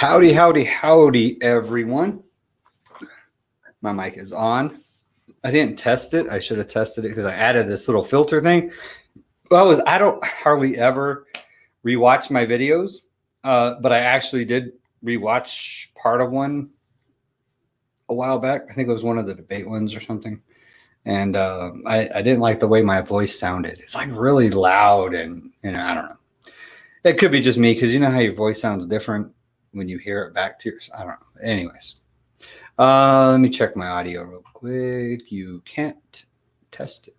Howdy, howdy, howdy, everyone. My mic is on. I didn't test it. I should have tested it because I added this little filter thing. I don't hardly ever rewatch my videos, but I actually did rewatch part of one a while back. I think it was one of the debate ones or something. And I didn't like the way my voice sounded. It's like really loud and, I don't know. It could be just me because you know how your voice sounds different when you hear it back to yourself. I don't know. Anyways, let me check my audio real quick. You can't test it.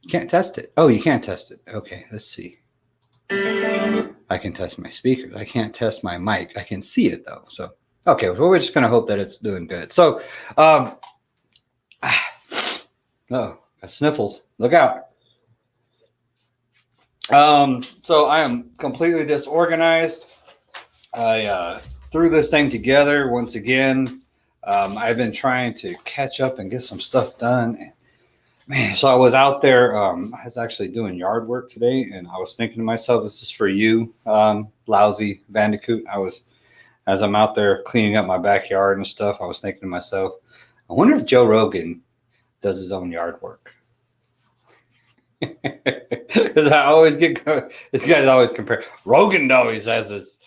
You can't test it. Oh, you can't test it. Okay, let's see. I can test my speakers. I can't test my mic. I can see it though. So, okay, well, we're just going to hope that it's doing good. So, oh, got sniffles. Look out. So I am completely disorganized. I threw this thing together once again. I've been trying to catch up and get some stuff done. Man, so I was out there. I was actually doing yard work today, and I was thinking to myself, "This is for you, lousy bandicoot." As I'm out there cleaning up my backyard and stuff, I was thinking to myself, "I wonder if Joe Rogan does his own yard work." Because I always get this guy's always compare. Rogan always has his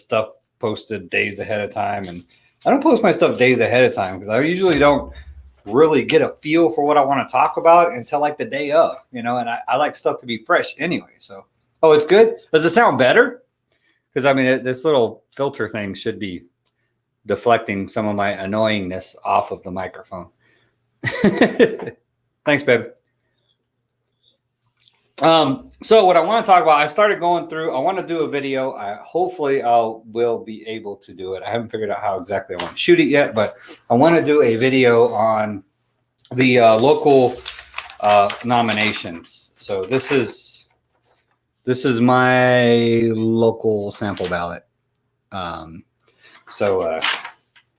stuff posted days ahead of time, and I don't post my stuff days ahead of time because I usually don't really get a feel for what I want to talk about until like the day of, and I like stuff to be fresh anyway. So, oh, it's good. Does it sound better? Because I mean, this little filter thing should be deflecting some of my annoyingness off of the microphone. Thanks, babe. So what I want to talk about, I started going through, I want to do a video. Hopefully will be able to do it. I haven't figured out how exactly I want to shoot it yet, but I want to do a video on the local nominations. So this is my local sample ballot. And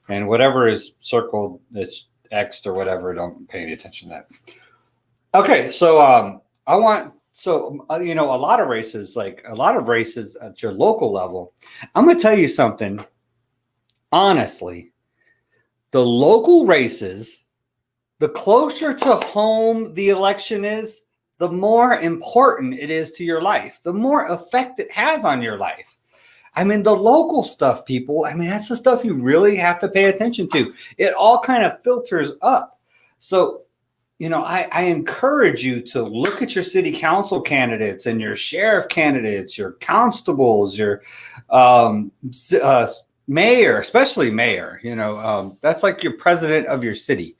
whatever is circled, it's X'd or whatever, don't pay any attention to that. Okay, so a lot of races at your local level, I'm going to tell you something. Honestly, the local races, the closer to home the election is, the more important it is to your life, the more effect it has on your life. I mean, the local stuff, people, I mean, that's the stuff you really have to pay attention to. It all kind of filters up. So, I encourage you to look at your city council candidates and your sheriff candidates, your constables, your mayor, especially mayor. That's like your president of your city.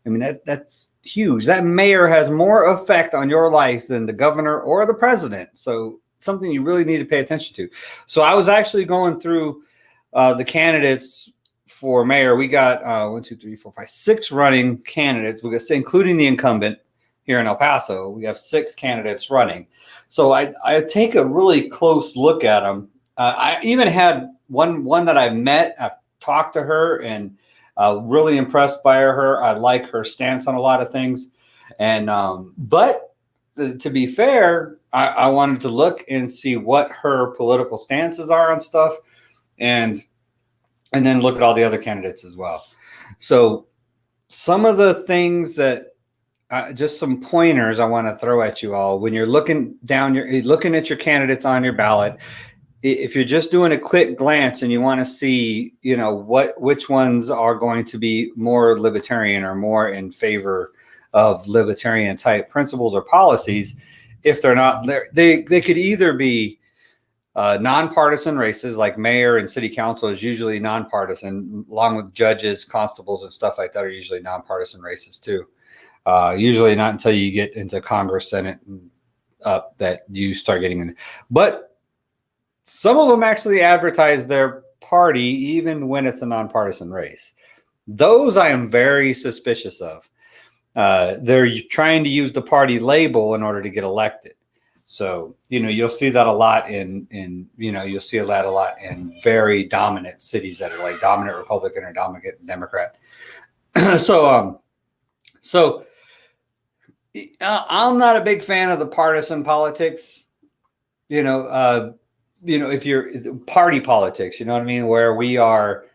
I mean, that's huge. That mayor has more effect on your life than the governor or the president. So something you really need to pay attention to. So I was actually going through the candidates for mayor. We got 6 running candidates. We got, including the incumbent here in El Paso, we have 6 candidates running. So I take a really close look at them. I even had one that I've met. I've talked to her and really impressed by her. I like her stance on a lot of things. And but to be fair, I wanted to look and see what her political stances are on stuff, and then look at all the other candidates as well. So some of the things that just some pointers I want to throw at you all when you're looking at your candidates on your ballot. If you're just doing a quick glance and you want to see, which ones are going to be more libertarian or more in favor of libertarian type principles or policies, if they're not, they could either be nonpartisan races, like mayor and city council is usually nonpartisan, along with judges, constables, and stuff like that are usually nonpartisan races too. Usually not until you get into Congress, Senate, and up that you start getting in. But some of them actually advertise their party even when it's a nonpartisan race. Those I am very suspicious of. They're trying to use the party label in order to get elected. So, you'll see that a lot you'll see that a lot in very dominant cities that are like dominant Republican or dominant Democrat. So I'm not a big fan of the partisan politics. if you're party politics, you know what I mean, where we are,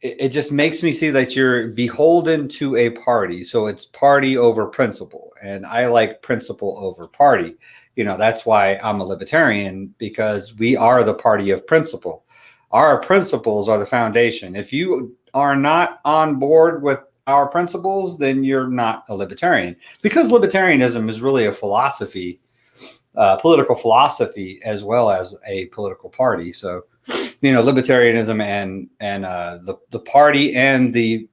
it just makes me see that you're beholden to a party. So it's party over principle. And I like principle over party. That's why I'm a libertarian, because we are the party of principle. Our principles are the foundation. If you are not on board with our principles, then you're not a libertarian, because libertarianism is really a philosophy, political philosophy, as well as a political party. So, libertarianism and the party and the,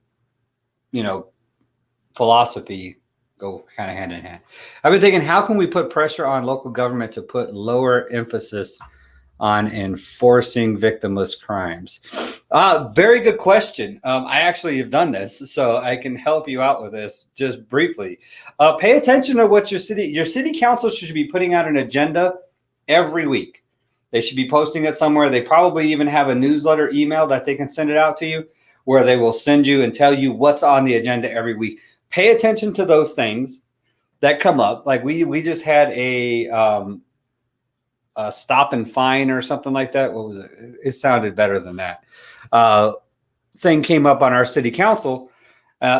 philosophy go kind of hand in hand. I've been thinking, how can we put pressure on local government to put lower emphasis on enforcing victimless crimes? Very good question. I actually have done this, so I can help you out with this just briefly. Pay attention to what your city council should be putting out an agenda every week. They should be posting it somewhere. They probably even have a newsletter email that they can send it out to you, where they will send you and tell you what's on the agenda every week. Pay attention to those things that come up. Like we just had a stop and fine or something like that. What was it? It sounded better than that. Thing came up on our city council.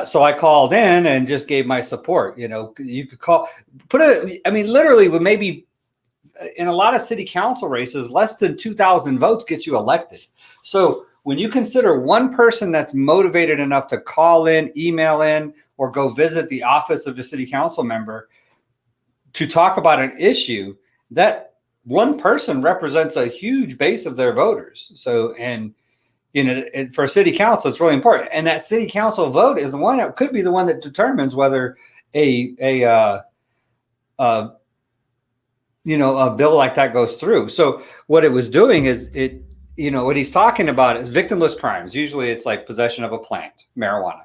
So I called in and just gave my support. You could literally with maybe in a lot of city council races, less than 2,000 votes get you elected. So when you consider one person that's motivated enough to call in, email in, or go visit the office of the city council member to talk about an issue, that one person represents a huge base of their voters. So, and for city council, it's really important. And that city council vote is the one that could be the one that determines whether a bill like that goes through. So what it was doing is what he's talking about is victimless crimes. Usually it's like possession of a plant, marijuana.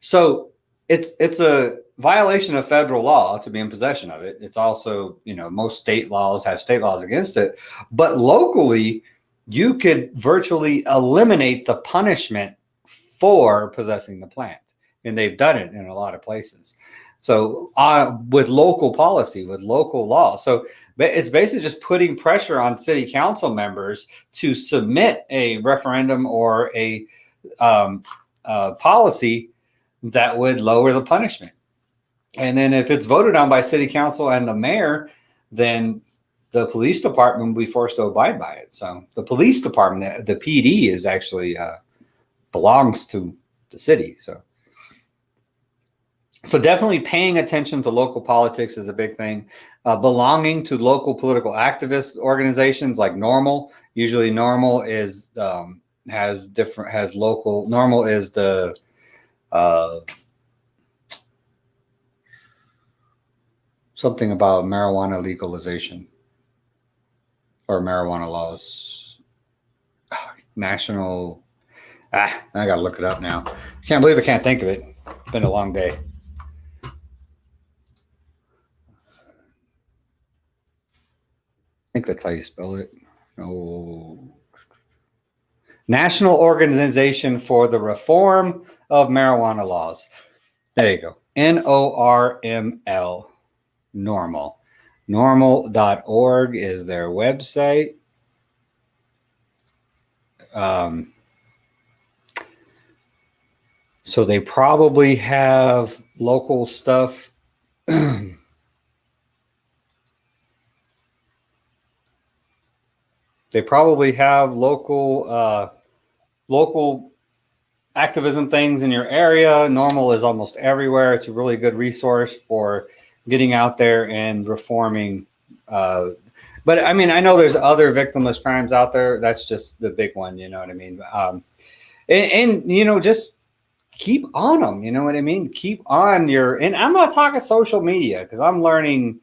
So it's a violation of federal law to be in possession of it. It's also, most state laws have state laws against it, but locally you could virtually eliminate the punishment for possessing the plant. And they've done it in a lot of places. So with local policy, with local law. So it's basically just putting pressure on city council members to submit a referendum or a policy that would lower the punishment. And then if it's voted on by city council and the mayor, then the police department will be forced to abide by it. So the police department, the PD, is actually belongs to the city. So definitely paying attention to local politics is a big thing. Belonging to local political activist organizations like Normal. Usually Normal is has local. Normal is the something about marijuana legalization or marijuana laws. National. I got to look it up now. I can't believe I can't think of it. It's been a long day. I think that's how you spell it. Oh. National Organization for the Reform of Marijuana Laws. There you go. NORML. Normal. Normal.org is their website. So they probably have local stuff. They probably have local activism things in your area. Normal is almost everywhere. It's a really good resource for getting out there and reforming. But I mean, I know there's other victimless crimes out there. That's just the big one. You know what I mean? And just keep on them. You know what I mean? Keep on and I'm not talking social media, because I'm learning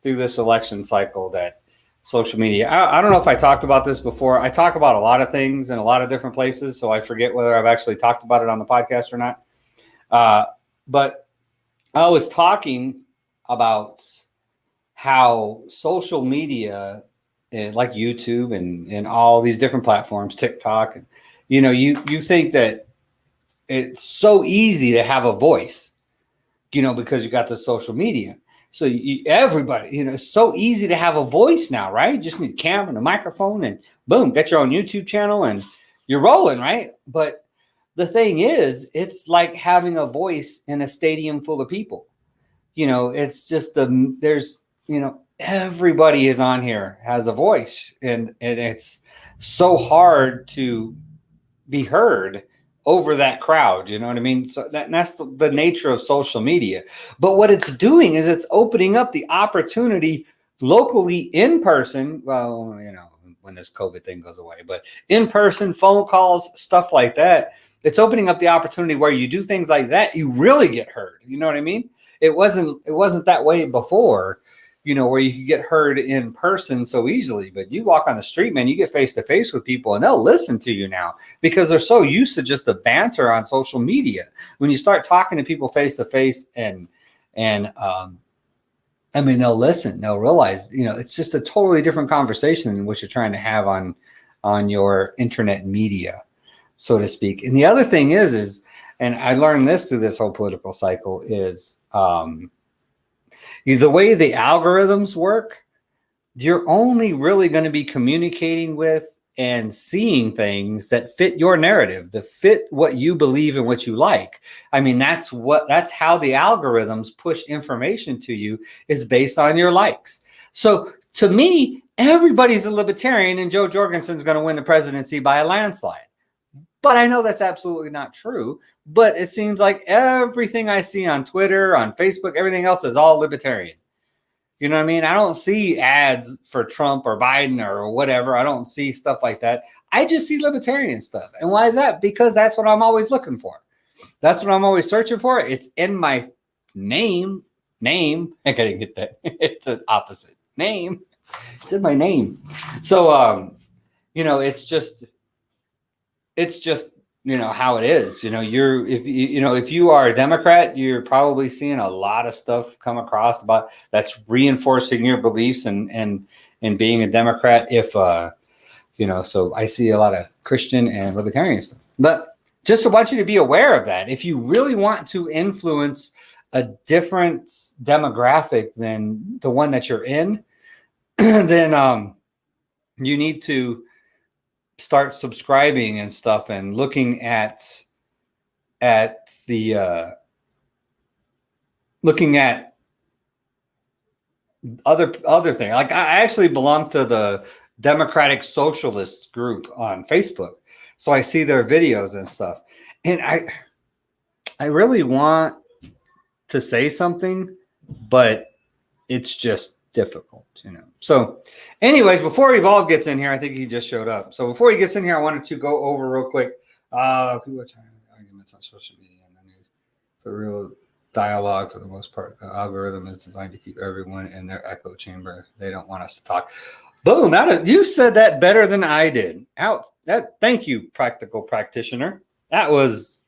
through this election cycle that social media, I don't know if I talked about this before. I talk about a lot of things in a lot of different places, so I forget whether I've actually talked about it on the podcast or not. But I was talking about how social media, like YouTube and all these different platforms, TikTok, and you think that it's so easy to have a voice, because you got the social media. So everybody, it's so easy to have a voice now, right? You just need a camera and a microphone and boom, get your own YouTube channel and you're rolling, right? But the thing is, it's like having a voice in a stadium full of people. It's just everybody is on here has a voice and it's so hard to be heard over that crowd. You know what I mean? So that's the nature of social media. But what it's doing is it's opening up the opportunity locally in person. Well, when this COVID thing goes away, but in person, phone calls, stuff like that. It's opening up the opportunity where you do things like that, you really get heard. You know what I mean? It wasn't that way before, where you could get heard in person so easily. But you walk on the street, man, you get face to face with people and they'll listen to you now because they're so used to just the banter on social media. When you start talking to people face to face and they'll listen, they'll realize, it's just a totally different conversation than what you're trying to have on your internet media, so to speak. And the other thing is, and I learned this through this whole political cycle, is the way the algorithms work, you're only really going to be communicating with and seeing things that fit your narrative, that fit what you believe and what you like. I mean, that's how the algorithms push information to you, is based on your likes. So to me, everybody's a libertarian and Joe Jorgensen's going to win the presidency by a landslide. But I know that's absolutely not true. But it seems like everything I see on Twitter, on Facebook, everything else is all libertarian. You know what I mean? I don't see ads for Trump or Biden or whatever. I don't see stuff like that. I just see libertarian stuff. And why is that? Because that's what I'm always looking for. That's what I'm always searching for. It's in my name. I gotta get that. It's the opposite. Name. It's in my name. So, it's just how it is. If you are a Democrat, you're probably seeing a lot of stuff come across about that's reinforcing your beliefs and being a Democrat. So I see a lot of Christian and libertarian stuff. But just I want you to be aware of that. If you really want to influence a different demographic than the one that you're in, then you need to start subscribing and stuff and looking at other thing. Like I actually belong to the Democratic Socialist group on Facebook, so I see their videos and stuff, and I really want to say something, but it's just difficult, So anyways, before Evolve gets in here, I think he just showed up. So before he gets in here, I wanted to go over real quick. People are trying arguments on social media and the news. The real dialogue, for the most part, the algorithm is designed to keep everyone in their echo chamber. They don't want us to talk. Boom! You said that better than I did. Thank you, practical practitioner. That was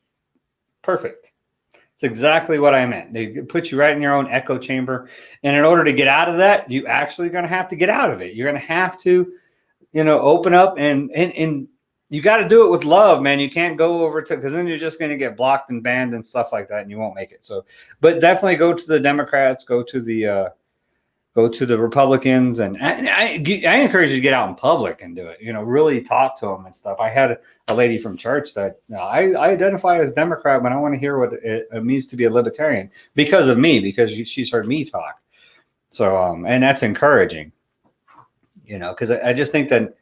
perfect. It's exactly what I meant. They put you right in your own echo chamber. And in order to get out of that, you actually going to have to get out of it. You're going to have to, open up and you got to do it with love, man. You can't go over to, because then you're just going to get blocked and banned and stuff like that, and you won't make it. So, but definitely go to the Democrats, go to the Republicans, and I encourage you to get out in public and do it. Really talk to them and stuff. I had a lady from church that I identify as Democrat, but I want to hear what it means to be a libertarian because of me, because she's heard me talk. So, and that's encouraging, because I just think that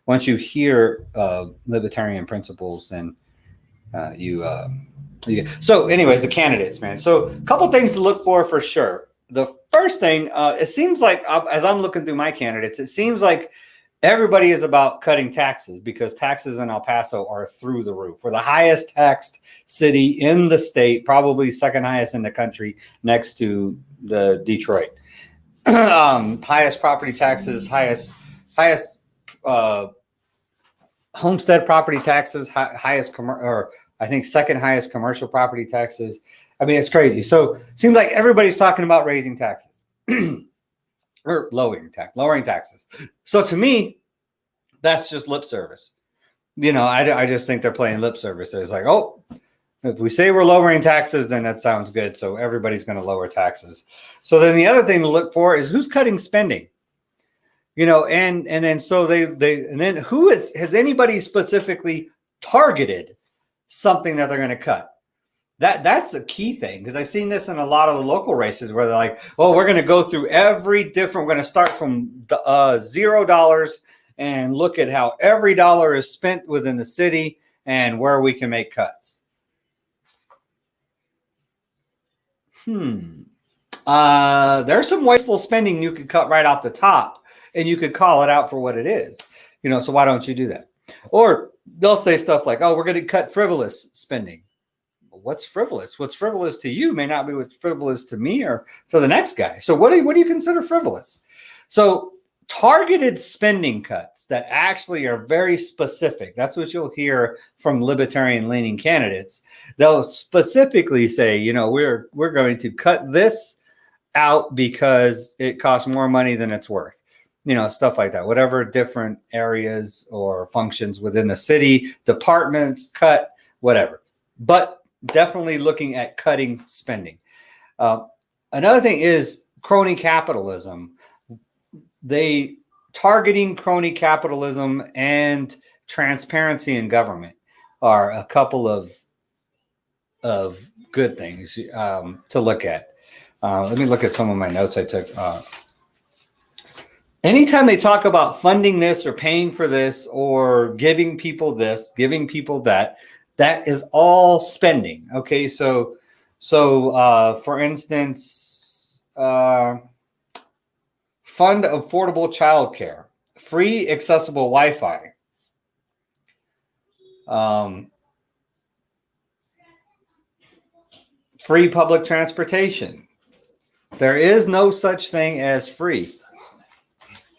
once you hear libertarian principles, and so anyways, the candidates, man. So a couple things to look for sure. The first thing, it seems like, as I'm looking through my candidates, it seems like everybody is about cutting taxes, because taxes in El Paso are through the roof. We're the highest taxed city in the state, probably second highest in the country, next to the Detroit. Highest property taxes, highest homestead property taxes, highest I think second highest commercial property taxes. I mean, it's crazy. So it seems like everybody's talking about raising taxes or lowering taxes. So to me, that's just lip service. I just think they're playing lip service. It's like, oh, If we say we're lowering taxes, then that sounds good. So everybody's going to lower taxes. So then the other thing to look for is who's cutting spending. And then so then has anybody specifically targeted something that they're going to cut? That's a key thing, because I've seen this in a lot of the local races where they're like, oh, we're going to go through we're going to start from $0 and look at how every dollar is spent within the city and where we can make cuts. There's some wasteful spending you could cut right off the top, and you could call it out for what it is. So why don't you do that? Or they'll say stuff like, oh, we're going to cut frivolous spending. What's frivolous? What's frivolous to you may not be what's frivolous to me or to the next guy. So what do you consider frivolous? So targeted spending cuts that actually are very specific. That's what you'll hear from libertarian leaning candidates. They'll specifically say, we're going to cut this out because it costs more money than it's worth. Stuff like that. Whatever different areas or functions within the city, departments, cut, whatever. But definitely looking at cutting spending. Another thing is crony capitalism. They targeting crony capitalism and transparency in government are a couple of good things to look at. Let me look at some of my notes I took. Anytime they talk about funding this or paying for this or giving people this, giving people that, that is all spending. Okay, so for instance, fund affordable childcare, free accessible Wi-Fi, free public transportation. There is no such thing as free.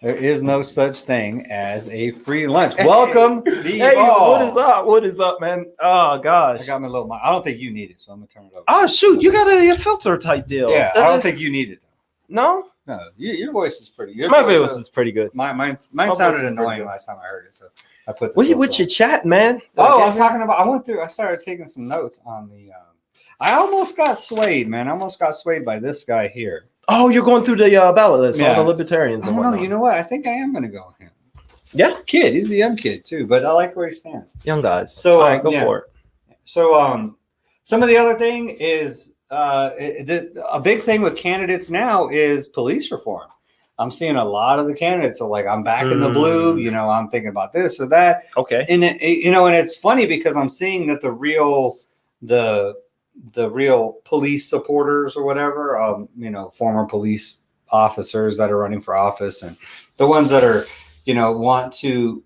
There is no such thing as a free lunch. Welcome. Hey, what is up? What is up, man? Oh, gosh. I got my little mic. I don't think you need it, so I'm going to turn it over. Oh, shoot. You got a filter type deal. Yeah, I don't think you need it. No? No, your voice is pretty good. My voice is pretty good. Mine sounded annoying last time I heard it, so I put What you chat, man? I'm talking about, I started taking some notes on the, I almost got swayed, man. I almost got swayed by this guy here. Oh, you're going through the ballot list, all the libertarians. I don't know. You know what? I think I am going to go with him. Yeah, kid. He's a young kid too, but I like where he stands. Young guys. So all right, go for it. So some of the other thing is a big thing with candidates now is police reform. I'm seeing a lot of the candidates are like, I'm back in the blue. I'm thinking about this or that. Okay. And and it's funny because I'm seeing that the real police supporters or whatever, former police officers that are running for office, and the ones that are, want to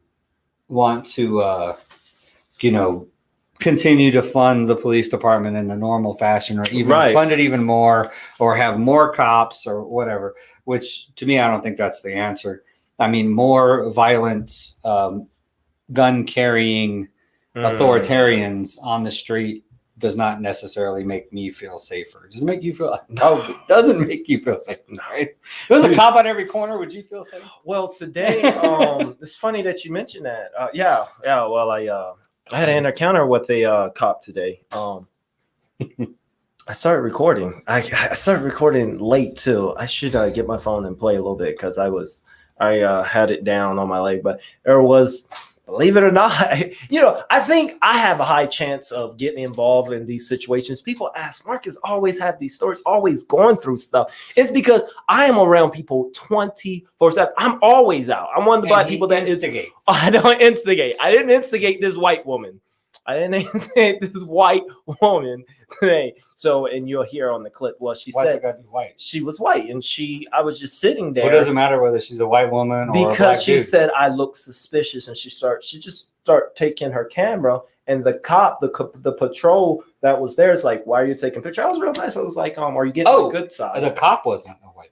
continue to fund the police department in the normal fashion, or even fund it even more, or have more cops or whatever, which to me, I don't think that's the answer. I mean, more violent, gun carrying authoritarians on the street does not necessarily make me feel safer. Does it make you feel? No, it doesn't make you feel safe. Right? If there's a cop on every corner, would you feel safe? Well, today, it's funny that you mentioned that. Yeah. Well, I had an encounter with a cop today. I started recording. I started recording late too. I should get my phone and play a little bit because I had it down on my leg, but there was. Believe it or not, I think I have a high chance of getting involved in these situations. People ask, Marcus always have these stories, always going through stuff. It's because I am around people 24/7. I'm always out. I'm one of the people that instigates. I don't instigate. I didn't instigate this white woman. I didn't instigate this white woman today. So, and you'll hear on the clip, well, she said, gotta be white? She was white, and I was just sitting there. What does it matter whether she's a white woman or because a black she dude? Said I look suspicious, and she just start taking her camera, and the cop, the patrol that was there is like, why are you taking pictures? I was real nice. I was like, are you getting the good side? The cop wasn't a white woman.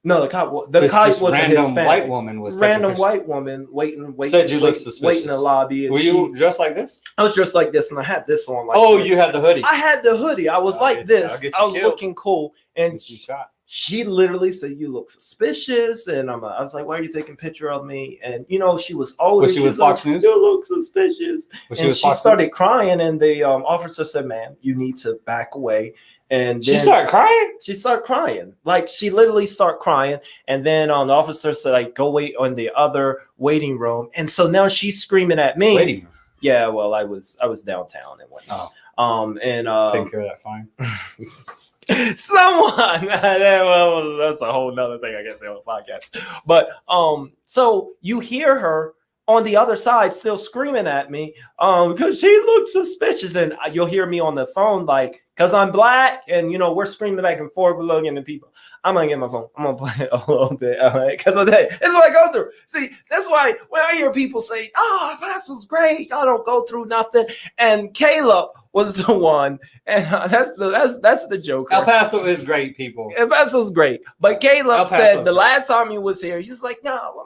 No, the cop was a Hispanic. White woman was random white woman waiting. Said you look suspicious. Waiting in the lobby. And were you dressed like this? I was dressed like this, and I had this on. Like, you had the hoodie. I had the hoodie. I was like this. I was looking cool, and she shot. She literally said, "You look suspicious," and I was like, "Why are you taking a picture of me?" And she was older. Was she with Fox News? You look suspicious. And she started News? Crying, and the officer said, "Ma'am, you need to back away." And she started crying. She started crying, like she literally started crying. And then the officer said, "Like, go wait on the other waiting room." And so now she's screaming at me. Waiting room. Yeah, well, I was downtown and whatnot. Take care of that fine. Someone that's a whole nother thing I guess on the podcast. But so you hear her on the other side still screaming at me because she looks suspicious, and you'll hear me on the phone like, because I'm black, and we're screaming back and forth, we're looking at people. I'm gonna get my phone. I'm gonna play it a little bit, because of that. That's what I go through. See, that's why when I hear people say, "Oh, Apostle's great," y'all don't go through nothing. And Caleb was the one, and that's the joke. El Paso is great, people. El Paso's great, but Caleb said the last time he was here, he's like, "No,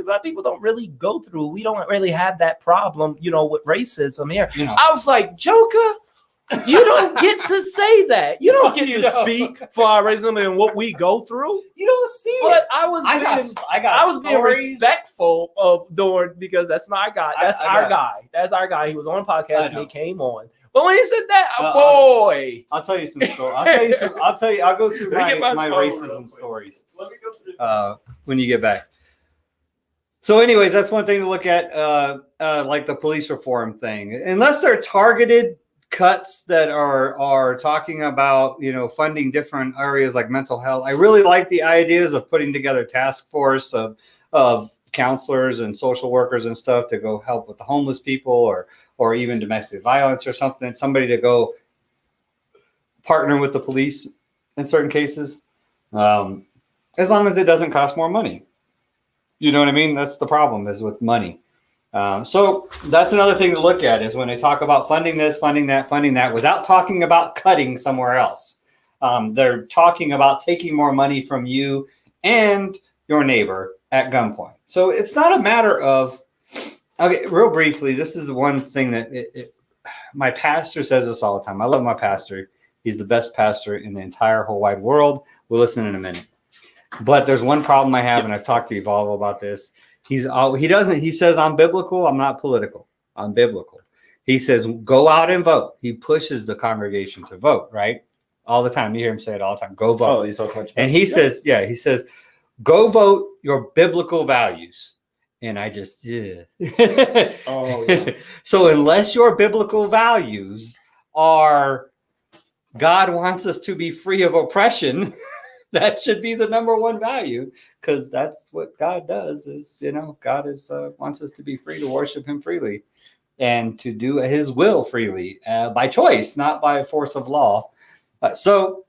black people don't really go through. We don't really have that problem, with racism here." I was like, Joker. You don't get to say that. You don't get to speak for our racism and what we go through. You don't see but it. I was being respectful of Dorn because that's my guy. That's our guy. That's our guy. He was on a podcast and he came on. But when he said that, boy, I'll tell you some stories. I'll go through my racism stories. Let me go through when you get back. So, anyways, that's one thing to look at, like the police reform thing. Unless they're targeted cuts that are talking about funding different areas like mental health. I really like the ideas of putting together a task force of counselors and social workers and stuff to go help with the homeless people or even domestic violence or something. Somebody to go partner with the police in certain cases, as long as it doesn't cost more money. You know what I mean? That's the problem is with money. So that's another thing to look at is when they talk about funding this, funding that, without talking about cutting somewhere else. They're talking about taking more money from you and your neighbor at gunpoint. So it's not a matter of, okay, real briefly, this is the one thing that my pastor says this all the time. I love my pastor. He's the best pastor in the entire whole wide world. We'll listen in a minute. But there's one problem I have, and I've talked to Evolve about this. He says, "I'm biblical. I'm not political. I'm biblical." He says, "Go out and vote." He pushes the congregation to vote, right? All the time. You hear him say it all the time. Go vote. Oh, you talk about and he says, "Go vote your biblical values." And I just, yeah. Oh, yeah. So unless your biblical values are God wants us to be free of oppression, that should be the number one value, because that's what God does. Is God wants us to be free to worship Him freely, and to do His will freely by choice, not by force of law. So,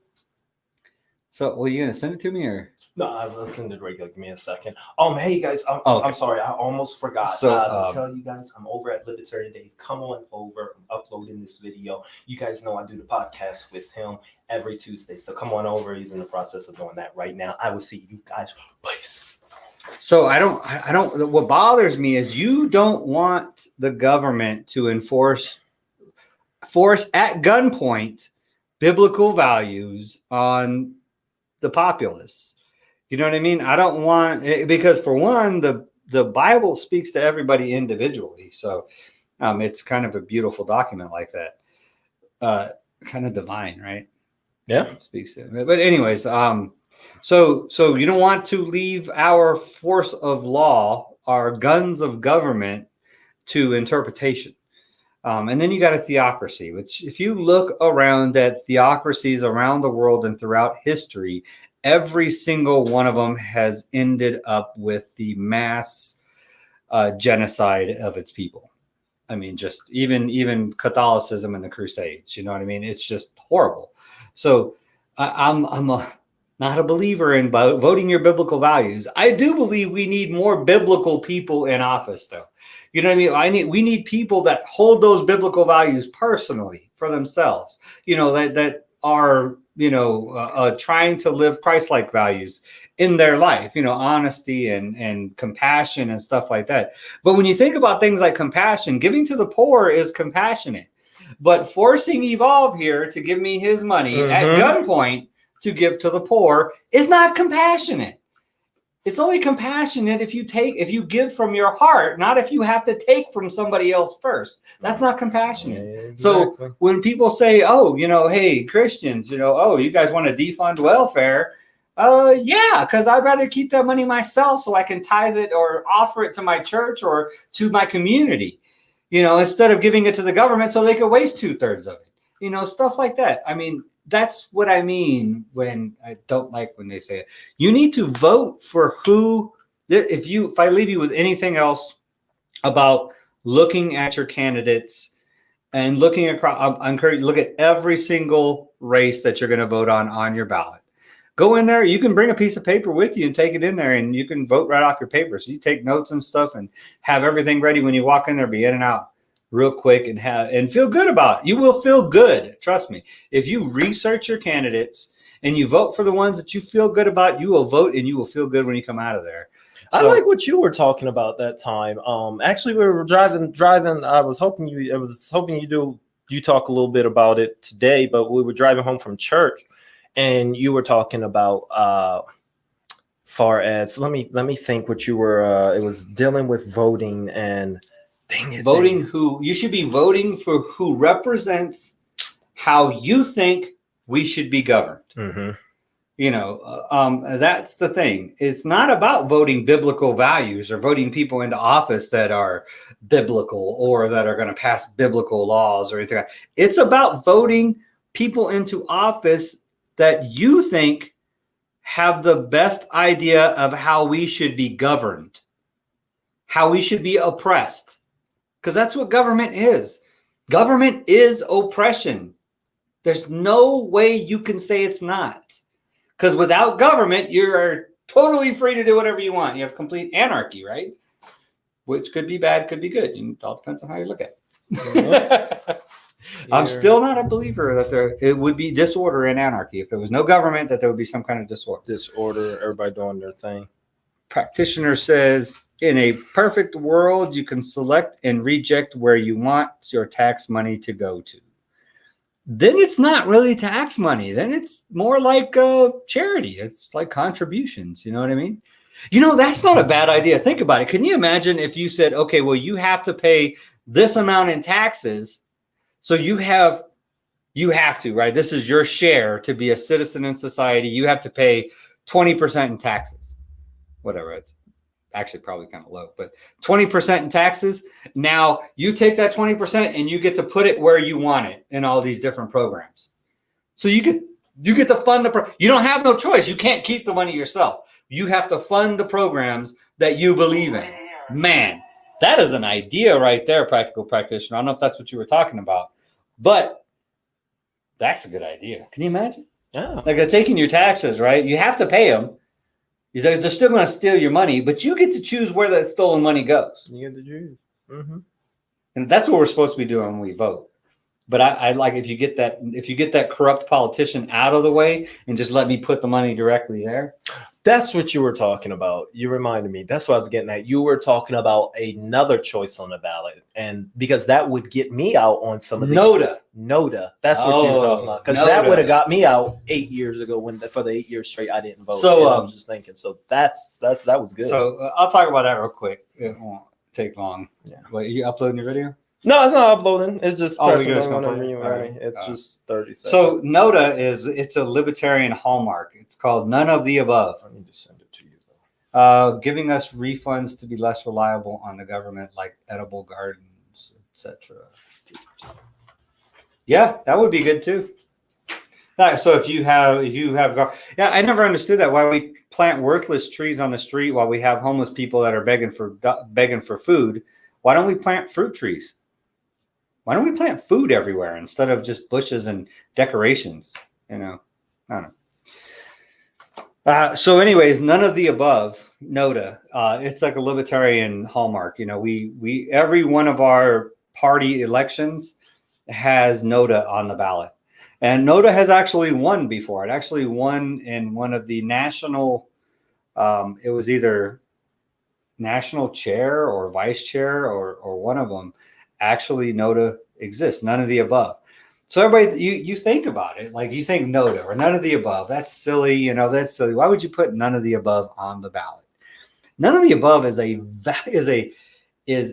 were you gonna send it to me or? No, I'll send it regular. Give me a second. Hey guys, okay. I'm sorry, I almost forgot to tell you guys. I'm over at Libertarian Day. Come on over. I'm uploading this video. You guys know I do the podcast with him every Tuesday, so come on over. He's in the process of doing that right now. I will see you guys, please. So I don't. What bothers me is you don't want the government to force at gunpoint biblical values on the populace. You know what I mean? I don't want because for one, the Bible speaks to everybody individually. So it's kind of a beautiful document like that. Kind of divine, right? Yeah. It speaks to it. But anyways, so you don't want to leave our force of law, our guns of government, to interpretation. And then you got a theocracy, which if you look around at theocracies around the world and throughout history, every single one of them has ended up with the mass genocide of its people. I mean, just even Catholicism and the Crusades, you know what I mean? It's just horrible. So I'm not a believer in voting your biblical values. I do believe we need more biblical people in office, though. You know what I mean? We need people that hold those biblical values personally for themselves. That are trying to live Christ-like values in their life. Honesty and compassion and stuff like that. But when you think about things like compassion, giving to the poor is compassionate. But forcing Evolve here to give me his money at gunpoint, to give to the poor is not compassionate. It's only compassionate if you give from your heart, not if you have to take from somebody else first. That's not compassionate. Exactly. So when people say, oh, hey, Christians, oh, you guys want to defund welfare? Yeah, because I'd rather keep that money myself so I can tithe it or offer it to my church or to my community, instead of giving it to the government so they could waste 2/3 of it, stuff like that. I mean, that's what I mean when I don't like when they say it. You need to vote for who, if I leave you with anything else about looking at your candidates and looking across, I encourage you to look at every single race that you're going to vote on your ballot. Go in there. You can bring a piece of paper with you and take it in there, and you can vote right off your paper. So you take notes and stuff and have everything ready when you walk in there, be in and out real quick and feel good about it. You will feel good. Trust me. If you research your candidates and you vote for the ones that you feel good about, you will vote and you will feel good when you come out of there. I like what you were talking about that time. Actually, we were driving. I was hoping you talk a little bit about it today, but we were driving home from church, and you were talking about far as let me think what you were. It was dealing with voting and you should be voting for who represents how you think we should be governed. Mm-hmm. That's the thing. It's not about voting biblical values or voting people into office that are biblical or that are going to pass biblical laws or anything. It's about voting people into office that you think have the best idea of how we should be governed, how we should be oppressed. Because that's what government is. Government is oppression. There's no way you can say it's not. Because without government, you're totally free to do whatever you want. You have complete anarchy, right? Which could be bad, could be good. It all depends on how you look at it. I'm still not a believer that it would be disorder and anarchy. If there was no government, that there would be some kind of disorder. Disorder, everybody doing their thing. Practitioner says, in a perfect world, you can select and reject where you want your tax money to go to. Then it's not really tax money. Then it's more like charity. It's like contributions. You know what I mean? That's not a bad idea. Think about it. Can you imagine if you said, okay, well, you have to pay this amount in taxes. So you have to, right? This is your share to be a citizen in society. You have to pay 20% in taxes. Whatever. It's actually probably kind of low, but 20% in taxes. Now you take that 20% and you get to put it where you want it in all these different programs. So you get to fund you don't have no choice. You can't keep the money yourself. You have to fund the programs that you believe in. Man, that is an idea right there, practical practitioner. I don't know if that's what you were talking about, but that's a good idea. Can you imagine? Yeah. Like they're taking your taxes, right? You have to pay them. They're still going to steal your money, but you get to choose where that stolen money goes. You get to choose. Mm-hmm. And that's what we're supposed to be doing when we vote. But I like if you get that corrupt politician out of the way and just let me put the money directly there. That's what you were talking about. You reminded me. That's what I was getting at. You were talking about another choice on the ballot, and because that would get me out on some of the NODA. That's what you were talking about. Because that would have got me out 8 years ago for the 8 years straight I didn't vote. So I was just thinking. So that was good. So I'll talk about that real quick. It won't take long. Yeah. Wait, you uploading your video? No, it's not uploading. It's just pressing right. It's just 30 seconds. So NODA it's a libertarian hallmark. It's called none of the above. I need to send it to you though. Giving us refunds to be less reliable on the government, like edible gardens, etc. Yeah, that would be good too. So if you have, I never understood that, why we plant worthless trees on the street while we have homeless people that are begging for food. Why don't we plant fruit trees? Why don't we plant food everywhere instead of just bushes and decorations? I don't know. So anyways, none of the above, NODA. It's like a libertarian hallmark. We every one of our party elections has NODA on the ballot. And NODA has actually won before. It actually won in one of the national, it was either national chair or vice chair or one of them. Actually, NODA exists. None of the above. So everybody, you think about it, like you think NOTA or none of the above. That's silly, you know. That's silly. Why would you put none of the above on the ballot? None of the above is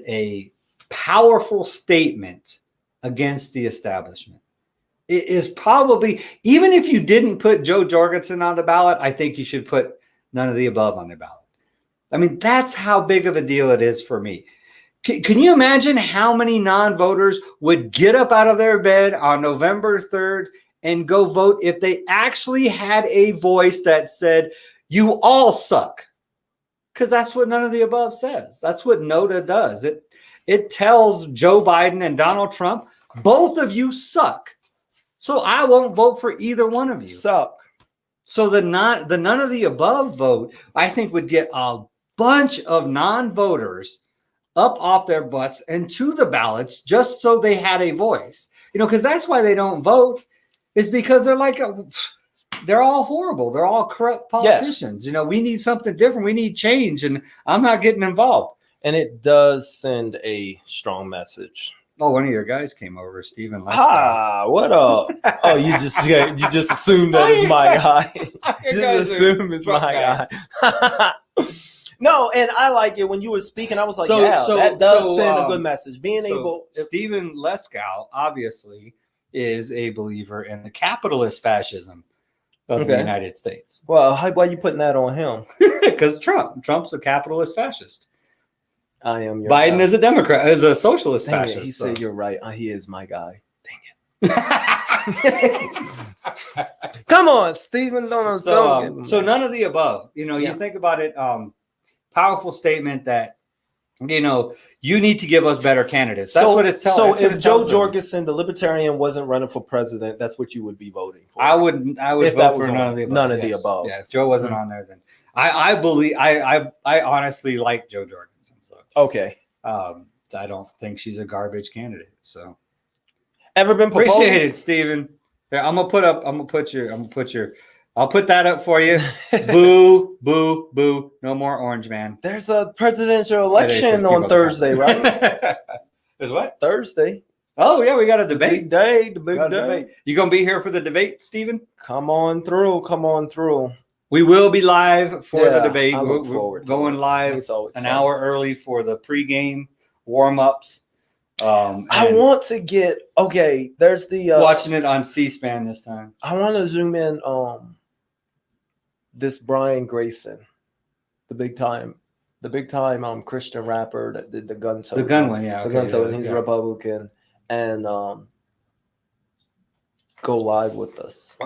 a powerful statement against the establishment. It is probably, even if you didn't put Joe Jorgensen on the ballot, I think you should put none of the above on the ballot. I mean, that's how big of a deal it is for me. Can you imagine how many non-voters would get up out of their bed on November 3rd and go vote if they actually had a voice that said, you all suck? Because that's what none of the above says. That's what NOTA does. It tells Joe Biden and Donald Trump, both of you suck. So I won't vote for either one of you. Suck. So the none of the above vote, I think, would get a bunch of non-voters up off their butts and to the ballots just so they had a voice. You know, because that's why they don't vote, is because they're like, they're all horrible. They're all corrupt politicians. Yeah. You know, we need something different. We need change, and I'm not getting involved. And it does send a strong message. Oh, one of your guys came over, Stephen. What up? Oh, you just assumed that it's my guy. You just assume it's my guy. No, and I like it when you were speaking. I was like, that does send a good message. Stephen Leskow obviously is a believer in the capitalist fascism of the United States. Well, why are you putting that on him? Because Trump's a capitalist fascist. I am. Biden is a Democrat, is a socialist fascist. He said you're right. He is my guy. Dang it. Come on, Stephen. So none of the above. You know, you think about it. Powerful statement that, you know, you need to give us better candidates. That's what it's telling. So if Joe Jorgensen, the Libertarian, wasn't running for president, that's what you would be voting for. I would vote for none of the above. None of the above. Yeah, if Joe wasn't on there, then I believe I honestly like Joe Jorgensen. So okay. I don't think she's a garbage candidate. So ever been proposed? Appreciate it, Stephen. Here, I'll put that up for you. Boo, boo, boo. No more Orange Man. There's a presidential election on Thursday, right? There's what? Thursday. Oh, yeah, we got a debate. The big day. You going to be here for the debate, Stephen? Come on through. We will be live for the debate. I look forward going live an hour early for the pregame warm-ups. I want to get there's the watching it on C-SPAN this time. I want to zoom in this Brian Grayson, the big time Christian rapper that did the gun toting. The gun one, yeah. The gun toting. He's Republican, and go live with us.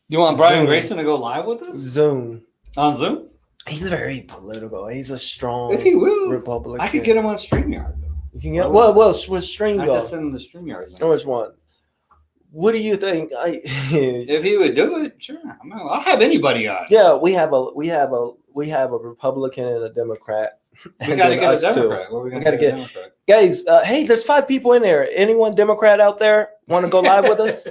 You want Brian Grayson to go live with us? Zoom. On Zoom? He's very political. He's a strong if he will, Republican. I could get him on StreamYard. You can get with StreamYard. I just send him the StreamYard. Which one? What do you think? If he would do it, sure. I'll have anybody on. Yeah, we have a Republican and a Democrat. We got to get a Democrat. What are we going to get? Democrat? Guys, hey, there's 5 people in there. Anyone Democrat out there want to go live with us?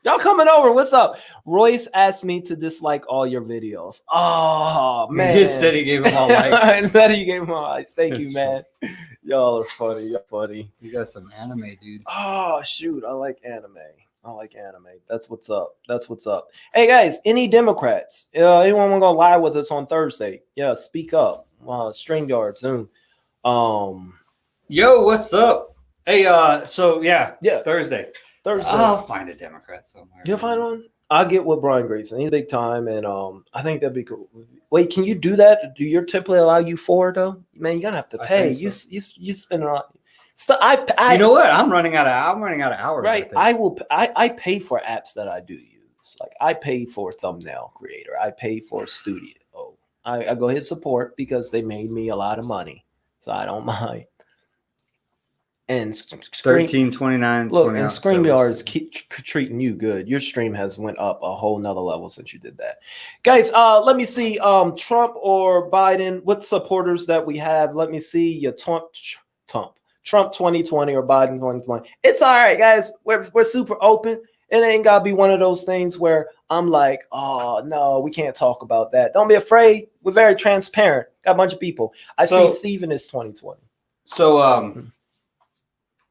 Y'all coming over? What's up? Royce asked me to dislike all your videos. Oh man! Instead, he gave him all likes. Instead, he gave him all likes. Thank you, man. Y'all are funny. You're funny. You got some anime, dude. Oh shoot! I like anime. That's what's up. Hey guys, any Democrats? Anyone want to go live with us on Thursday? Yeah, speak up. StreamYard, Zoom. Yo, what's up? Hey, Thursday. I'll find a Democrat somewhere. You'll find one? I'll get with Brian Grayson. He's big time, and I think that'd be cool. Wait, can you do that? Do your template allow you 4 though? Man, you're gonna have to pay. You spend a lot. You know what? I'm running out of hours. Right. I pay for apps that I do use. Like I pay for Thumbnail Creator. I pay for Studio. I go hit support because they made me a lot of money, so I don't mind. And 13.29. Look, and StreamYard keep treating you good. Your stream has went up a whole nother level since you did that, guys. Let me see. Trump or Biden? What supporters that we have? Let me see. Your Trump 2020 or Biden 2020. It's all right, guys. We're super open. It ain't gotta be one of those things where I'm like, oh no, we can't talk about that. Don't be afraid. We're very transparent. Got a bunch of people. I see Steven is 2020. So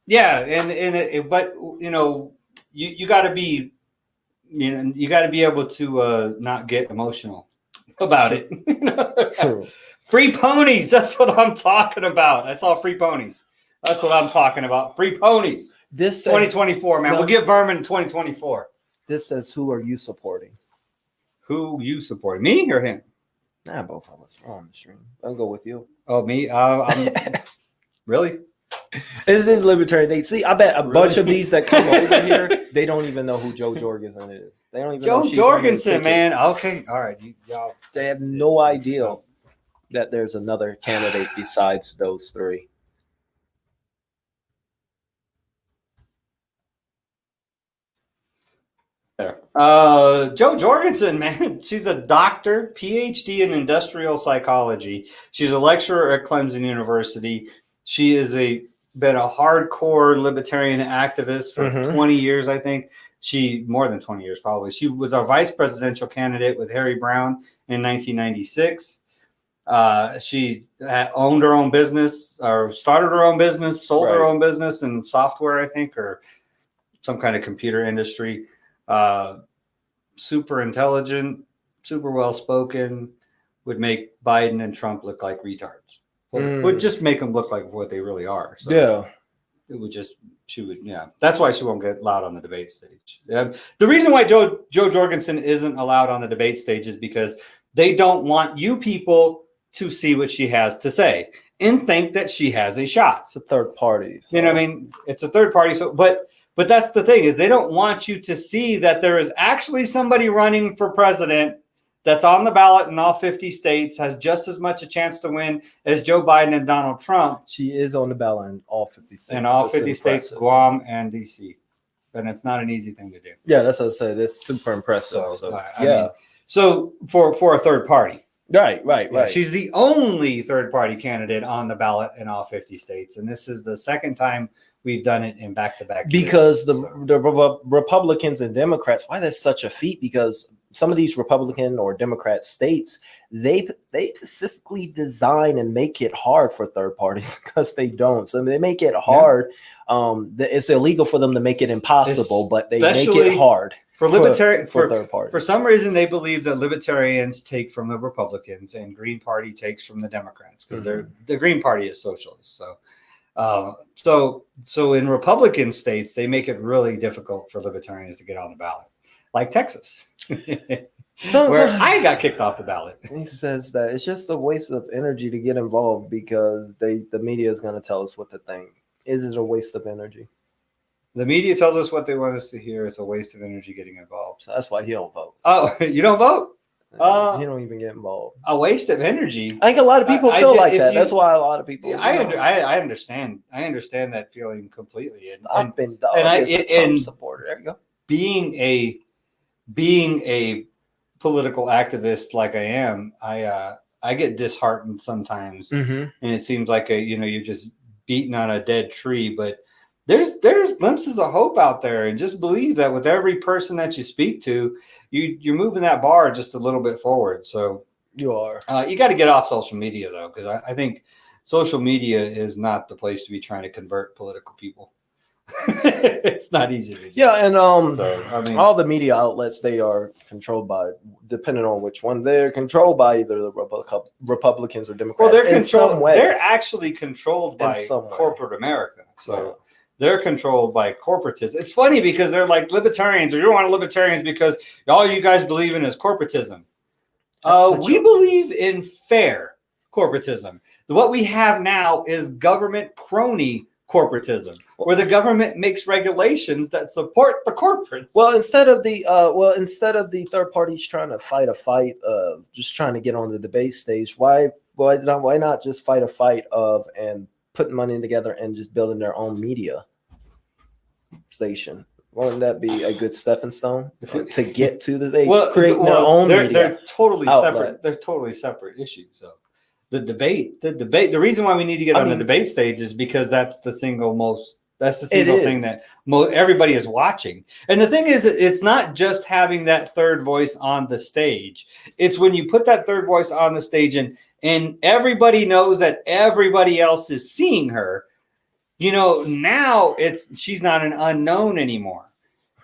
Yeah, and but you got to be you got to be able to not get emotional about it. True. Free ponies. That's what I'm talking about. I saw free ponies. That's what I'm talking about. Free ponies. This 2024, man. no. We'll get Vermin in 2024. This says, who are you supporting? Who you support? Me or him? Nah, both of us. We're on the stream. I'll go with you. Oh, me? I'm really? This is Libertarian. See, I bet a bunch of these that come over here, they don't even know who Joe Jorgensen is. They don't even know Joe Jorgensen, man. Okay, all right. Y'all. They have no idea that there's another candidate besides those three. Joe Jorgensen, man, she's a doctor, PhD in industrial psychology. She's a lecturer at Clemson University. She is been a hardcore libertarian activist for 20 years, I think. More than 20 years, probably. She was our vice presidential candidate with Harry Brown in 1996. She owned her own business, or started her own business, sold her own business in software, I think, or some kind of computer industry. Super intelligent, super well spoken, would make Biden and Trump look like retards. Would just make them look like what they really are. So yeah, it would that's why she won't get allowed on the debate stage. The reason why Joe Jorgensen isn't allowed on the debate stage is because they don't want you people to see what she has to say and think that she has a shot. It's a third party. So. You know what I mean? It's a third party. So, but that's the thing, is they don't want you to see that there is actually somebody running for president that's on the ballot in all 50 states, has just as much a chance to win as Joe Biden and Donald Trump. She is on the ballot in all 50 states. In all 50 states, Guam and D.C. And it's not an easy thing to do. Yeah, that's what I say. That's super impressive. I mean, for a third party. Right. She's the only third party candidate on the ballot in all 50 states. And this is the second time we've done it in back-to-back because years, the Republicans and Democrats, why that's such a feat, because some of these Republican or Democrat states, they specifically design and make it hard for third parties because they don't. So they make it hard. It's illegal for them to make it impossible, but they make it hard for libertarian for third parties. For some reason, they believe that libertarians take from the Republicans and Green Party takes from the Democrats because the Green Party is socialist. So in Republican states, they make it really difficult for libertarians to get on the ballot, like Texas, where I got kicked off the ballot. He says that it's just a waste of energy to get involved because the media is going to tell us what to think. Is it a waste of energy? The media tells us what they want us to hear. It's a waste of energy getting involved. So that's why he don't vote. Oh, you don't vote? He don't even get involved. A waste of energy. I think a lot of people feel like that. That's why a lot of people. Yeah, I understand. I understand that feeling completely. Stop and Trump supporter. There you go. Being a political activist like I am, I get disheartened sometimes, and it seems like you're just beating on a dead tree. But there's glimpses of hope out there, and just believe that with every person that you speak to, you're moving that bar just a little bit forward. So you are. You got to get off social media though, because I think social media is not the place to be trying to convert political people. It's not easy to do. Yeah, and all the media outlets, they are controlled by, depending on which one, they're controlled by either the Republicans or Democrats. Well, they're actually controlled by corporate America. So. Yeah. They're controlled by corporatism. It's funny because they're like libertarians, or you don't want libertarians because all you guys believe in is corporatism. We believe in fair corporatism. What we have now is government crony corporatism, where the government makes regulations that support the corporates. Well, instead of the third parties trying to fight a fight of just trying to get on the debate stage, why not just fight a fight of and putting money together and just building their own media station? Wouldn't that be a good stepping stone to get to creating their own media? They're totally outlet. Separate. They're totally separate issues. So the debate. The reason why we need to get on the debate stage is because that's the single thing that everybody is watching. And the thing is, it's not just having that third voice on the stage. It's when you put that third voice on the stage and everybody knows that everybody else is seeing her. Now she's not an unknown anymore.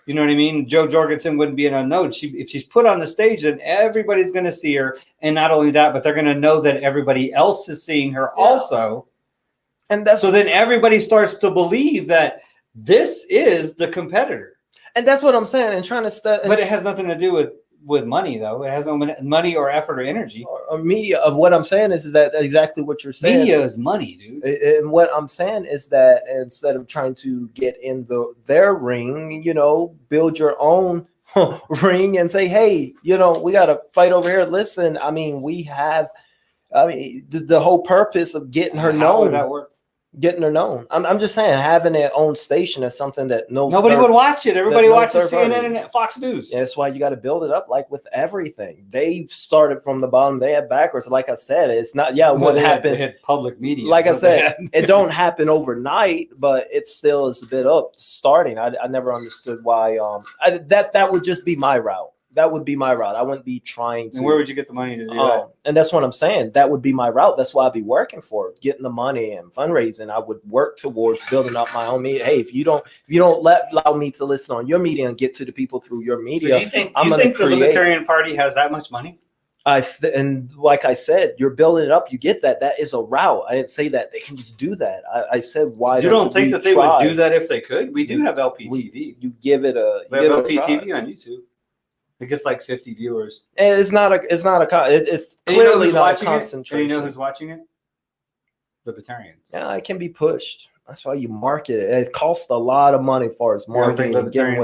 You know what I mean? Joe Jorgensen wouldn't be an unknown. If she's put on the stage, then everybody's going to see her. And not only that, but they're going to know that everybody else is seeing her also. And so then everybody starts to believe that this is the competitor. And that's what I'm saying. And trying to but it has nothing to do with money, though. It has no money or effort or energy or media. Of what I'm saying is that exactly what you're saying. Media is money, dude. And what I'm saying is that instead of trying to get in their ring, build your own ring and say, hey, we got to fight over here. Listen, I mean, the whole purpose of getting her known. How would that work? Getting her known. I'm just saying, having their own station is something that nobody would watch it. Everybody watches CNN and Fox News. Yeah, that's why you got to build it up like with everything. They started from the bottom, they had backwards. Like I said, it's not what happened. They had public media. Like I said, it don't happen overnight, but it still is a bit up starting. I never understood why. That would just be my route. That would be my route. I wouldn't be trying to. And where would you get the money to do that? And that's what I'm saying. That would be my route. That's why I'd be working for it, getting the money and fundraising. I would work towards building up my own media. Hey, if you don't allow me to listen on your media and get to the people through your media, so you think the Libertarian Party has that much money? And like I said, you're building it up. You get that. That is a route. I didn't say that they can just do that. I said why. You don't think that they would do that if they could? We do have LPTV. You give it a. We have LPTV on YouTube. It gets like 50 viewers. And it's clearly not a concentration. You know who's watching it? Libertarians. Yeah, it can be pushed. That's why you market it. It costs a lot of money for its marketing. Getting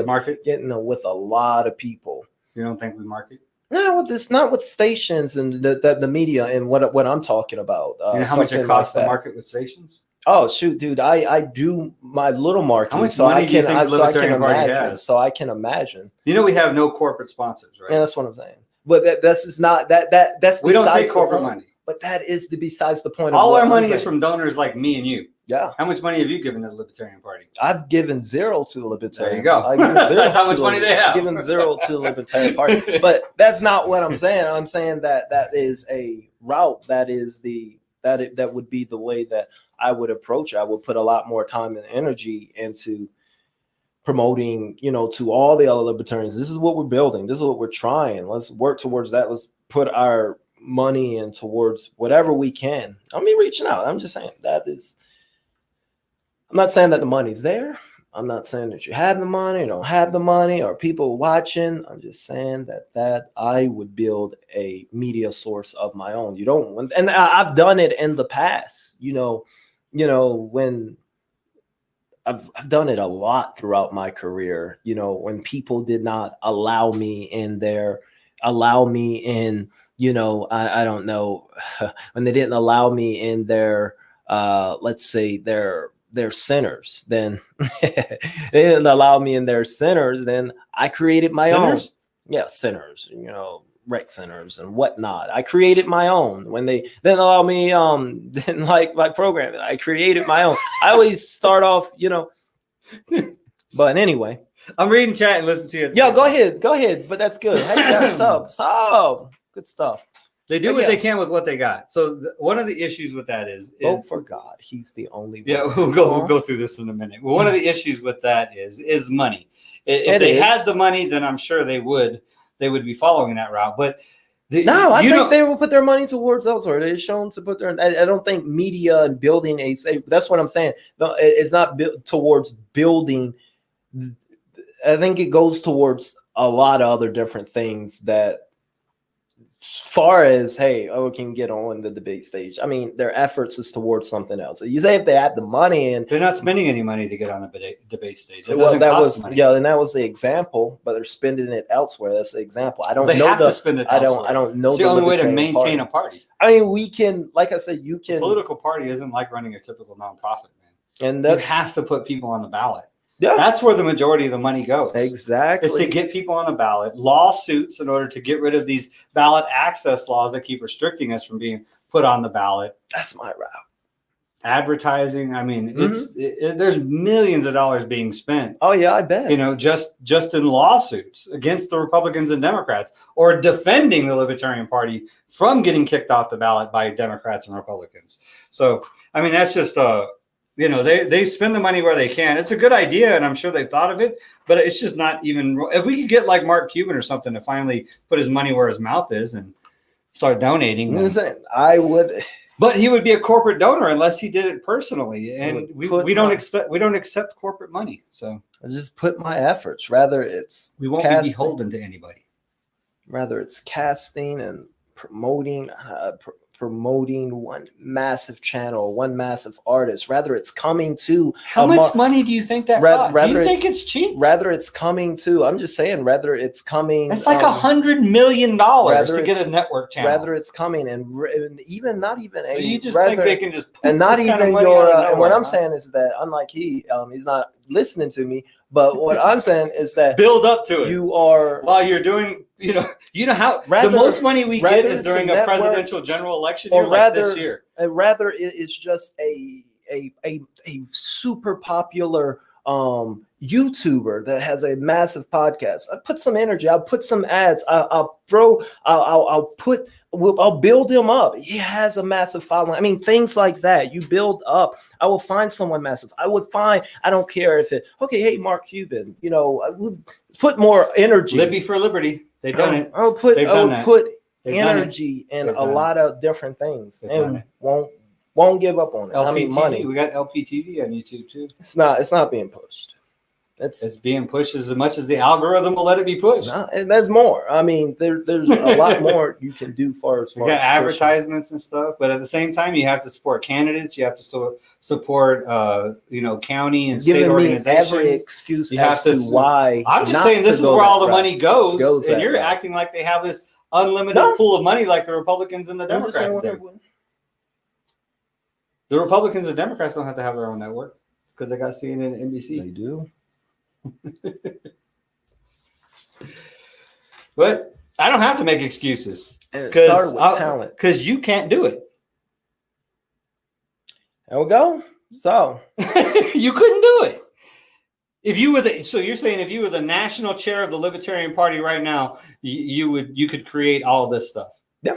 with a lot of people. You don't think we market? No, not with stations and the media and what I'm talking about. You know how much it costs to market with stations? Oh shoot, dude! I do my little marketing, how much money do you think the Libertarian Party has? So I can imagine. We have no corporate sponsors, right? Yeah, that's what I'm saying. But that's not that's we don't take corporate money. But that is besides the point. All our money is from donors like me and you. Yeah. How much money have you given to the Libertarian Party? I've given zero to the Libertarian. There you go. That's how much money they have. I've given zero to the Libertarian Party. But that's not what I'm saying. I'm saying that is a route. That would be the way that I would approach it. I would put a lot more time and energy into promoting, to all the other libertarians. This is what we're building. This is what we're trying. Let's work towards that. Let's put our money in towards whatever we can. I mean, reaching out. I'm just saying I'm not saying that the money's there. I'm not saying that you have the money or don't have the money or people watching. I'm just saying that I would build a media source of my own. And I've done it in the past, when I've done it a lot throughout my career, when people did not allow me in, I don't know, when they didn't allow me in their, let's say their centers, then they didn't allow me in their centers, then I created my own. Yeah, centers, rec centers and whatnot. I created my own. When they didn't allow me, didn't like my programming, I created my own. I always start off, but anyway. I'm reading chat and listening to you. Yeah, go ahead. But that's good. Hey, that's good stuff. They do what they can with what they got. So one of the issues with that is for God, He's the only one. Yeah, we'll go through this in a minute. Well, one of the issues with that is money. If they had the money, then I'm sure they would be following that route. But I think they will put their money towards elsewhere. They're shown to put their. I don't think media and building that's what I'm saying. No, it's not towards building. I think it goes towards a lot of other different things that. As far as we can get on the debate stage. I mean, their efforts is towards something else. So you say if they had the money and they're not spending any money to get on the debate stage. And that was the example, but they're spending it elsewhere. That's the example. I don't know. They have to spend it elsewhere. I don't know. It's the only way to maintain a party. I mean, we can, like I said, you can. A political party isn't like running a typical nonprofit, man. And you have to put people on the ballot. Yeah. That's where the majority of the money goes. Exactly. Is to get people on the ballot, lawsuits in order to get rid of these ballot access laws that keep restricting us from being put on the ballot. That's my route. Advertising. I mean, there's millions of dollars being spent. Oh yeah, I bet. Just in lawsuits against the Republicans and Democrats, or defending the Libertarian Party from getting kicked off the ballot by Democrats and Republicans. So, I mean, that's just You know, they spend the money where they can. It's a good idea, and I'm sure they thought of it, but it's just not even. If we could get like Mark Cuban or something to finally put his money where his mouth is and start donating, I would. But he would be a corporate donor unless he did it personally, and we don't accept corporate money. So I just put my efforts. Rather, we won't be beholden to anybody. Rather, it's casting and promoting one massive channel, one massive artist. Rather, it's coming to how much money do you think that costs? Do you think it's cheap? Rather, it's coming to. I'm just saying. Rather, it's coming. It's like $100 million to get a network channel. Rather, it's coming, and even not even. So you just think they can just and not even your. And what I'm saying is that unlike he's not listening to me. But what I'm saying is that build up to it. You are while you're doing. You know how the most money we get is during a presidential general election year, like this year. Rather, it's just a super popular YouTuber that has a massive podcast. I put some energy. I'll put some ads. I'll build him up. He has a massive following. I mean, things like that. You build up. I will find someone massive. I don't care if hey, Mark Cuban, I would put more energy. Libby for Liberty. They've done it. I'll put energy in a lot of different things and won't give up on it. LPTV, I mean, money. We got LPTV on YouTube too. It's not being pushed. It's being pushed as much as the algorithm will let it be pushed. And there's more. I mean, there's a lot more you can do for you got advertisements and stuff, but at the same time, you have to support candidates. You have to support, county and state organizations. Every excuse as to why. I'm just saying this is where all the money goes, and you're acting like they have this unlimited pool of money, like the Republicans and the Democrats do. The Republicans and Democrats don't have to have their own network because they got CNN and NBC. They do. But I don't have to make excuses because you can't do it. There we go. So you couldn't do it if you were so you're saying if you were the national chair of the Libertarian Party right now, you could create all this stuff. Yeah.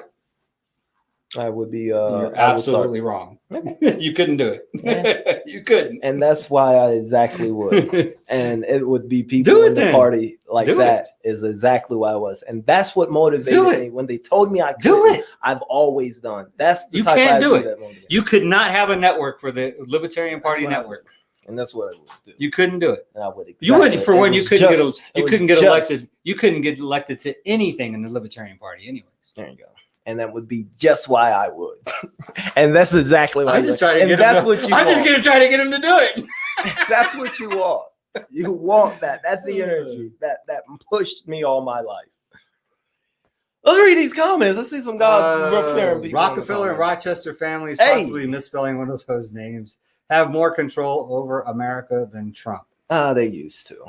I would be you're absolutely wrong. You couldn't do it. Yeah. You couldn't. And that's why I exactly would. And it would be people in the party like that is exactly why I was. And that's what motivated me when they told me I could do it. I've always done. That's the type of it. You could not have a network for the Libertarian Party network. And that's what I would do. You couldn't do it. And I would. You wouldn't. For one, you couldn't get elected. You couldn't get elected to anything in the Libertarian Party, anyways. There you go. And that would be just why I would. And that's exactly why I'm just trying to get him I'm just going to try to get him to do it. That's what you want. You want that. That's the energy that pushed me all my life. Let's read these comments. Let's see some God-fearing people. Rockefeller and Rochester families, possibly misspelling one of those names, have more control over America than Trump. They used to.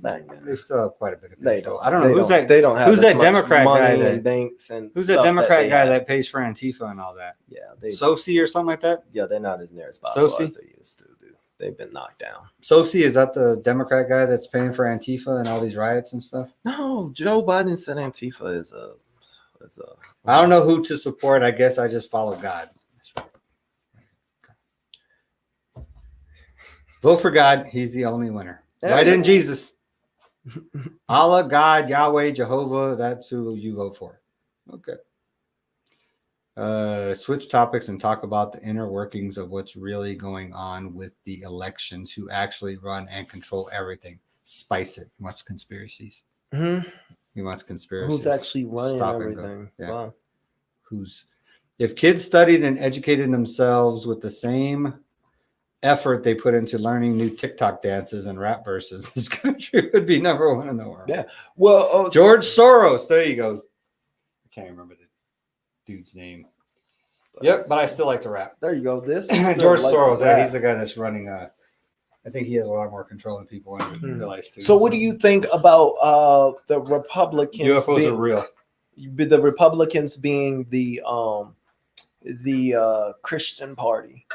They still have quite a bit of control. They don't. I don't know who's that. They don't have who's that Democrat guy and banks and who's that Democrat guy that pays for Antifa and all that? Yeah, Sosi or something like that. Yeah, they're not as near as powerful as they used to do. They've been knocked down. Sosi, is that the Democrat guy that's paying for Antifa and all these riots and stuff? No, Joe Biden said Antifa is a. I don't know who to support. I guess I just follow God. Vote for God. He's the only winner. Right in Jesus. Allah, God, Yahweh, Jehovah, that's who you vote for. Okay. Switch topics and talk about the inner workings of what's really going on with the elections, who actually run and control everything. Spice it. He wants conspiracies. Mm-hmm. He wants conspiracies. Who's actually running everything? Yeah. Wow. If kids studied and educated themselves with the same effort they put into learning new TikTok dances and rap verses, this country would be number one in the world. Yeah. Well, George Soros. There you go. I can't remember the dude's name. Yep, but I still like to rap. There you go. This George Soros. Yeah, he's the guy that's running. I think he has a lot more control than people realize too. So, what do you think about the Republicans? UFOs are real. The Republicans being the Christian party.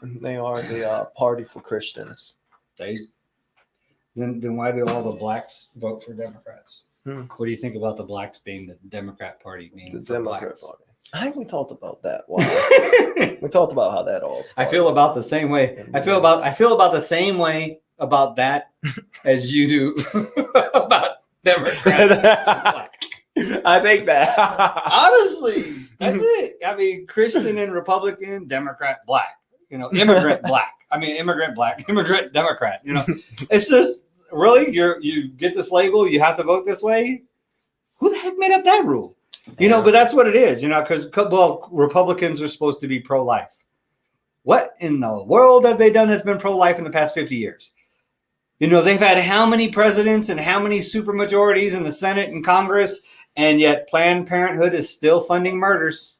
They are the party for Christians. Then why do all the blacks vote for Democrats? What do you think about the blacks being the Democrat party? The Democrat party. I think we talked about that. Wow. We talked about how that all started. I feel about the same way. I feel about the same way about that as you do about Democrats. I think that. Honestly, that's it. I mean, Christian and Republican, Democrat, black. Immigrant black. I mean, immigrant black, immigrant Democrat. It's just really you get this label. You have to vote this way. Who the heck made up that rule? But that's what it is. Because Republicans are supposed to be pro-life. What in the world have they done that's been pro-life in the past 50 years? They've had how many presidents and how many supermajorities in the Senate and Congress, and yet Planned Parenthood is still funding murders.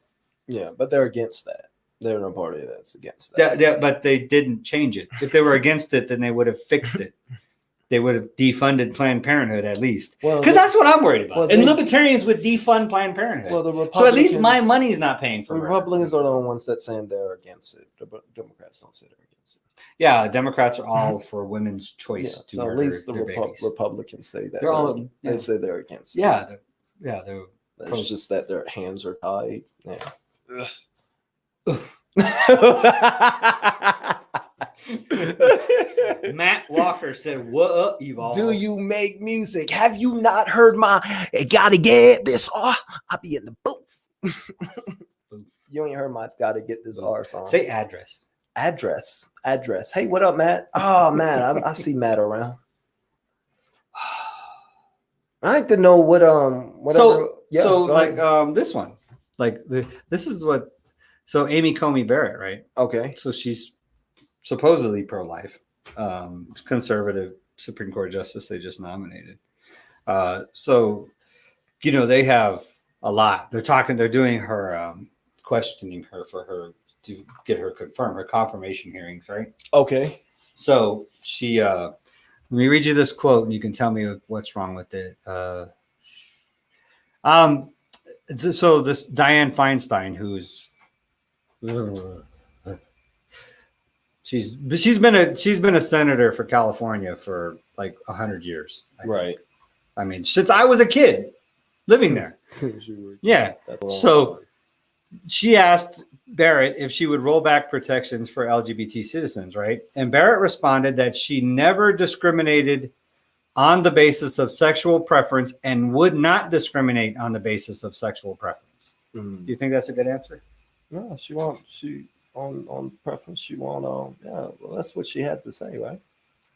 Yeah, but they're against that. They're no party that's against that. But they didn't change it. If they were against it, then they would have fixed it. They would have defunded Planned Parenthood at least. Because that's what I'm worried about. And libertarians would defund Planned Parenthood. So at least my money's not paying for it. Republicans are the only ones that saying they're against it. The Democrats don't say they're against it. Yeah, Democrats are all for women's choice to so murder at least the their babies. Republicans say that. They're all, they say they're against it. They're it's just that their hands are tied. Yeah. Matt Walker said, "What up, Evolve? Do you make music? Have you not heard my gotta get this? Oh, I'll be in the booth." You ain't heard my gotta get this R song. Say address. Address. Hey, what up, Matt? Oh man, I see Matt around. I like to know what whatever. This one, this is what. So Amy Coney Barrett, right? Okay. So she's supposedly pro-life, conservative Supreme Court justice they just nominated. So they have a lot. They're doing her questioning her for her to get her confirmation hearings, right? Okay. So she let me read you this quote and you can tell me what's wrong with it. So this Dianne Feinstein, who's she's been a senator for California for like 100 years. Right. I mean, since I was a kid living there. Yeah. So she asked Barrett if she would roll back protections for LGBT citizens, right? And Barrett responded that she never discriminated on the basis of sexual preference and would not discriminate on the basis of sexual preference. Do you think that's a good answer? No, on preference. She want that's what she had to say, right?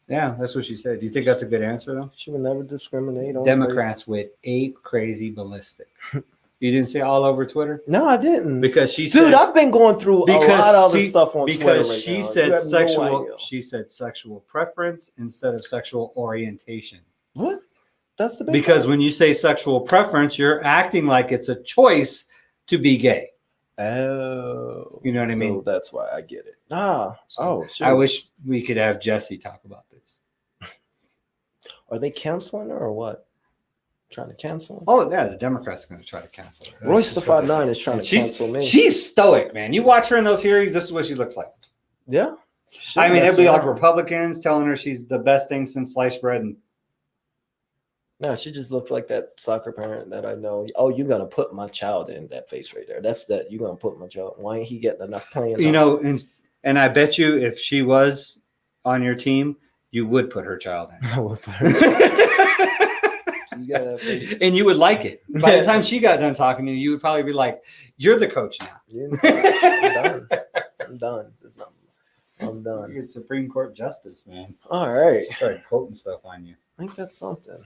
Yeah, that's what she said. Do you think that's a good answer though? She would never discriminate on Democrats with ape crazy ballistic. You didn't see all over Twitter? No, I didn't. Because she said, I've been going through a lot of other stuff on Twitter right now. Because she said she said sexual preference instead of sexual orientation. What? That's the big because when you say sexual preference, you're acting like it's a choice to be gay. Oh, you know what I mean? That's why I get it. Sure. I wish we could have Jesse talk about this. Are they canceling her or what? Trying to cancel her? Oh, yeah, the Democrats are going to try to cancel her. Royce the 5'9" is trying to cancel me. She's stoic, man. You watch her in those hearings, this is what she looks like. Yeah. I mean, it'd be like Republicans telling her she's the best thing since sliced bread. And no, she just looks like that soccer parent that I know. Oh, you're gonna put my child in that face right there. That's that. You're gonna put my child. Why ain't he getting enough playing? And I bet you if she was on your team, you would put her child in. I would put her. And you would like it. By the time she got done talking to you, you would probably be like, "You're the coach now." I'm done. I'm done. You're Supreme Court justice, man. All right. She started quoting stuff on you. I think that's something.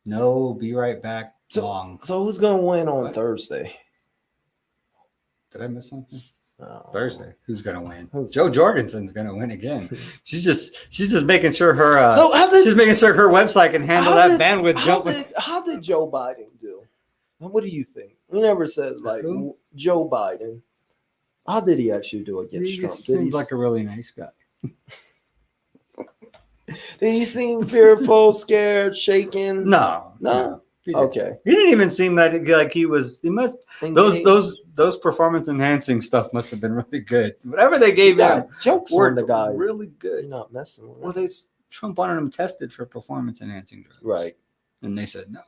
No, be right back. So who's gonna win on Thursday? Did I miss something? Oh. Thursday. Who's gonna win? Joe Jorgensen's gonna win again. She's just making sure her she's making sure her website can handle that bandwidth jump. How did Joe Biden do? What do you think? We never said Joe Biden. How did he actually do against Trump? Seems like a really nice guy. Did he seem fearful, scared, shaken? No. Okay. He didn't even seem like he was. He must. Those performance enhancing stuff must have been really good. Whatever they gave him, jokes on the guy. Really good. You're not messing with him. Well, Trump wanted him tested for performance enhancing drugs, right? And they said no.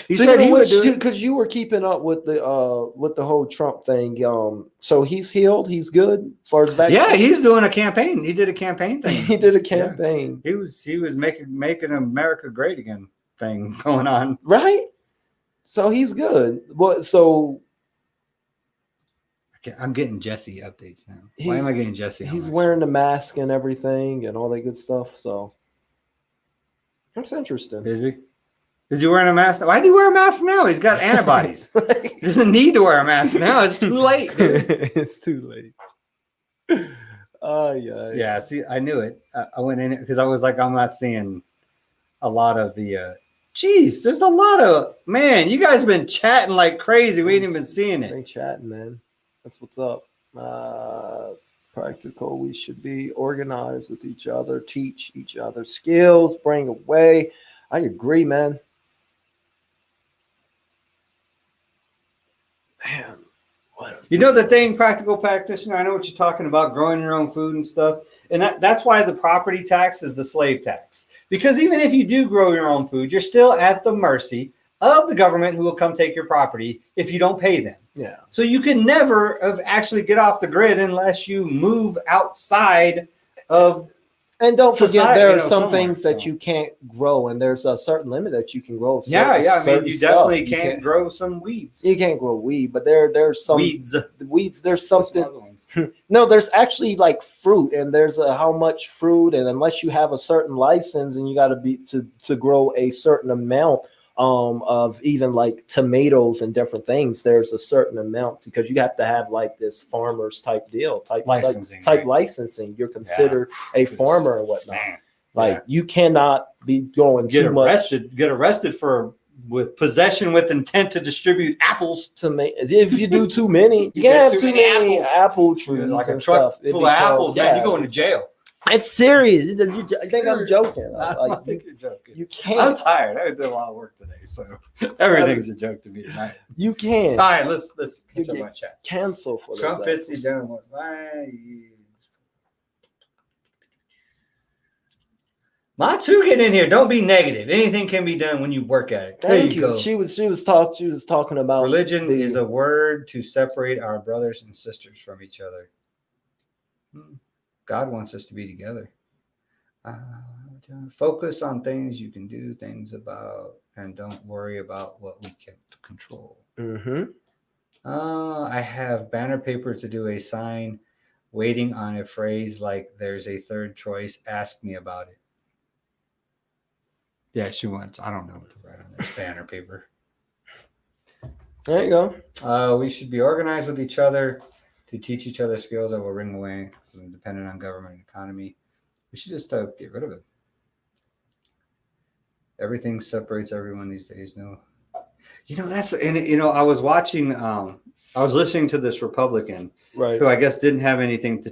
He said he would do it. Because you were keeping up with the whole Trump thing. So he's healed. He's good as far as vaccine. Yeah, he's doing a campaign. He did a campaign thing. He did a campaign. Yeah. He was making America great again thing going on. Right. So he's good. Well, so I'm getting Jesse updates now. Why am I getting Jesse? He's wearing the mask and everything and all that good stuff. So that's interesting. Is he? Is he wearing a mask? Why do he wear a mask now? He's got antibodies. He doesn't need to wear a mask now. It's too late. It's too late. Oh, yeah. Yeah, see, I knew it. I went in it because I was like, I'm not seeing a lot of the... Geez, there's a lot of... Man, you guys been chatting like crazy. We ain't even been seeing it. Ain't chatting, man. That's what's up. Practical. We should be organized with each other, teach each other skills, bring away. I agree, man. Man, what? You know the thing, practical practitioner, I know what you're talking about, growing your own food and stuff. And that's why the property tax is the slave tax. Because even if you do grow your own food, you're still at the mercy of the government who will come take your property if you don't pay them. Yeah. So you can never actually get off the grid unless you move outside of... And don't forget, there are some somewhere, things that you can't grow, and there's a certain limit that you can grow. Yeah. I mean, you definitely can't grow some weeds. You can't grow weed, but there's some weeds. There's something. No, there's actually like fruit, and there's how much fruit, and unless you have a certain license, and you got to be to grow a certain amount of even like tomatoes and different things, there's a certain amount because you have to have like this farmer's type deal, type licensing, licensing. You're considered a farmer and whatnot. Man. Like you cannot be going get arrested with possession with intent to distribute apples. If you do too many, you can't have too many apple trees, like a truck full of apples, man. You're going to jail. It's serious. I think I'm joking. I think you're joking. You can't. I'm tired. I did a lot of work today, so everything's a joke to me tonight. You can. All right, let's catch up on chat. Cancel for Trump this. My two, get in here. Don't be negative. Anything can be done when you work at it. Thank you. She was talking about religion is a word to separate our brothers and sisters from each other. God wants us to be together. Focus on things you can do things about, and don't worry about what we can't control. I have banner paper to do a sign, waiting on a phrase like "There's a third choice. Ask me about it." Yeah, she wants. I don't know what to write on this banner paper. There you go. We should be organized with each other to teach each other skills that will bring away from dependent on government and economy. We should just get rid of it. Everything separates everyone these days. No, I was watching. I was listening to this Republican, right, who I guess didn't have anything to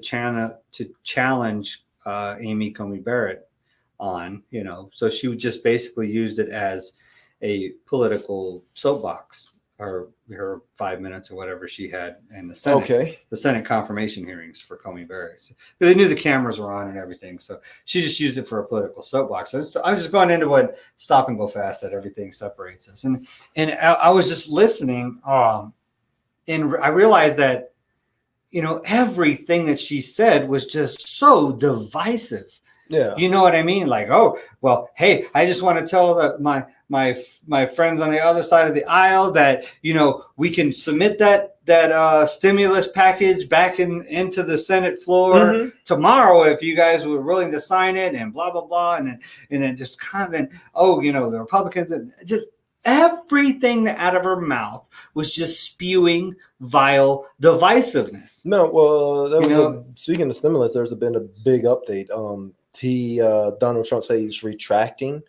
challenge Amy Coney Barrett on. So she just basically used it as a political soapbox. Her 5 minutes or whatever she had in the Senate. Okay. The Senate confirmation hearings for Coney Barrett. They knew the cameras were on and everything, so she just used it for a political soapbox. So I was just going into what Stop and Go Fast said. Everything separates us, and I was just listening, and I realized that everything that she said was just so divisive. Yeah. You know what I mean? Like, oh, well, hey, I just want to tell my friends on the other side of the aisle that, we can submit that stimulus package back into the Senate floor tomorrow if you guys were willing to sign it, and blah, blah, blah. And then just kind of, the Republicans, just everything out of her mouth was just spewing vile divisiveness. No, well, speaking of stimulus, there's been a big update. Donald Trump said he's retracting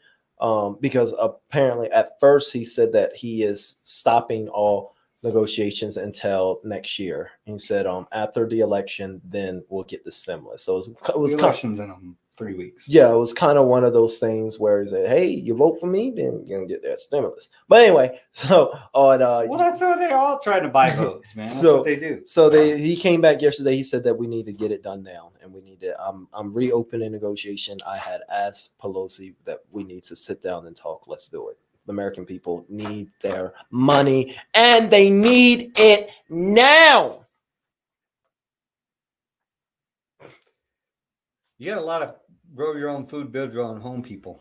because apparently at first he said that he is stopping all negotiations until next year. He said after the election, then we'll get the stimulus. So it was the election's in 3 weeks. Yeah, it was kind of one of those things where he said, hey, you vote for me, then you're going to get that stimulus. But anyway, so on. Well, that's how they all try to buy votes, man. That's what they do. So he came back yesterday. He said that we need to get it done now, and we need to. I'm reopening negotiation. I had asked Pelosi that we need to sit down and talk. Let's do it. American people need their money, and they need it now. You got a lot of grow your own food, build your own home people.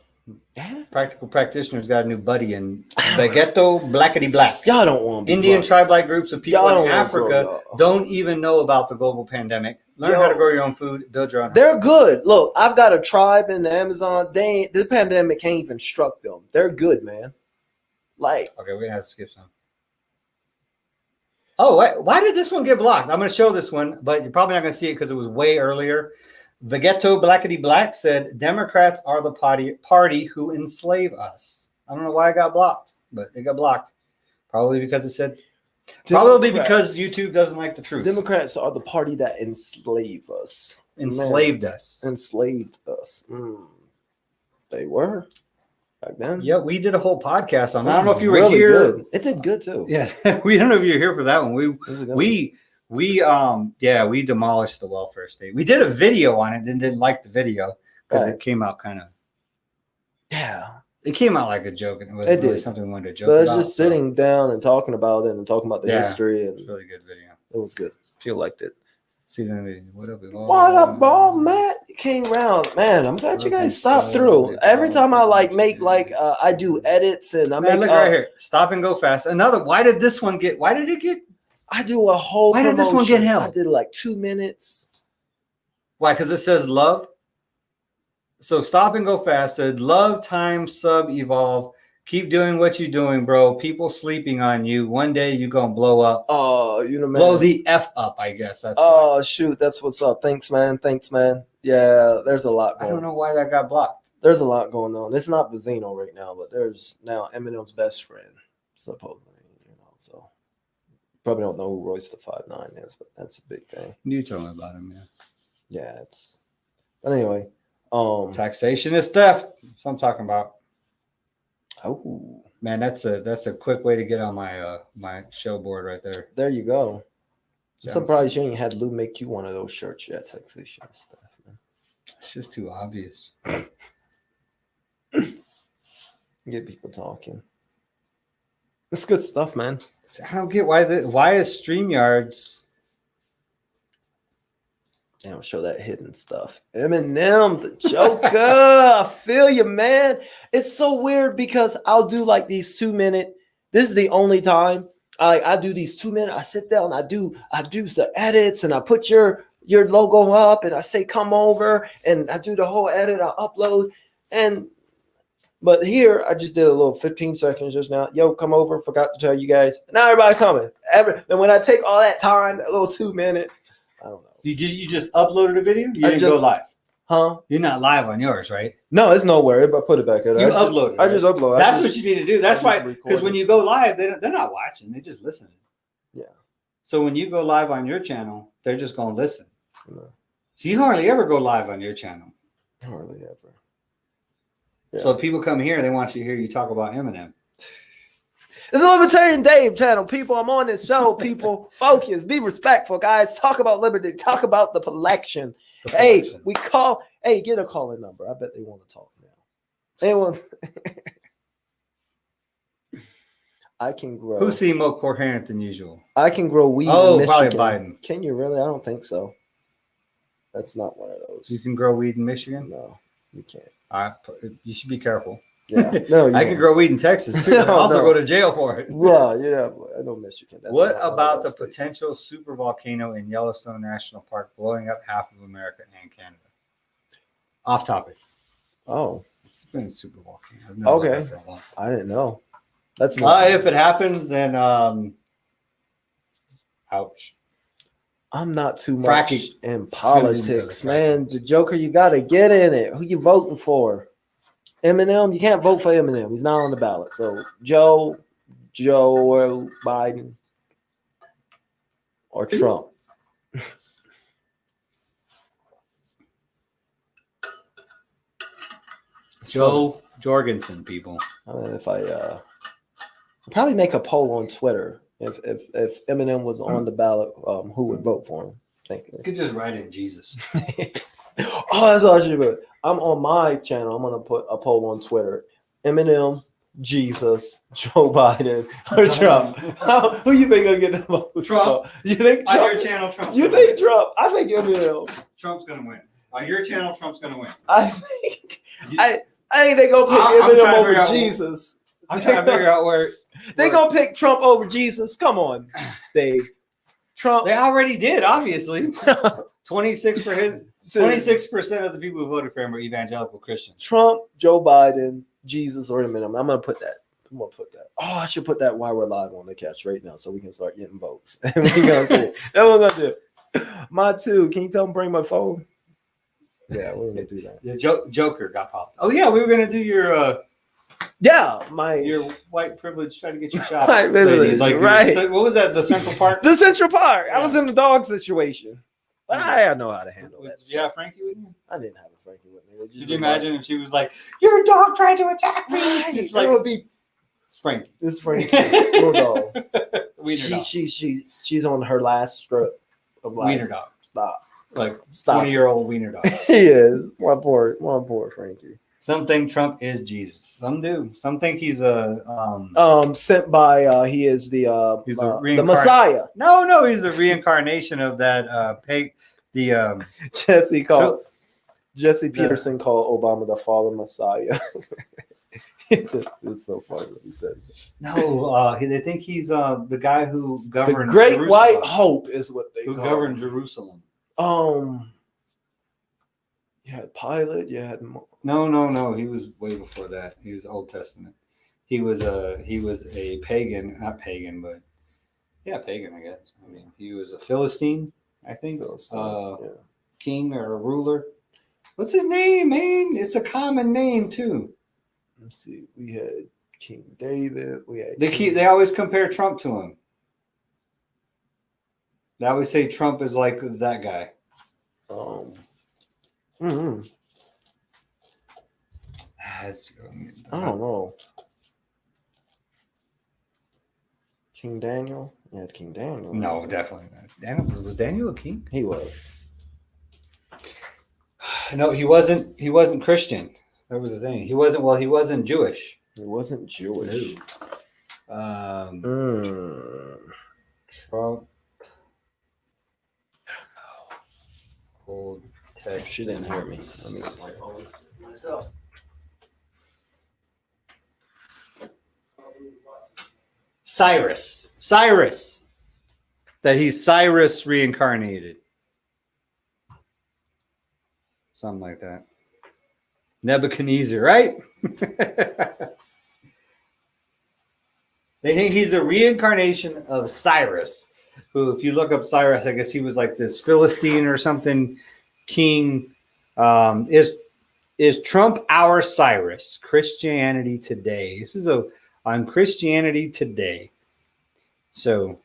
Yeah. Practical practitioners got a new buddy in Vegeto Blackety Black. Y'all don't want to be Indian broke. tribe-like groups of people Y'all in don't wanna Africa grow, y'all. don't even know about the global pandemic. Learn how to grow your own food, build your own home. They're good. Look, I've got a tribe in the Amazon. The pandemic can't even struck them. They're good, man. Like, Okay, we're gonna have to skip some. Oh, why did this one get blocked? I'm gonna show this one, but you're probably not gonna see it because it was way earlier. Vegeto Blackety Black said Democrats are the party who enslave us. I don't know why it got blocked, but it got blocked. Probably because it said. Probably because YouTube doesn't like the truth. Democrats are the party that enslave us. Enslaved us. Enslaved us. They were back then. Yeah, we did a whole podcast on that. I don't know if you were Really here. good. It did good too. Yeah, we don't know if you're here for that one. We demolished the welfare state. We did a video on it and didn't like the video because it came out kind of. Yeah. It came out like a joke, and it wasn't really something we wanted to joke about. But it's just sitting down and talking about it and talking about the history. And it's a really good video. It was good. Feel liked it. See then, what up, ball, Matt? You came around, man. I'm glad you guys stopped through. Every time I make I do edits and I make look right here. Stop and go fast. Another. Why did it get? I do a whole. Why did this one get held? I did like 2 minutes. Why? Because it says love. So stop and go fast said love time sub evolve. Keep doing what you're doing, bro. People sleeping on you. One day you're gonna blow up. Oh, man. Blow the F up, I guess. That's why. Shoot, that's what's up. Thanks, man. Yeah, there's a lot going on. I don't know why that got blocked. There's a lot going on. It's not Vizino right now, but there's now Eminem's best friend, supposedly. So probably don't know who Royce the 5'9" is, but that's a big thing. You told me about him, yeah. Yeah, but anyway. Taxation is theft. That's what I'm talking about. Oh man, that's a quick way to get on my my show board right there. There you go. I'm surprised you ain't had Lou make you one of those shirts yet. Taxation and stuff, man. It's just too obvious. Get people talking. It's good stuff, man. I don't get why is StreamYards. They don't show that hidden stuff. Eminem, the Joker. I feel you, man. It's so weird because I'll do like these 2 minute. This is the only time I do these 2 minute. I sit down, I do the edits, and I put your logo up, and I say come over, and I do the whole edit. I upload, but here I just did a little 15 seconds just now. Yo, come over. Forgot to tell you guys. Now everybody coming. Then when I take all that time, that little 2 minute, I don't know. You just uploaded a video? You didn't go live? Huh? You're not live on yours, right? No, it's nowhere. But put it back. You uploaded. I just upload. That's what you need to do. That's why, because when you go live, they're not watching. They just listen. Yeah. So when you go live on your channel, they're just going to listen. No. So you hardly ever go live on your channel. Hardly ever. Yeah. So if people come here, they want you to hear you talk about Eminem. It's a Libertarian Dave channel, people. I'm on this show, people. Focus, be respectful, guys. Talk about liberty. Talk about the election. Hey, get a calling number. I bet they want to talk now. Anyone? I can grow. Who seemed more coherent than usual? I can grow weed. Oh, in probably Michigan. Biden. Can you really? I don't think so. That's not one of those. You can grow weed in Michigan? No, you can't. You should be careful. Yeah, no, I can grow weed in Texas. Too. Also go to jail for it. Well, yeah, I know Michigan. What about the potential super volcano in Yellowstone National Park blowing up half of America and Canada? Off topic. Oh, it's been a super volcano. Okay, I didn't know. That's if it happens, then ouch. I'm not too much in politics, be man. The Joker, you got to get in it. Who you voting for? Eminem? You can't vote for Eminem. He's not on the ballot. So Joe or Biden or Trump. Joe Jorgensen, people. I mean, if I'd probably make a poll on Twitter. If Eminem was on the ballot, who would vote for him? Thank you. You could just write in Jesus. Oh, that's all I should do. I'm on my channel. I'm gonna put a poll on Twitter. Eminem Jesus, Joe Biden, or Trump? Who you think gonna get the most? Trump. You think On Trump? your channel, Trump's You gonna think win. Trump? I think Eminem. Trump's gonna win. On your channel, Trump's gonna win. I think I think they gonna pick I'm trying Eminem to figure over out- Jesus. I'm trying to figure out where They gonna pick Trump over Jesus. Come on, Trump. they already did. Obviously, 26% of the people who voted for him were evangelical Christians. Trump, Joe Biden, Jesus, or Eminem. I'm gonna put that. Oh, I should put that while we're live on the cast right now, so we can start getting votes. And we gonna see. That's what we're gonna do. My two. Can you tell them bring my phone? Yeah, we're gonna do that. The Joker got popped. Oh yeah, we were gonna do your Your white privilege, try to get you shot. White privilege, right. What was that? The Central Park? the Central Park. I Yeah. was in the dog situation, but I know how to handle that. Did you have Frankie with you? I didn't have a Frankie with me. Did you imagine if she was like, "Your dog tried to attack me"? Right. Like, That would be. it's Frankie. It's Frankie. Little dog. Wiener dog. She's on her last strip of life. Wiener dog. Stop. Like Stop. 20-year-old wiener dog. He is. One poor Frankie. Some think Trump is Jesus. Some do. Some think he's a Sent by he is the He's the the reincarnate- Messiah. no, he's the reincarnation of that Jesse Peterson called Obama the fallen Messiah. It's so funny when he says it. No, they think he's the guy who The governed Great Jerusalem, White Hope is what they who call governed him. Jerusalem. You had Pilate. You had No. He was way before that. He was Old Testament. He was a pagan, not pagan, but yeah, pagan, I guess. I mean, he was a Philistine, I think. King or a ruler. What's his name, man? It's a common name too. Let's see. We had King David. We had They always compare Trump to him. They always say Trump is like that guy. I don't know. King Daniel. You had King Daniel. No, definitely not. Was Daniel a king? He was. No, he wasn't. He wasn't Christian. That was the thing. He wasn't. Well, he wasn't Jewish. He wasn't Jewish. Trump. Old Testament. She didn't hear me. Let me get my phone myself. Cyrus. That he's Cyrus reincarnated. Something like that. Nebuchadnezzar, right? They think he's the reincarnation of Cyrus, who, if you look up Cyrus, I guess he was like this Philistine or something king. Is Trump our Cyrus? Christianity Today. This is on Christianity Today. So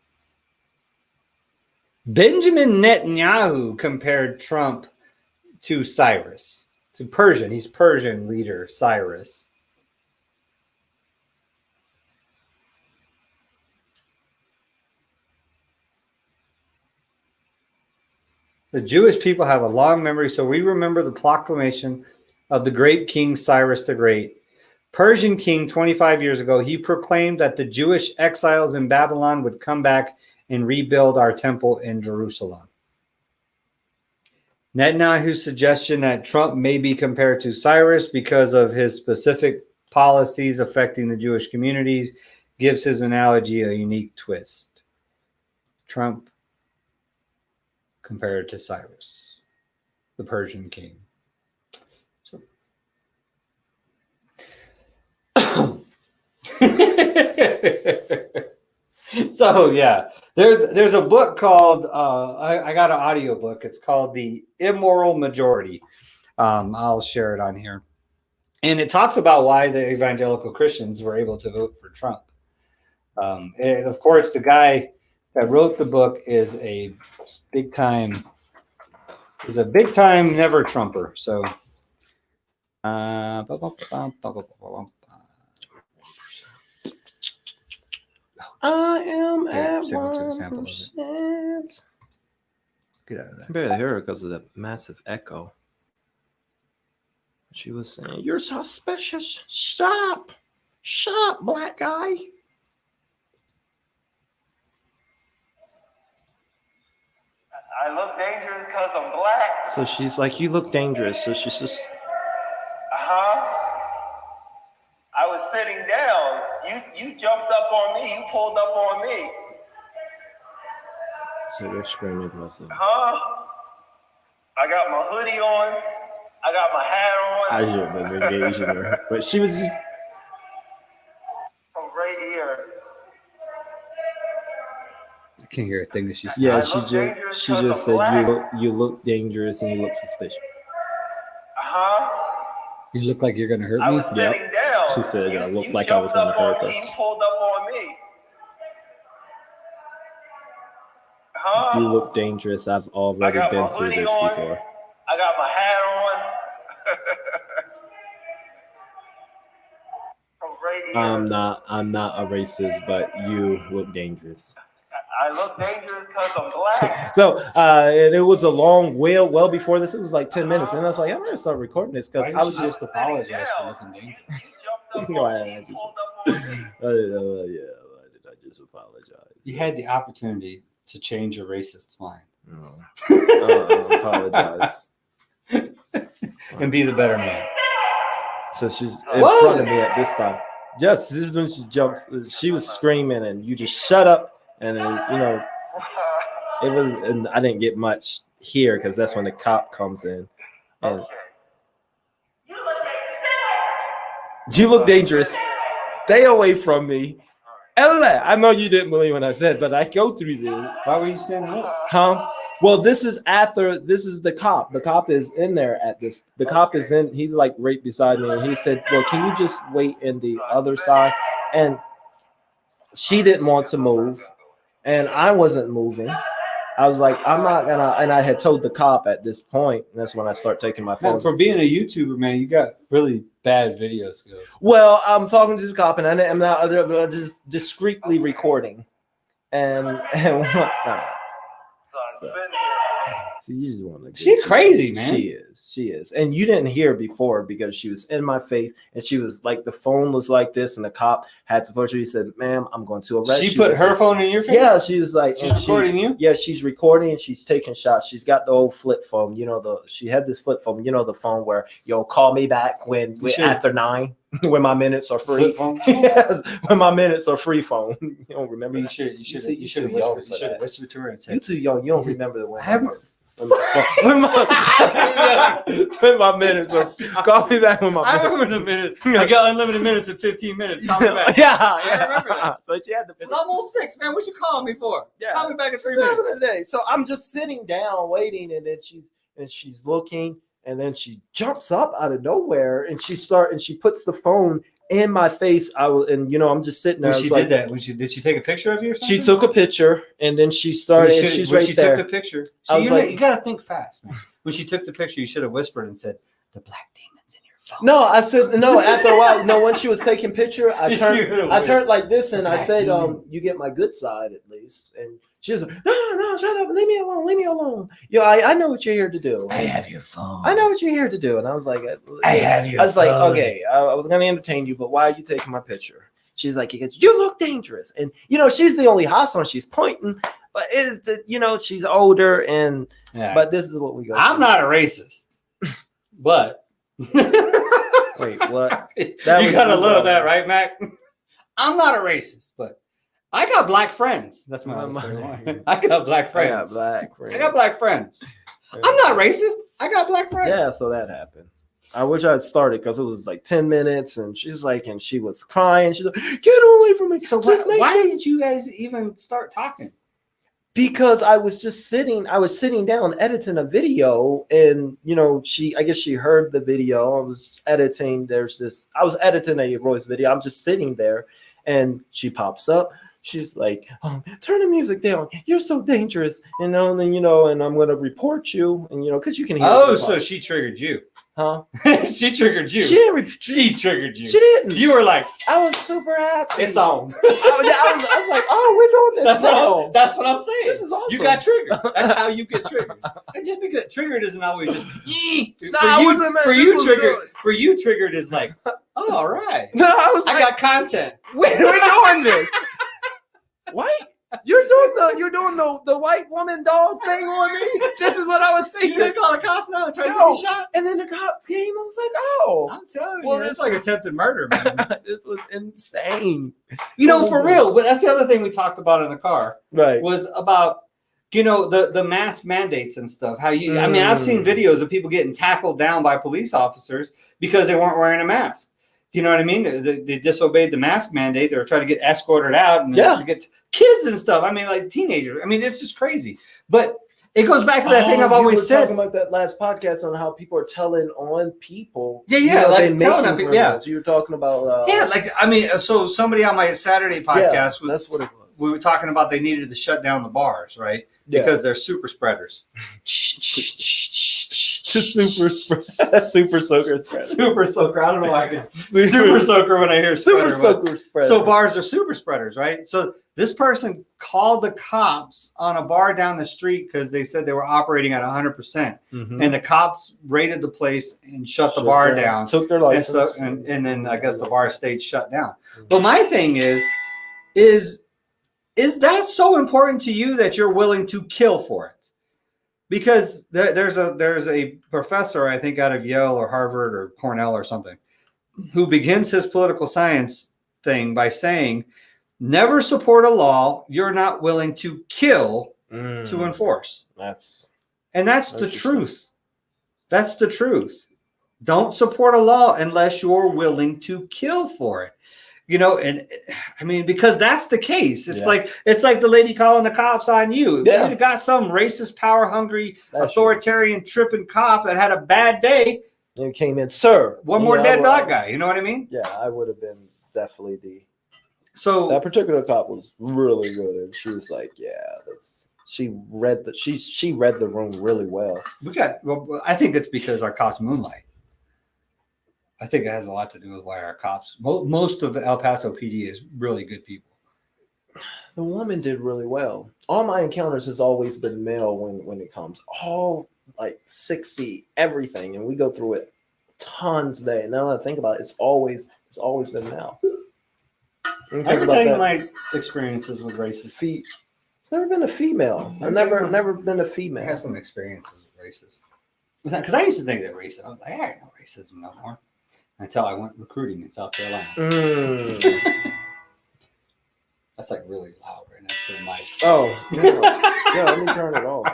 Benjamin Netanyahu compared Trump to Cyrus, to Persian. He's Persian leader, Cyrus. The Jewish people have a long memory, so we remember the proclamation of the great King Cyrus the Great. Persian king 25 years ago, he proclaimed that the Jewish exiles in Babylon would come back and rebuild our temple in Jerusalem. Netanyahu's suggestion that Trump may be compared to Cyrus because of his specific policies affecting the Jewish communities gives his analogy a unique twist. Trump compared to Cyrus, the Persian king. So yeah, there's a book called I got an audio book. It's called The Immoral Majority. I'll share it on here, and it talks about why the evangelical Christians were able to vote for Trump. And of course, the guy that wrote the book is a big time never Trumper. So I am Yeah, at see if I took a sample of it. 1%. get out of there. I barely hear her because of the massive echo. She was saying, "You're suspicious. Shut up." Shut up, black guy. I look dangerous because I'm black. So she's like, you look dangerous. So she's just, I was sitting down. You jumped up on me. You pulled up on me. so they're screaming about something. I got my hoodie on. I got my hat on. I shouldn't have engaged in her, but she was just. From right here. I can't hear a thing that she said. Yeah, I she look dangerous just 'cause I'm said black. you look dangerous and you look suspicious. You look like you're gonna hurt I me. was sitting down. She said, I looked you like I was jumped gonna up hurt on her. me. You pulled up on me. You look dangerous. I've already I got been my through hoodie this on. before. I got my hat on. From right here. I'm not a racist, but you look dangerous. I look dangerous because I'm black. So and it was a long well before this. It was like 10 minutes, and I was like, I'm gonna start recording this because Why I did was you just. just apologize for looking dangerous? You jumped up No, on me. You pulled up on me. I did I just apologize? You had the opportunity to change your racist mind I apologize. and be the better man. So she's in Whoa. front of me at this time. Yes, this is when she jumps. She was screaming, and you just shut up. And it was, and I didn't get much here because that's when the cop comes in. And Okay. you look dangerous. Stay away from me. Ella, I know you didn't believe what I said, but I go through this. Why were you standing up? Huh? Well, this is the cop. The cop is in there at this. The cop is in, he's like right beside me. And he said, well, can you just wait in the other side? And she didn't want to move. And I wasn't moving. I was like, I'm not gonna. And I had told the cop at this point. And that's when I start taking my phone. Man, for being a YouTuber, man, you got really bad video skills. Well, I'm talking to the cop, and I'm not just discreetly recording. And Son, so you just want to. She crazy, man. She is, and you didn't hear before because she was in my face, and she was like, the phone was like this, and the cop had to push her. He said, "Ma'am, I'm going to arrest you." She put her phone in your face? Yeah, she was like, She's and recording you? Yeah, she's recording and she's taking shots. She's got the old flip phone, she had this flip phone, the phone where you'll call me back when after 9 when my minutes are free. Flip phone? Yes, when my minutes are free phone. You don't remember You that? should You have too young whispered, for that. whispered to her and You said, too young. You don't remember the one. I haven't. When my minutes are call me back when my I minutes. remember the minute. I got unlimited minutes in 15 minutes. Call me back. Yeah. I remember that. So she had the It's almost 6, man. What you calling me for? Yeah. Call me back in 3 7 minutes. a day. So I'm just sitting down waiting, and then she's looking, and then she jumps up out of nowhere, and she puts the phone in my face. I'm just sitting there. When she did that, did she take a picture of you or something? She took a picture, and then she started, and she's right there. Took the picture. I was like, you got to think fast, man. When she took the picture, you should have whispered and said, "The black demon's in your phone." No, I said no. After a while, no. When she was taking picture, I turned like this, and I said, "You get my good side at least." And she was like, "No, shut up, leave me alone." I know what you're here to do. I have your phone. I know what you're here to do. And I was like, I have your I was like, phone. okay, I was gonna entertain you, but why are you taking my picture? She's like, you look dangerous, and she's the only hot one. She's pointing, but she's older, and Yeah. but this is what we go. I'm not a racist, but Wait, what? you gotta love that, right, Mac? I'm not a racist, but I got black friends. That's my other favorite one. I got black friends. I got black friends. I'm not racist. I got black friends. Yeah, so that happened. I wish I had started because it was like 10 minutes, and she's like, and she was crying. She's like, get away from me. So why did you guys even start talking? Because I was sitting down editing a video, and I guess she heard the video. I was editing. I was editing a Royce video. I'm just sitting there, and she pops up. she's like, turn the music down. You're so dangerous. And then, and I'm going to report you. And, because you can hear. Oh, so she triggered you. Huh? She triggered you. She didn't. She triggered you. She didn't. You were like, I was super happy. it's on. I was like, oh, we're doing this now. That's what I'm saying. This is awesome. You got triggered. That's how you get triggered. And just because triggered isn't always just for you triggered is like, oh, all right. No, I got content. we're doing this. What? You're doing the white woman dog thing on me. This is what I was thinking. You didn't call the cops now and try to No. get shot? And then the cops came. I was like, oh. I'm telling Well, you, it's this- like attempted murder, man. This was insane. For real. But that's the other thing we talked about in the car Right. was about, the mask mandates and stuff. How you? I mean, I've seen videos of people getting tackled down by police officers because they weren't wearing a mask. You know what I mean? They disobeyed the mask mandate. They were trying to get escorted out and to get kids and stuff. I mean, like teenagers. I mean, it's just crazy. But it goes back to that thing I've always said. Talking about that last podcast on how people are telling on people. Yeah, like telling on people. Yeah, so you were talking about. So somebody on my Saturday podcast, that's what it was. We were talking about they needed to shut down the bars, right? Because they're super spreaders. Super soaker spreader. Super soaker. I don't know why I get super soaker when I hear super spreader. soaker spreader. So bars are super spreaders, right? So this person called the cops on a bar down the street because they said they were operating at 100%. And the cops raided the place and shut the bar down. Took their license. And then I guess the bar stayed shut down. But my thing is that so important to you that you're willing to kill for it? Because there's a professor, I think, out of Yale or Harvard or Cornell or something, who begins his political science thing by saying, never support a law you're not willing to kill to enforce. That's the truth. That's the truth. Don't support a law unless you're willing to kill for it. And I mean, because that's the case. It's like the lady calling the cops on you. Yeah. You got some racist, power hungry, authoritarian tripping cop that had a bad day. And it came in, sir. One more dead dog guy. You know what I mean? Yeah, I would have been definitely So that particular cop was really good, and she was like, she read the room really well. I think it's because our cops moonlight. I think it has a lot to do with why our cops, most of El Paso PD is really good people. The woman did really well. All my encounters has always been male when it comes. All like 60, everything. And we go through it tons a day. And now that I think about it, it's always been male. I can tell you my experiences with racists. It's never been a female. I've never been a female. I have some experiences with racists. Because I used to think they're racist. I was like, I ain't no racism no more. Until I went recruiting in South Carolina. That's like really loud right next to the mic. Oh, yeah. Let me turn it off.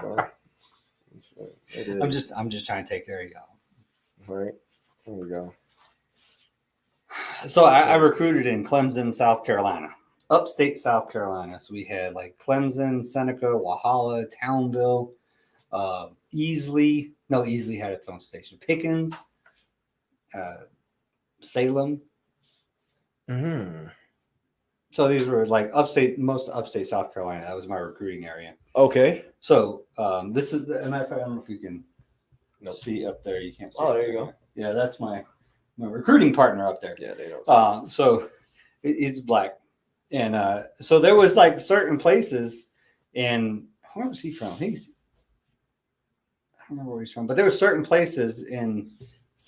I'm just trying to take care of y'all. All right, there we go. So I recruited in Clemson, South Carolina, upstate South Carolina. So we had like Clemson, Seneca, Walhalla, Townville, Easley. No, Easley had its own station. Pickens. Salem. So these were like most upstate South Carolina. That was my recruiting area. Okay. So this is, and I don't know if you can see up there. You can't see. Oh, there you go. Yeah, that's my recruiting partner up there. Yeah, they don't. So it's black, and so there was like certain places, and where was he from? I don't remember where he's from, but there were certain places in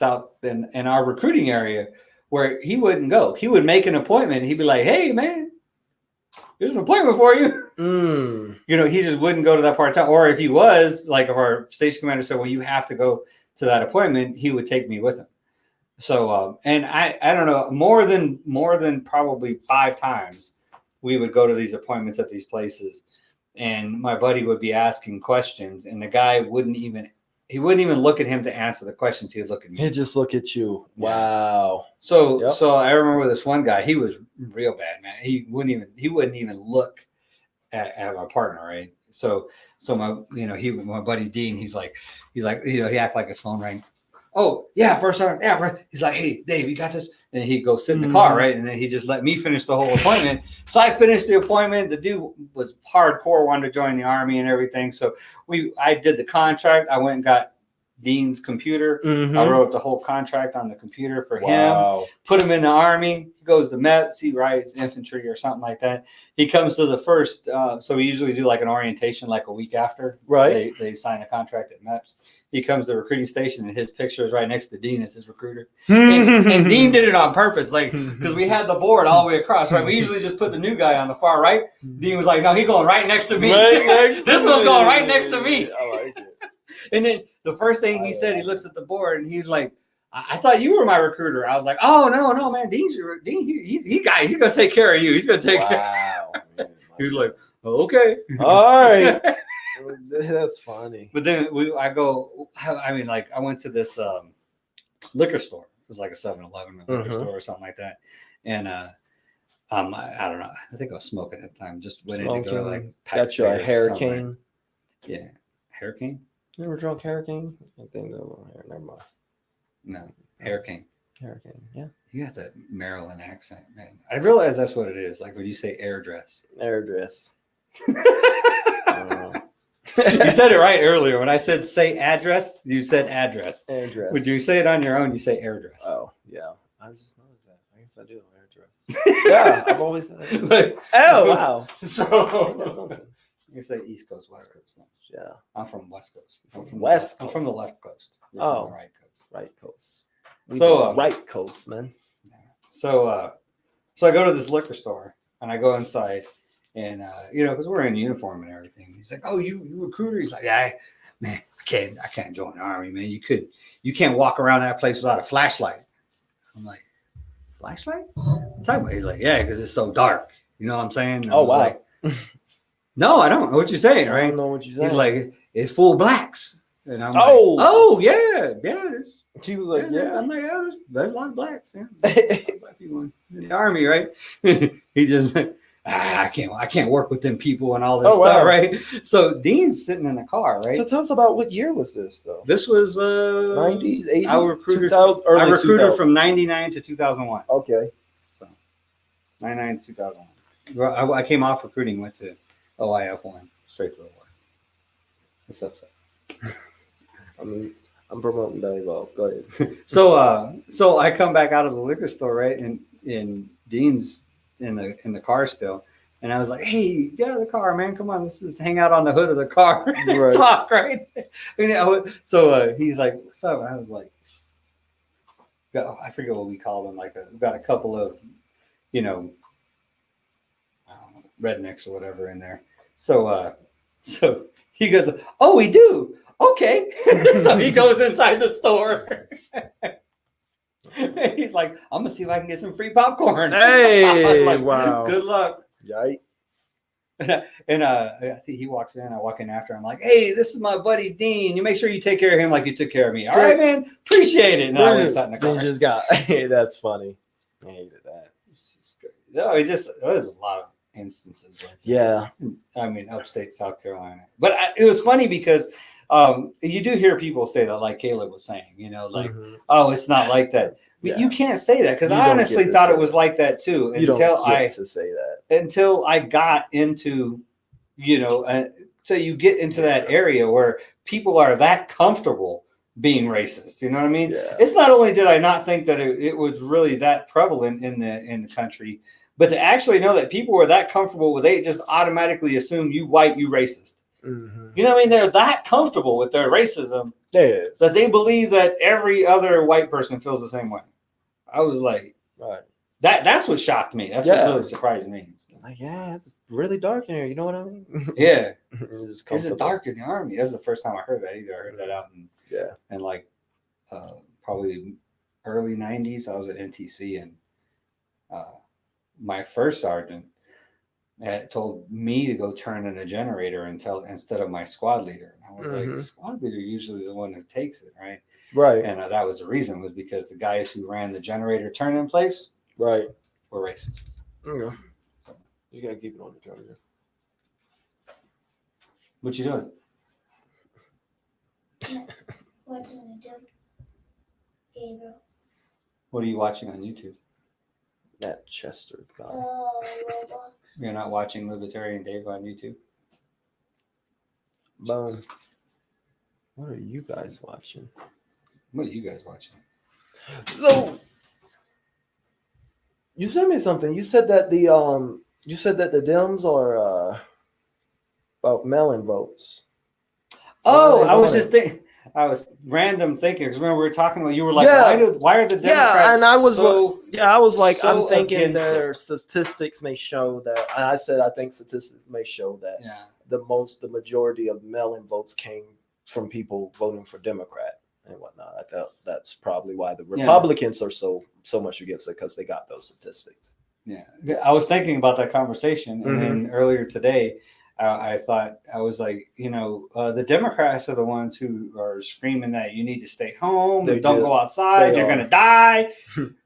our recruiting area where he wouldn't go. He would make an appointment. And he'd be like, "Hey, man, there's an appointment for you." He just wouldn't go to that part of town. Or if he was, like, if our station commander said, "Well, you have to go to that appointment," he would take me with him. So, and I don't know, more than probably 5 times we would go to these appointments at these places, and my buddy would be asking questions, and the guy wouldn't even look at him to answer the questions. He would look at me. He'd just look at you. Yeah. Wow. So I remember this one guy, he was real bad, man. He wouldn't even look at my partner, right? So my buddy Dean, he's like, he acted like his phone rang. oh yeah, first sergeant, yeah. He's like, hey Dave, you got this, and he goes sit in the car, right, and then he just let me finish the whole appointment. So I finished the appointment. The dude was hardcore, wanted to join the army and everything. So I did the contract. I went and got Dean's computer. I wrote the whole contract on the computer for him. Put him in the army. He goes to MEPS. He rides infantry or something like that. He comes to the first. So we usually do like an orientation like a week after. Right. They sign a contract at MEPS. He comes to the recruiting station and his picture is right next to Dean as his recruiter. And Dean did it on purpose, like because we had the board all the way across. Right. We usually just put the new guy on the far right. Dean was like, no, he's going right next to me. Right next this one's going right next to me. I like it. And then the first thing he said, he looks at the board and he's like, I thought you were my recruiter. I was like, oh, no, man. Dean, he's going to take care of you. He's going to take care. He was like, oh, okay. All right. That's funny. But then I went to this liquor store. It was like a 7-Eleven liquor store or something like that. And I don't know. I think I was smoking at the time. Just went in to go like got you a hurricane. Yeah. Hurricane? You ever drunk hurricane? I think never mind. No. Hurricane. Hurricane, yeah. You got that Maryland accent, man. I realize that's what it is. Like when you say airdress. Airdress. You said it right earlier. When I said say address, you said address. Address. Would you say it on your own? You say airdress. Oh, yeah. I just noticed that. I guess I do. Airdress. Yeah, I've always said that. But, oh, wow. So you say East Coast, West Coast. No. Yeah. I'm from West Coast. I'm from the left coast. You're from the right coast. Right coast. So right coast, man. So I go to this liquor store and I go inside. And because we're in uniform and everything. He's like, "Oh, you recruiter?" He's like, "Yeah, man, I can't join the army, man. You can't walk around that place without a flashlight." I'm like, "Flashlight? What you talking about?" He's like, "Yeah, because it's so dark." You know what I'm saying? And oh wow. Like, no, I don't know what you're saying, right? I don't know what you're saying. He's like, "It's full of blacks." And I'm oh, like, "Oh yeah. He was like, "Yeah." I'm like, "Yeah, there's a lot of blacks. Yeah, a lot of black people in the army, right?" He just. I can't work with them people and all this stuff, right? So Dean's sitting in the car, right? So tell us about what year was this, though? This was 90s, 80s, I recruited 2000, from 99 to 2001. Okay. So 99 to 2001. I came off recruiting, went to OIF1, straight to the war. What's up, sir? I mean, I'm promoting Belly Ball. Go ahead. So I come back out of the liquor store, right? And Dean's in the car still, and I was like, "Hey, get out of the car, man! Come on, let's just hang out on the hood of the car and talk, right?" So he's like, "What's up?" And I was like, "I forget what we called him. Like, got a couple of, I don't know, rednecks or whatever in there." So he goes, "Oh, we do. Okay." So he goes inside the store. He's like, "I'm gonna see if I can get some free popcorn." Hey, like, wow! Good luck. Yikes! And I think he walks in. I walk in after. I'm like, "Hey, this is my buddy Dean. You make sure you take care of him like you took care of me. All right, man. Appreciate it." And I went inside in the car. He just got. Hey, that's funny. I hated that. This is great. No, there's a lot of instances like that. Yeah. I mean, upstate South Carolina. But it was funny because you do hear people say that, like Caleb was saying, oh, it's not like that. But you can't say that because I honestly thought it was like that too until I got into, so you get into that area where people are that comfortable being racist. You know what I mean? Yeah. It's not only did I not think that it was really that prevalent in the country, but to actually know that people were that comfortable with they just automatically assume you white, you racist. Mm-hmm. You know what I mean? They're that comfortable with their racism that they believe that every other white person feels the same way. I was like, right. That's what shocked me. That's what really surprised me. Like, yeah, it's really dark in here. You know what I mean? Yeah. It's dark in the army. That's the first time I heard that either. I heard that out in like probably early 90s. I was at NTC and my first sergeant had told me to go turn in a generator instead of my squad leader. And I was like, the squad leader usually is the one who takes it, right? Right. And that was the reason, was because the guys who ran the generator turn-in place were racist. Okay. So, you gotta keep it on the charger. What you doing? What should I do? Gabriel. What are you watching on YouTube? That Chester guy. Roblox. You're not watching Libertarian Dave on YouTube? Boom. What are you guys watching? What are you guys watching? So you sent me something. You said that the Dems are about mail-in votes. Oh, Why I was they just thinking. I was random thinking because remember we were talking about. You were like, Yeah. why are the Democrats Yeah, and I was so? I was like, so I'm thinking against their statistics may show that. And I said I think statistics may show that Yeah. the majority of mail-in votes came from people voting for Democrat and whatnot. I thought that's probably why the Republicans are so much against it, because they got those statistics. Yeah, I was thinking about that conversation, and then earlier today, I thought I was like, the Democrats are the ones who are screaming that you need to stay home, They don't do. go outside, They you're are. gonna die,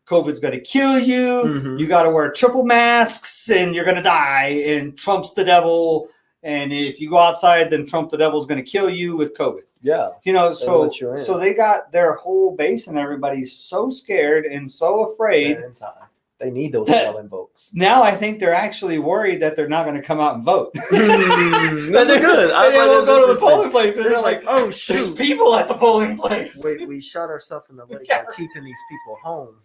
COVID's gonna kill you, you got to wear triple masks, and you're gonna die, and Trump's the devil, and if you go outside, then Trump the devil's gonna kill you with COVID. Yeah. So they got their whole base, and everybody's so scared and so afraid. They're inside. They need those mail-in votes. Now I think they're actually worried that they're not going to come out and vote. That's good. They won't go to the polling place. They're like, oh shoot, there's people at the polling place. we shot ourselves in the leg by keeping these people home.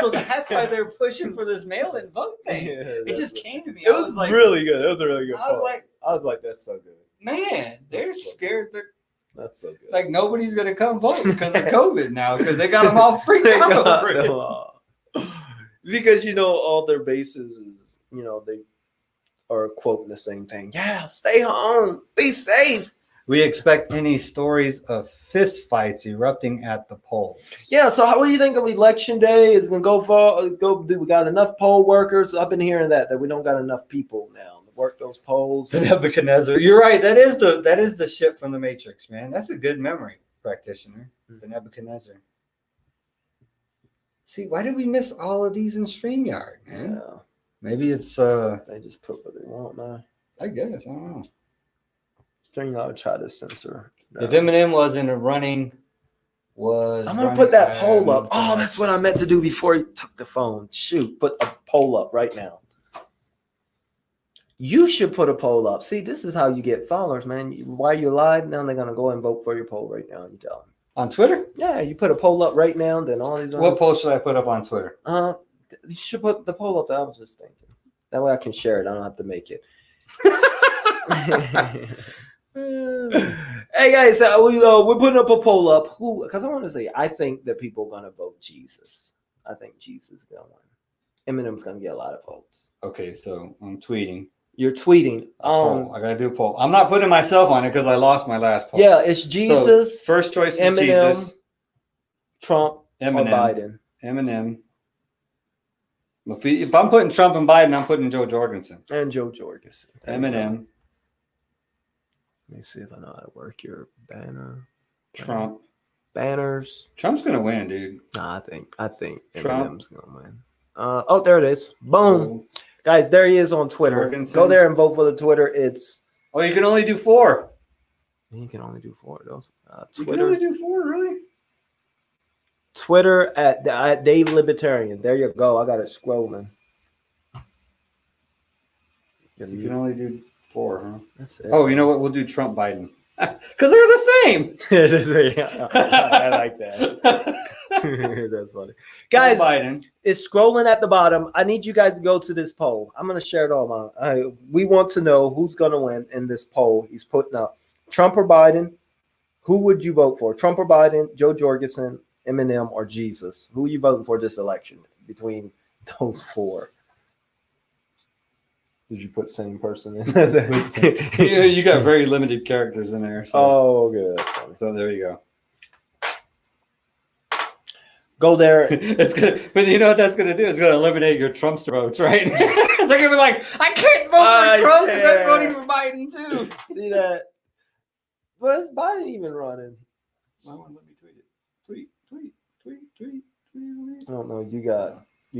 So that's why they're pushing for this mail-in vote thing. It just came to me. It was like, really good. It was a really good. I was like, that's so good. Man, they're scared. That's so good. Like nobody's going to come vote because of COVID now because they got them all freaked out over it. Because all their bases is they are quoting the same thing. Yeah, stay home, be safe. We expect any stories of fist fights erupting at the polls. Yeah, so what do you think of election day? Is going to go? Do we got enough poll workers? I've been hearing that we don't got enough people now to work those polls. The Nebuchadnezzar. You're right. That is the ship from the Matrix, man. That's a good memory practitioner. The Nebuchadnezzar. See, why did we miss all of these in StreamYard, man? Yeah. Maybe it's they just put what they want now. I guess. I don't know. StreamYard try to censor. If Eminem wasn't running, I'm gonna put that poll up. Oh, that's what I meant to do before he took the phone. Shoot, put a poll up right now. You should put a poll up. See, this is how you get followers, man. While you're live, now they're gonna go and vote for your poll right now. You tell them. On Twitter? Yeah, you put a poll up right now, then all these. What poll should I put up on Twitter? You should put the poll up that I was just thinking. That way I can share it. I don't have to make it. Hey guys, we're putting up a poll up. Because I want to say, I think that people are gonna vote Jesus. I think Jesus is gonna win. Eminem's gonna get a lot of votes. Okay, so I'm tweeting. You're tweeting. I gotta do a poll. I'm not putting myself on it because I lost my last poll. Yeah, it's Jesus. So first choice is Eminem, Jesus, Trump, Eminem, or Biden. Eminem. If I'm putting Trump and Biden, I'm putting Joe Jorgensen. And Joe Jorgensen. Eminem. Let me see if I know how to work your banner. Trump. Banners. Trump's gonna win, dude. Nah, I think Trump. Eminem's gonna win. Oh, there it is. Boom. Guys, there he is on Twitter. Jorgensen. Go there and vote for the Twitter. It's You can only do 4. you can only do 4 of those. You can Twitter. only do 4, really? Twitter at Dave Libertarian. There you go. I got it scrolling. You can only do 4, huh? That's it. Oh, you know what? We'll do Trump Biden. Because they're the same. I like that. That's funny. Guys, Biden. it's scrolling at the bottom. I need you guys to go to this poll. I'm going to share it all. We want to know who's going to win in this poll. He's putting up Trump or Biden. Who would you vote for? Trump or Biden, Joe Jorgensen, Eminem, or Jesus? Who are you voting for this election between those 4? Did you put same person in? You got very limited characters in there. So. Oh, good. That's funny. So there you go. Go there. It's gonna, but you know what that's gonna do? It's gonna eliminate your Trumpster votes, right? It's like gonna be like, I can't vote for Trump because I'm voting for Biden too. See that? But is Biden even running? Let me tweet it. Tweet. I don't know. You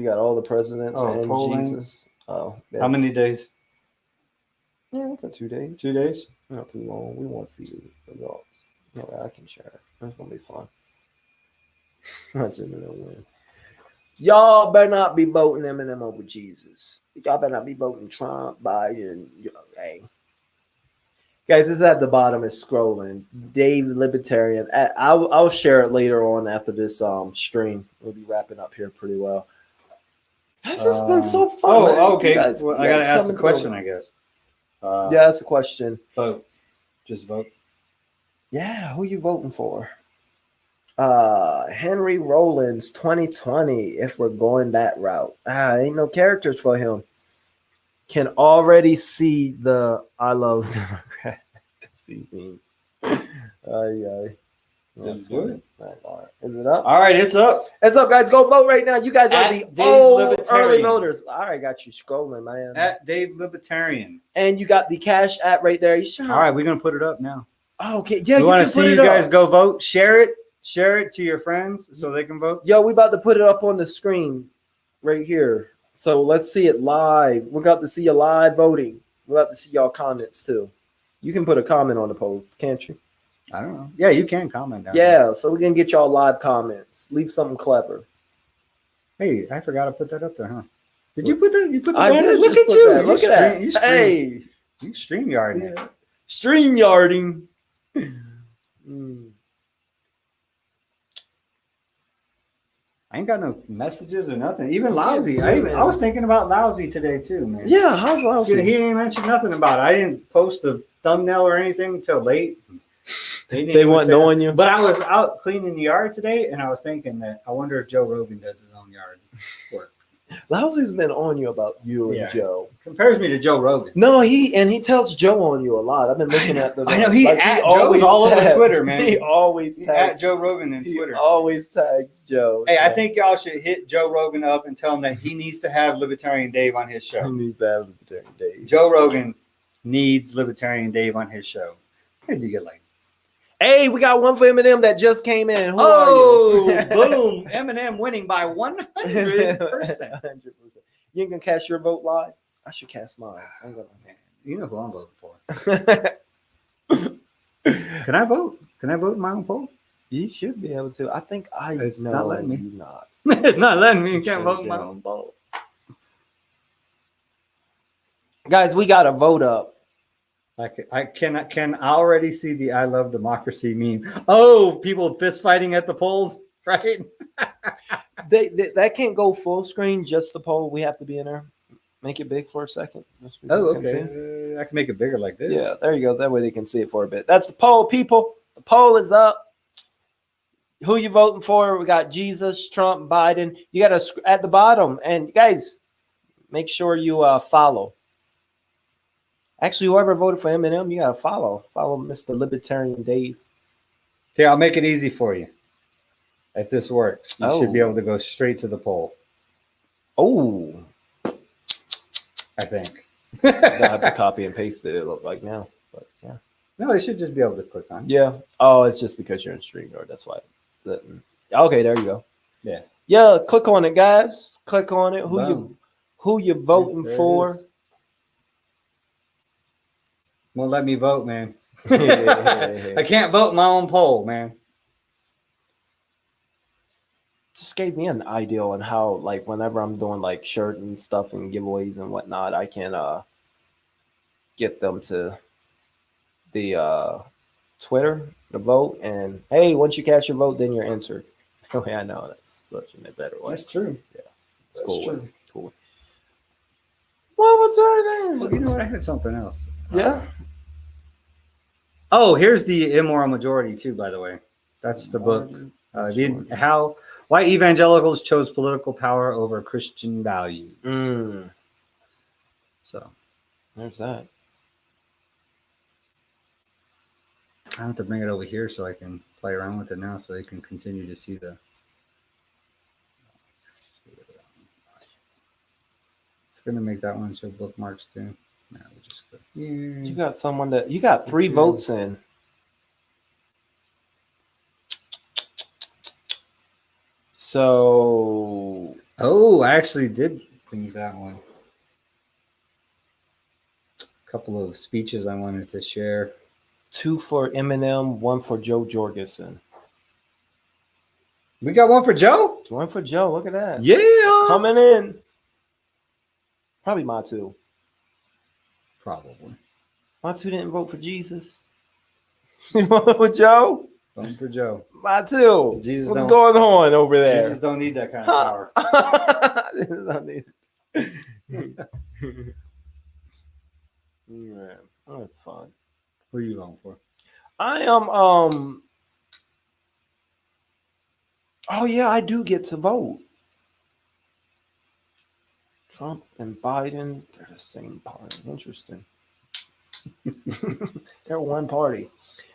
got all the presidents and polling. Jesus. Oh, yeah. How many days? Yeah, for 2 days. 2 days? Not too long. We want to see the results. Yeah, I can share it. It's gonna be fun. Watch Eminem win. Y'all better not be voting Eminem over Jesus. Y'all better not be voting Trump, Biden. Hey. Guys, it's at the bottom. It's scrolling. Dave Libertarian. I'll share it later on after this stream. We'll be wrapping up here pretty well. This has been so fun. Oh, man. okay. You guys, Well, you I gotta guys ask the coming question, through. I guess. Yeah, that's a question. Vote. Just vote. Yeah, who you voting for? Henry Rollins 2020, if we're going that route. Ain't no characters for him. Can already see the I love Democrat. That's good. Is it up? All right, it's up. It's up, guys. Go vote right now. You guys are At the Dave old Libertarian. early voters. All right, got you scrolling, man. At Dave Libertarian. And you got the Cash app right there. You sure? All right, we're gonna put it up now. Oh, okay. Yeah, We you want can to put see it you guys up. go vote. Share it to your friends so they can vote. Yo, we about to put it up on the screen right here. So let's see it live. We're about to see you live voting. We're about to see y'all comments too. You can put a comment on the poll, can't you? I don't know. Yeah, you can comment down Yeah, so we can get y'all live comments. Leave something clever. there. Hey, I forgot to put that up there, huh? Did you put that? You put the I banner? did Look just at put you. that. Look at that. You Hey, stream yarding it. stream yarding. I ain't got no messages or nothing. Even lousy. I was thinking about lousy today too, man. Yeah, how's lousy? He ain't mentioned nothing about it. I didn't post a thumbnail or anything until late. They weren't knowing you. But I was out cleaning the yard today, and I was thinking that I wonder if Joe Rogan does his own yard work. Lousy's been on you about you and Yeah. Joe. Compares me to Joe Rogan. No, he tells Joe on you a lot. I've been looking at the. I know he at Joe's all over Twitter, man. He always He's tags at Joe Rogan on He Twitter. always tags Joe. Hey, I so think y'all should hit Joe Rogan up and tell him that he needs to have Libertarian Dave on his he show. needs to have Libertarian Dave. Joe Rogan needs Libertarian Dave on his show. Hey, do you get like? Hey, we got one for Eminem that just came in. Who Oh, are you? boom! Eminem winning by 100%. 100%. You ain't gonna cast your vote live? I should cast mine. I'm gonna. You know who I'm voting for. Can I vote? Can I vote in my own poll? You should be able to. I think I It's know not letting me. you not. It's not letting me. You can't Sure vote in my don't. own poll. Guys, we got a vote up. I can already see the "I love democracy" meme. Oh, people fist fighting at the polls, right? They that can't go full screen, just the poll. We have to be in there. Make it big for a second. just so Oh, people can see it. okay. I can make it bigger like this. Yeah, there you go. That way they can see it for a bit. That's the poll, people. The poll is up. Who you voting for? We got Jesus, Trump, Biden. You got to at the bottom. And guys, make sure you follow. Actually, whoever voted for Eminem, you got to follow. Follow Mr. Libertarian Dave. Here, I'll make it easy for you. If this works, you should be Oh. able to go straight to the poll. Oh, I think. I have to copy and paste it. It look like now, but yeah. No, they should just be able to click on it. Yeah. Oh, it's just because you're in StreamYard. That's why. Okay, there you go. Yeah. Yeah, click on it, guys. Click on it. Boom. Who you voting There it for? is. Won't let me vote, man. Hey. I can't vote in my own poll, man. Just gave me an idea on how, like, whenever I'm doing like shirt and stuff and giveaways and whatnot, I can get them to the Twitter to vote. And hey, once you cast your vote, then you're entered. Oh yeah, I know that's such a better way. That's true. Yeah, it's That's cool. true. Cool. Well, what's our Well, you know what? I had something else. Yeah. Oh, here's the Immoral Majority too. By the way, that's the book. Why evangelicals chose political power over Christian values. So There's that. I have to bring it over here so I can play around with it now, so they can continue to see the. It's gonna make that one show bookmarks too. No, we'll just go here. You got someone that you got 3 True. votes in. So Oh, I actually did think that one. A couple of speeches I wanted to share. 2 for Eminem, 1 for Joe Jorgensen. We got one for Joe. One for Joe. Look at that. Yeah. Coming in. Probably Matu. Probably. Matu didn't vote for Jesus. You vote for Joe? Voting for Joe. Matu. Jesus What's don't- going on over there? Jesus don't need that kind of power. Jesus don't need yeah, that's fun. Who are you voting for? I am oh yeah, I do get to vote. Trump and Biden, they're the same party. Interesting. They're one party.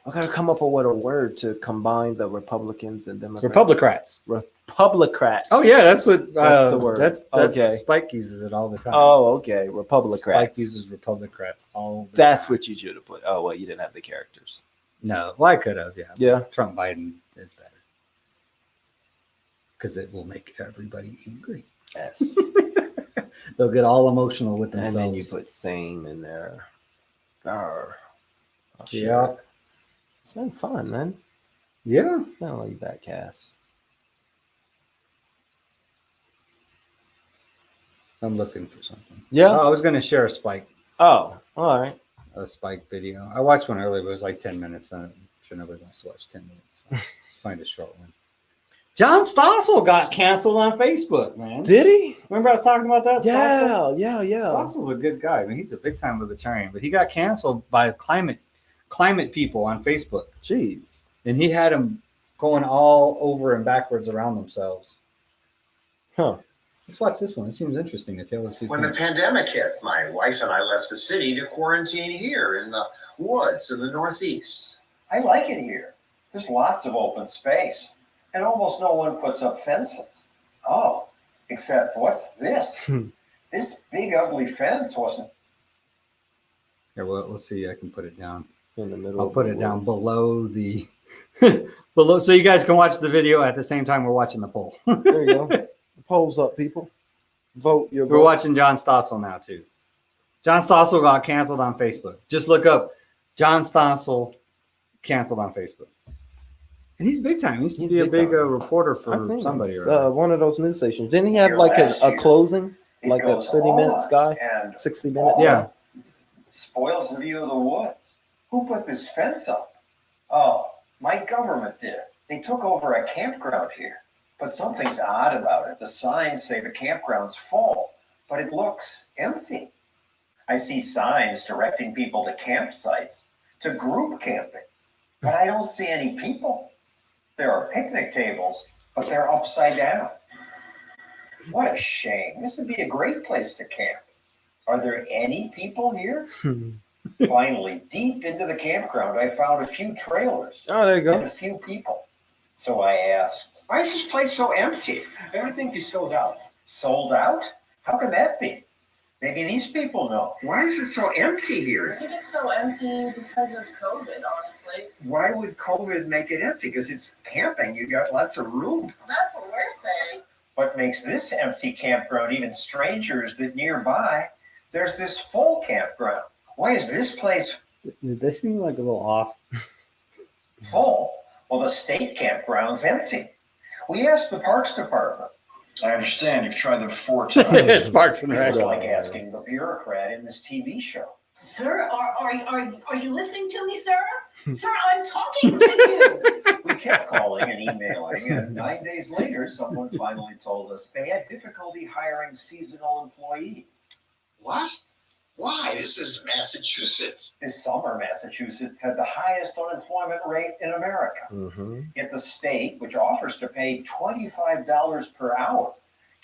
I gotta come up with a word to combine the Republicans and Democrats. Republicans. Republicrats. Oh yeah, that's what That's the word. That's Okay. Spike uses it all the time. Oh, okay. Republicrats. Spike uses Republicrats all the That's time. what you should have put. Oh well, you didn't have the characters. No, well, I could have, yeah. Yeah. Trump Biden is better. Because it will make everybody angry. Yes. They'll get all emotional with And themselves. then you put same in there. Arr. Oh, shit. Yeah. It's been fun, man. Yeah. It's been a laid back cast. I'm looking for something. Yeah. Oh, I was going to share a Spike Oh, all right. video. I watched one earlier, but it was like 10 minutes. I'm sure nobody wants to watch 10 minutes. So let's find a short one. John Stossel got canceled on Facebook, man. Did he? Remember I was talking about that? Stossel? Yeah. Stossel's a good guy. I mean, he's a big time libertarian, but he got canceled by climate people on Facebook. Jeez. And he had them going all over and backwards around themselves. Huh. Let's watch this one. It seems interesting. A tale of two When the kings. pandemic hit, my wife and I left the city to quarantine here in the woods in the Northeast. I like it here. There's lots of open space, and almost no one puts up fences. Oh, except what's this? This big ugly fence wasn't. Here, well, let's see. I can put it down. In the middle. I'll of put the it down woods. below the below, so you guys can watch the video at the same time we're watching the poll. There you go. The poll's up, people. Vote your We're vote. watching John Stossel now too. John Stossel got canceled on Facebook. Just look up John Stossel canceled on Facebook. And he's big time. He used to He's be a big big time. report I for think somebody. it's, Or other. one of those news stations. Didn't he have Here like last a year. closing? It Like that goes 60 on Minutes guy? and 60 minutes? Yeah. spoils the view of the woods. Who put this fence up? Oh, my government did. They took over a campground here. But something's odd about it. The signs say the campground's full, but it looks empty. I see signs directing people to campsites, to group camping, but I don't see any people. There are picnic tables, but they're upside down. What a shame. This would be a great place to camp. Are there any people here? Finally, deep into the campground, I found a few trailers Oh, there you and a go. few people. So I asked, why is this place so empty? Everything is sold out. Sold out? How can that be? Maybe these people know. Why is it so empty I here? think it's so empty because of COVID, honestly. Why would COVID make it empty? Because it's camping. You got lots of room. That's what we're saying. What makes this empty campground even stranger is that nearby, there's this full campground. Why is this place They seem like a little off. full? Well, the state campground's empty. We asked the Parks Department. I understand you've tried them 4 times. It's Parks and It Rec. was like asking the bureaucrat in this TV show. Sir, are you listening to me, sir? Sir, I'm talking to you. We kept calling and emailing, and 9 days later, someone finally told us they had difficulty hiring seasonal employees. What? Why? This is Massachusetts. This summer, Massachusetts had the highest unemployment rate in America. Mm-hmm. Yet the state, which offers to pay $25 per hour,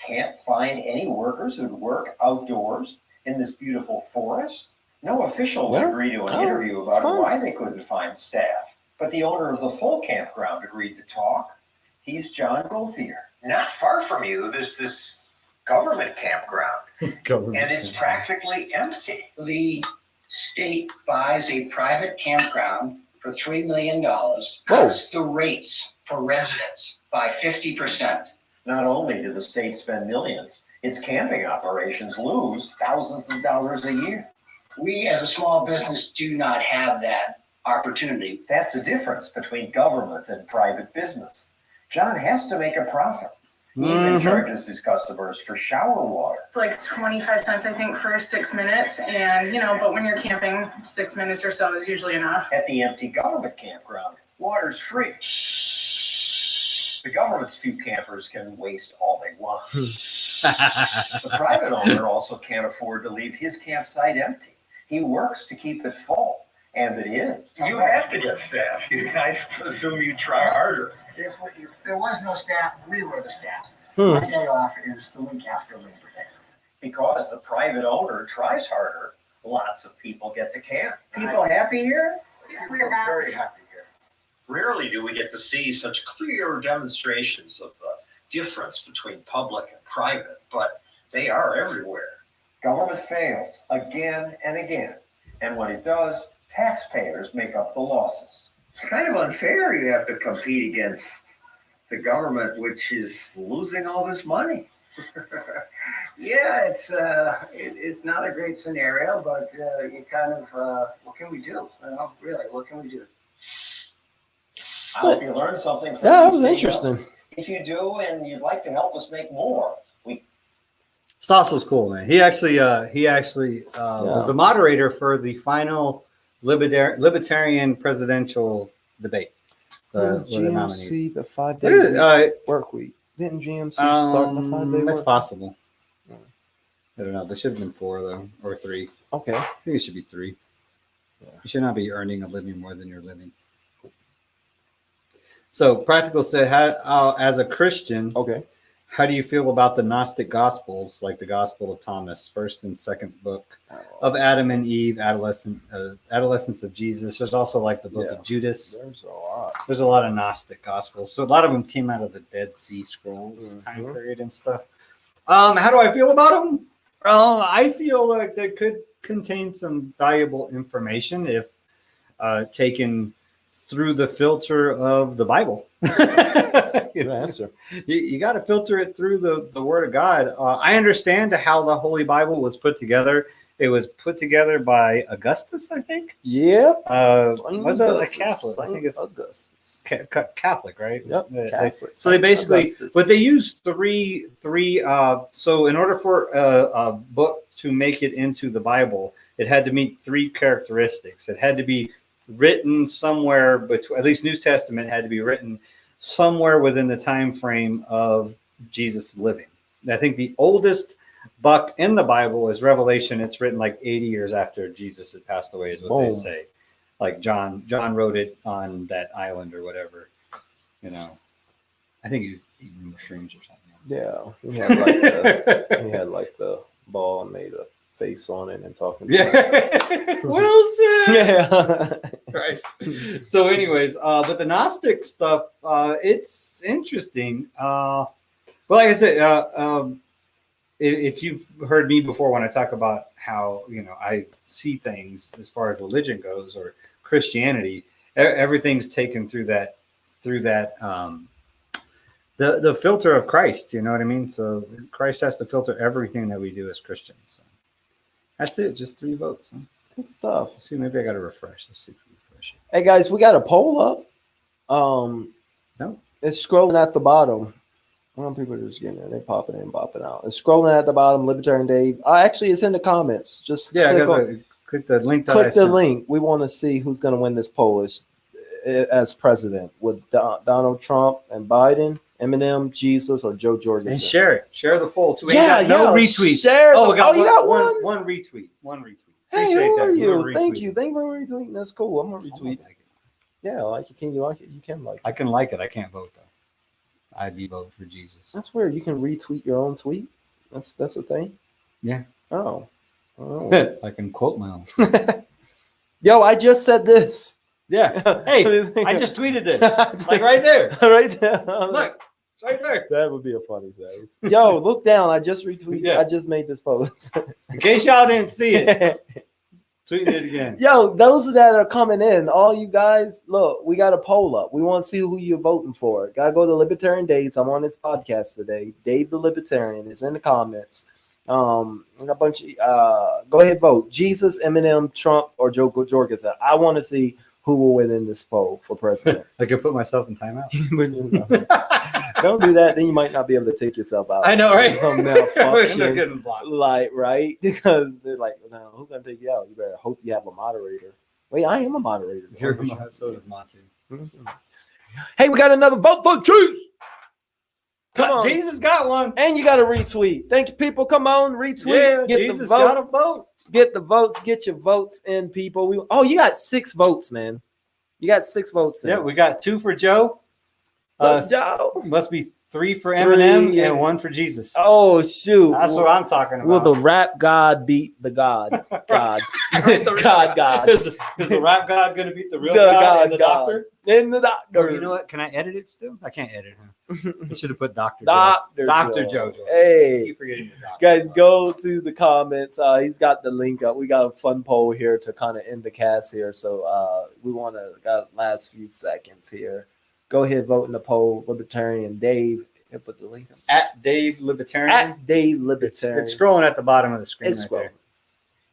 can't find any workers who'd work outdoors in this beautiful forest. No official would Yeah. agree to an Oh, interview it's about fine. why they couldn't find staff. But the owner of the full campground agreed to talk. He's John Gothier. Not far from you, there's this government campground, and it's practically empty. The state buys a private campground for $3 million, Whoa. cuts the rates for residents by 50%. Not only do the state spend millions, its camping operations lose thousands of dollars a year. We as a small business do not have that opportunity. That's the difference between government and private business. John has to make a profit. He even charges his customers for shower water. It's like 25 cents, I think, for 6 minutes. And, but when you're camping, 6 minutes or so is usually enough. At the empty government campground, water's free. The government's few campers can waste all they want. The private owner also can't afford to leave his campsite empty. He works to keep it full, and it is. You have to get staff. I assume you try harder. If there was no staff, we were the staff. My day off is the week after Labor Day. Because the private owner tries harder, lots of people get to camp. People happy here? We're Very happy. happy here. Rarely do we get to see such clear demonstrations of the difference between public and private, but they are everywhere. Government fails again and again. And when it does, taxpayers make up the losses. It's kind of unfair. You have to compete against the government, which is losing all this money. Yeah, it's not a great scenario, but you kind of, what can we do? Really, what can we do? I hope you learned something from That these was videos. interesting. If you do and you'd like to help us make more, Stassel's cool, man. He actually was the moderator for the final Libertarian presidential debate. Didn't with the nominees. GMC the 5 What is it? day work week? Didn't GMC start the 5 day That's work? possible. I don't know. There should have been 4 though, or 3. Okay. I think it should be 3. Yeah. You should not be earning a living more than you're living. So, Practical said, "How, as a Christian, Okay. how do you feel about the Gnostic Gospels, like the Gospel of Thomas, first and second book of Adam and Eve, adolescence of Jesus? There's also like the book of Judas. There's a lot. There's a lot of Gnostic Gospels. So a lot of them came out of the Dead Sea Scrolls time period and stuff. How do I feel about them? I feel like they could contain some valuable information if taken through the filter of the Bible. Good answer. You got to filter it through the Word of God. I understand how the Holy Bible was put together. It was put together by Augustus, I think. Yep. Was it a Catholic? I think it's Augustus. Catholic, right? Yep. Catholic. So they basically, Augustus. but they used three. So in order for a book to make it into the Bible, it had to meet 3 characteristics. It had to be written somewhere, but at least New Testament had to be written somewhere within the time frame of Jesus living. I think the oldest book in the Bible is Revelation. It's written like 80 years after Jesus had passed away, is what they say. Like John wrote it on that island or whatever. I think he's eating mushrooms or something. Yeah, he had like the ball and made a face on it and talking. Wilson. Yeah. Right. So, anyways, but the Gnostic stuff, it's interesting. But like I said, if you've heard me before when I talk about how I see things as far as religion goes or Christianity, everything's taken through that the filter of Christ. You know what I mean? So Christ has to filter everything that we do as Christians. So that's it. Just 3 votes. Huh? Good stuff. Let's see, maybe I got to refresh. Let's see if we refresh it. Hey guys, we got a poll up. No, it's scrolling at the bottom. Well, people are just getting there. They're popping in, popping out. It's scrolling at the bottom. Libertarian Dave. Actually, it's in the comments. Just click the link. Click the link. We want to see who's going to win this poll as president with Donald Trump and Biden, Eminem, Jesus, or Joe Jorgensen. And share it. Share the poll too. No retweets. Share. We got you got one. One retweet. One retweet. Hey, Appreciate who that. are you? One Thank retweet. you. Thank you for retweeting. That's cool. I'm gonna retweet. Like it. Yeah, like it. Can you like it? You can like it. I can like it. I can't vote though. I'd be voting for Jesus. That's weird. You can retweet your own tweet. That's a thing. Yeah. Oh. I can quote my own. Yo, I just said this. Yeah. Hey, I just tweeted this. Like right there. Right there. Look, it's right there. That would be a funny size. Yo, look down. I just retweeted. Yeah. I just made this post. In case y'all didn't see it, tweet it again. Yo, those that are coming in, all you guys, look, we got a poll up. We want to see who you're voting for. Gotta go to Libertarian Dave's. I'm on his podcast today. Dave the Libertarian is in the comments. A bunch of go ahead, vote. Jesus, Eminem, Trump, or Joe Jorgensen. I want to see who will win in this poll for president. I could put myself in timeout. Don't do that, then you might not be able to take yourself out. I know, right? Some We're malfunction, getting blocked. like, right? Because they're like, no, who's gonna take you out? You better hope you have a moderator. Wait, I am a moderator. So does Monty. Hey, we got another vote for Jesus. Come on. Jesus got one. And you got to retweet. Thank you, people. Come on, retweet. Yeah, Get Jesus the vote. got a vote. Get the votes. Get your votes in, people. You got 6 votes, man. You got 6 votes in. Yeah, we got 2 for Joe. Joe. Must be 3 for Eminem yeah. and 1 for Jesus. Oh, shoot. That's what I'm talking about. Will the rap god beat the God? God. God. Is the rap god going to beat the real God and the doctor? And the doctor. Or you know what? Can I edit it still? I can't edit him. I should have put Dr. Dr. Joe. Hey. Keep forgetting the doctor. Guys, go to the comments. He's got the link up. We got a fun poll here to kind of end the cast here. So we want to got last few seconds here. Go ahead, vote in the poll. Libertarian Dave. He'll put the link up. At Dave Libertarian. At Dave Libertarian. It's scrolling at the bottom of the screen. It's right scrolling. there.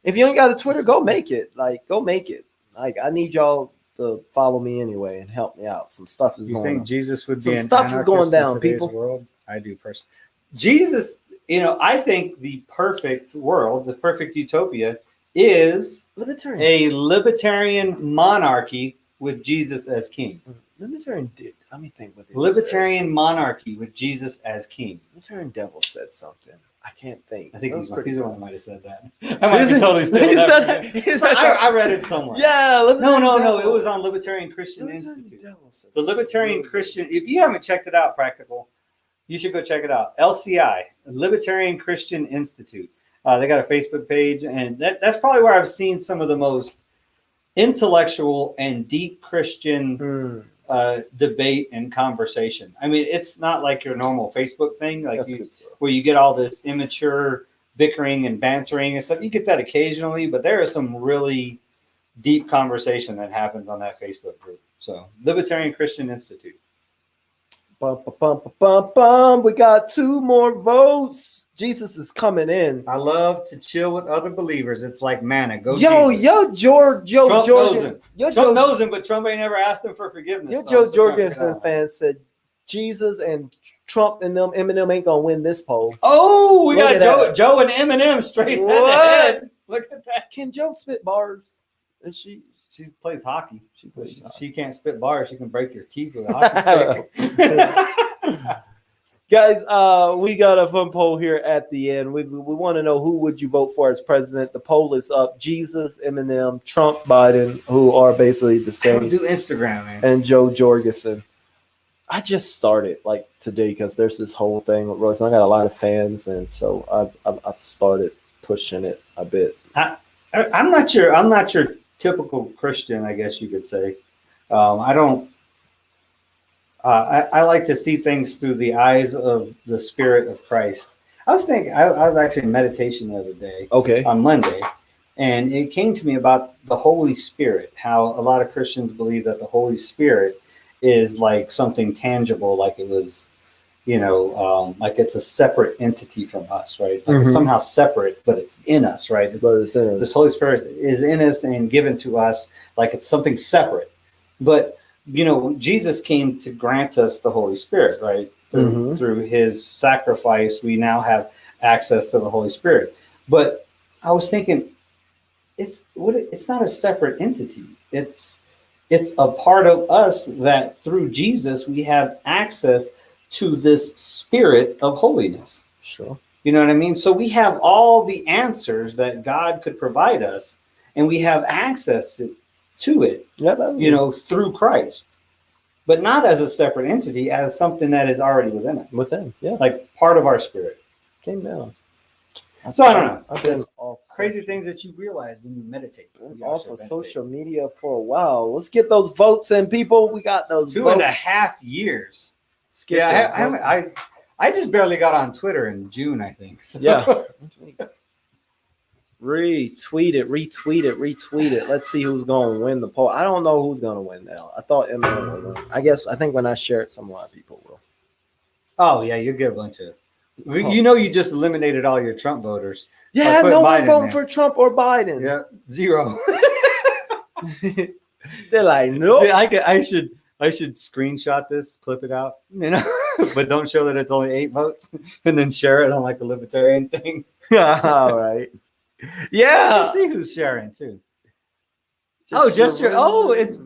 If you ain't got a Twitter, go make it. Go make it. I need y'all to follow me anyway and help me out. Some stuff is You going think on. Jesus would be Some an stuff is anarchist going in down, today's people. world? I do personally. Jesus, I think the perfect world, the perfect utopia is Libertarian. a libertarian monarchy with Jesus as king. Libertarian did. Let me think what they Libertarian monarchy with Jesus as king. Libertarian Devil said something. I can't think. I think he's the one that might have said that. I Is might be it? totally stealing that. Is from him. that- I read it somewhere. Yeah. No. It was on Libertarian Christian Institute. The Libertarian Christian. If you haven't checked it out, Practical, you should go check it out. LCI, Libertarian Christian Institute. They got a Facebook page, and that's probably where I've seen some of the most intellectual and deep Christian debate and conversation. I mean, it's not like your normal Facebook thing, where you get all this immature bickering and bantering and stuff. You get that occasionally, but there is some really deep conversation that happens on that Facebook group. So, Libertarian Christian Institute. Bum, bum, bum, bum, bum. We got 2 more votes. Jesus is coming in. I love to chill with other believers. It's like manna. Go Jesus. Trump knows him, but Trump ain't never asked him for forgiveness. Joe Jorgensen fan said Jesus and Trump and them Eminem ain't gonna win this poll. Oh, we got Joe and Eminem straight head to head. Look at that. Can Joe spit bars? Is she plays hockey. She can't spit bars. She can break your teeth with a hockey stick. Guys, we got a fun poll here at the end. We want to know, who would you vote for as president? The poll is up. Jesus, Eminem, Trump, Biden, who are basically the same. Do Instagram, man. And Joe Jorgensen. I just started today because there's this whole thing with Royce. And I got a lot of fans, and so I've started pushing it a bit. I'm not your typical Christian, I guess you could say. I don't. I like to see things through the eyes of the Spirit of Christ. I was actually in meditation the other day, on Monday, and it came to me about the Holy Spirit, how a lot of Christians believe that the Holy Spirit is like something tangible, like it was, like it's a separate entity from us, right? Like it's somehow separate, but it's in us, right? This Holy Spirit is in us and given to us like it's something separate. But Jesus came to grant us the Holy Spirit, right? Through his sacrifice, we now have access to the Holy Spirit. But I was thinking, it's not a separate entity. It's a part of us that through Jesus, we have access to this spirit of holiness. Sure. You know what I mean? So we have all the answers that God could provide us, and we have access to it, through Christ, but not as a separate entity, as something that is already within us. Like part of our spirit. Came down. So I don't know. I've been crazy things that you realize when you meditate. Off of social media for a while. Let's get those votes in, people. We got those 2.5 years. I just barely got on Twitter in June, I think. So. Yeah. Retweet it. Let's see who's going to win the poll. I don't know who's going to win now. I thought Eminem would win. I think when I share it, some of my people will. Oh, yeah, you'll get a bunch of. You just eliminated all your Trump voters. Yeah, no one voting for Trump or Biden. Yeah, 0. They're like, nope. See, I should screenshot this, clip it out, but don't show that it's only 8 votes, and then share it on like a libertarian thing. All right. Yeah. Let's see who's sharing too. It's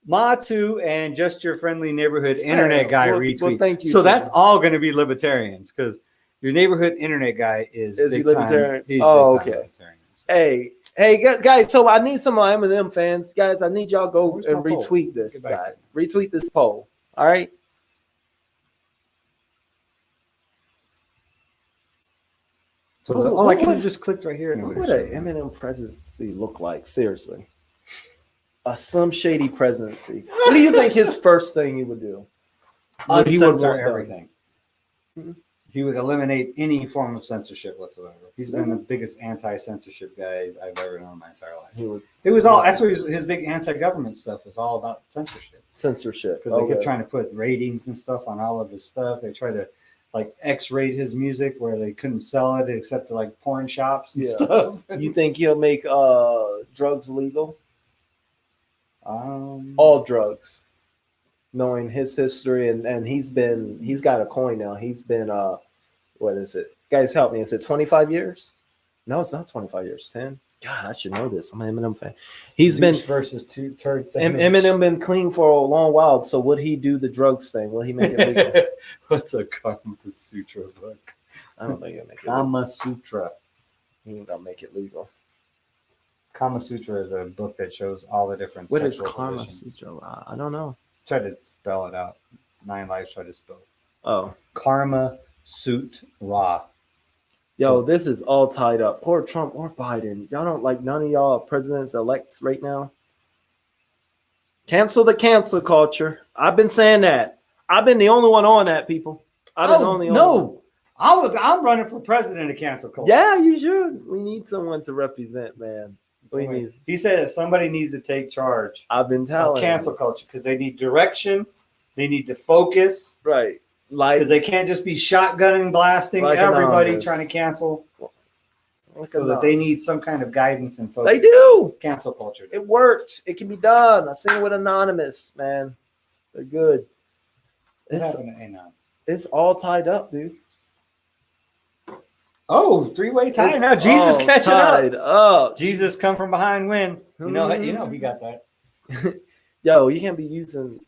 Ma2 and just your friendly neighborhood internet guy retweet. Well, thank you. So that's all going to be libertarians because your neighborhood internet guy is he big libertarian? Time. He's Oh, big time okay. libertarian, so. Hey, guys. So I need some Eminem fans, guys. I need y'all go Where's and my poll? retweet this, Get back to guys. Retweet this poll. All right. So I can just clicked right here. What would an Eminem presidency look like? Seriously, a Slim Shady presidency. What do you think his first thing he would do? He would Uncensor want done? everything. He would eliminate any form of censorship whatsoever. He's been the biggest anti-censorship guy I've ever known in my entire life. It was all. That's what his big anti-government stuff was all about censorship. Censorship. Because they kept trying to put ratings and stuff on all of his stuff. They tried to like X-rate his music where they couldn't sell it except to like porn shops and stuff. You think he'll make drugs legal? All All drugs, knowing his history, and he's got a coin now. He's been what is it? Guys, help me. Is it 25 years? No, it's not 25 years. 10. God, I should know this. I'm an Eminem fan. He's been versus turd Eminem been clean for a long while. So would he do the drugs thing? Will he make it legal? What's a Kama Sutra book? I don't think he'll make it. Kama Sutra. He ain't gonna make it legal. Kama Sutra is a book that shows all the different. What is sexual Kama positions. Sutra? I don't know. Try to spell it out. 9 Lives tried to spell it. Oh, Karma Sutra. yo, this is all tied up. Poor Trump or Biden. Y'all don't like none of y'all presidents elects right now. Cancel the cancel culture. I've been saying that. I've been the only one on that, people. I've been the only one. I'm running for president of cancel culture. Yeah, you should. We need someone to represent, man. He said that somebody needs to take charge I've been telling of cancel culture because they need direction, they need to focus, right? Like because they can't just be shotgunning, blasting like everybody anonymous. trying to cancel. Like So that they need some kind of guidance and focus. They do. Cancel culture. It works. It can be done. I seen it with Anonymous, man. They're good. What happened to Anon? It's all tied up, dude. Oh, 3-way tie. It's Now Jesus all catching tied up. up. Jesus come from behind win. You know he got that. Yo, you can't be using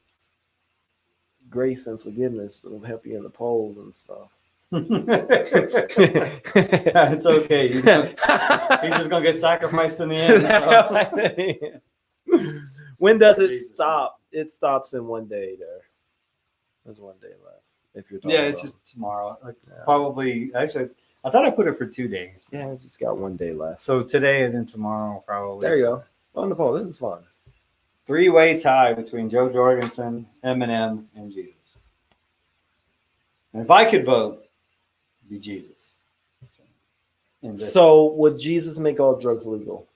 grace and forgiveness to help you in the polls and stuff. It's okay. He's just gonna get sacrificed in the end. When does it stop? It stops in 1 day there. There's 1 day left. If you're talking it's about. just tomorrow. Probably actually I thought I put it for 2 days. Yeah, it's just got 1 day left. So today and then tomorrow probably. There you go. On the poll. This is fun. 3-way tie between Joe Jorgensen, Eminem, and Jesus. And if I could vote, it'd be Jesus. So would Jesus make all drugs legal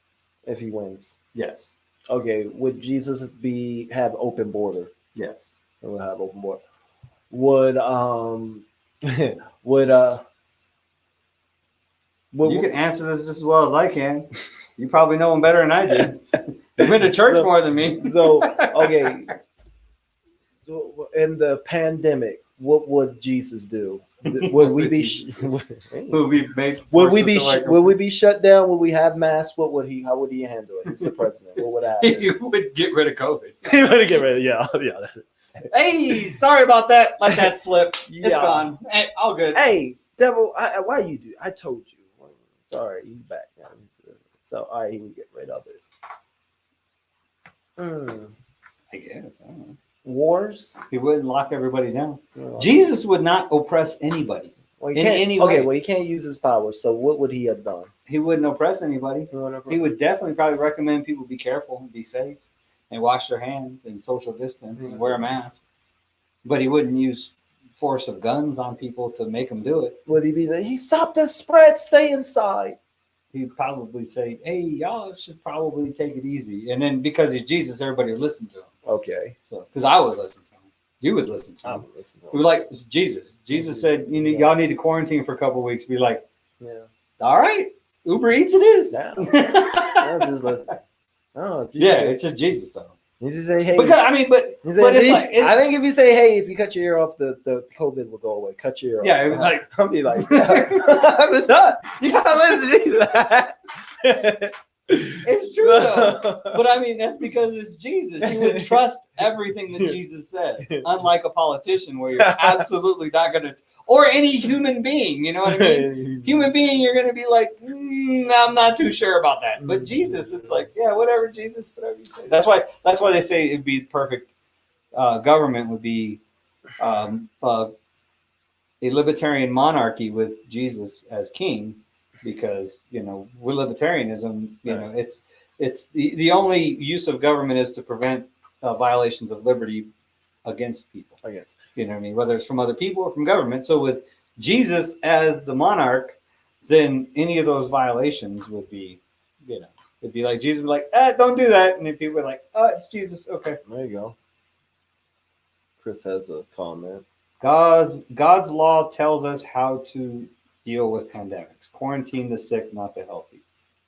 if he wins? Yes. Okay. Would Jesus have open border? Yes. It would have open border. Would you can answer this just as well as I can. You probably know him better than I do. You've been to church more than me. So okay. So in the pandemic, what would Jesus do? Would we be? Would we be shut down? Would we have masks? How would he handle it? He's the president. What would happen? He would get rid of COVID. He would get rid of yeah. Hey, sorry about that. Let that slip. It's Yeah. gone. Hey, all good. Hey, devil, why you do? I told you. Sorry, he's back now. So all right, he would get rid of it. I guess. I don't know. Wars? He wouldn't lock everybody down. Jesus would not oppress anybody. Well, in any way. Well, he can't use his power. So what would he have done? He wouldn't oppress anybody. He would definitely probably recommend people be careful and be safe and wash their hands and social distance and wear a mask. But he wouldn't use force of guns on people to make them do it. Would he be like, he stopped the spread, stay inside? He'd probably say, hey, y'all should probably take it easy. And then because he's Jesus, everybody would listen to him. Okay. So, because I would listen to him. You would listen to him. It was like, it's Jesus. Jesus said, y'all need to quarantine for a couple of weeks. Be like, all right, Uber Eats it is. Just listen. Oh, yeah, it's just Jesus, though. You just say, hey. Because I mean, but You say, it's hey, like I think if you say, hey, if you cut your ear off, the COVID will go away. Cut your ear off. Yeah, it was like I'll be like, yeah. It's not. You gotta listen to that. it's true though. But I mean, that's because it's Jesus. You would trust everything that Jesus says, unlike a politician where you're absolutely not gonna, or any human being. You know what I mean? Human being, you're gonna be like, I'm not too sure about that. But Jesus, it's like, yeah, whatever, Jesus, whatever you say. That's why they say it'd be perfect. Government would be a libertarian monarchy with Jesus as king, because with libertarianism, it's the only use of government is to prevent violations of liberty against people. You know what I mean? Whether it's from other people or from government. So with Jesus as the monarch, then any of those violations would be, it'd be like Jesus would be like, don't do that, and then people are like, oh, it's Jesus. Okay, there you go. Chris has a comment. God's law tells us how to deal with pandemics. Quarantine the sick, not the healthy.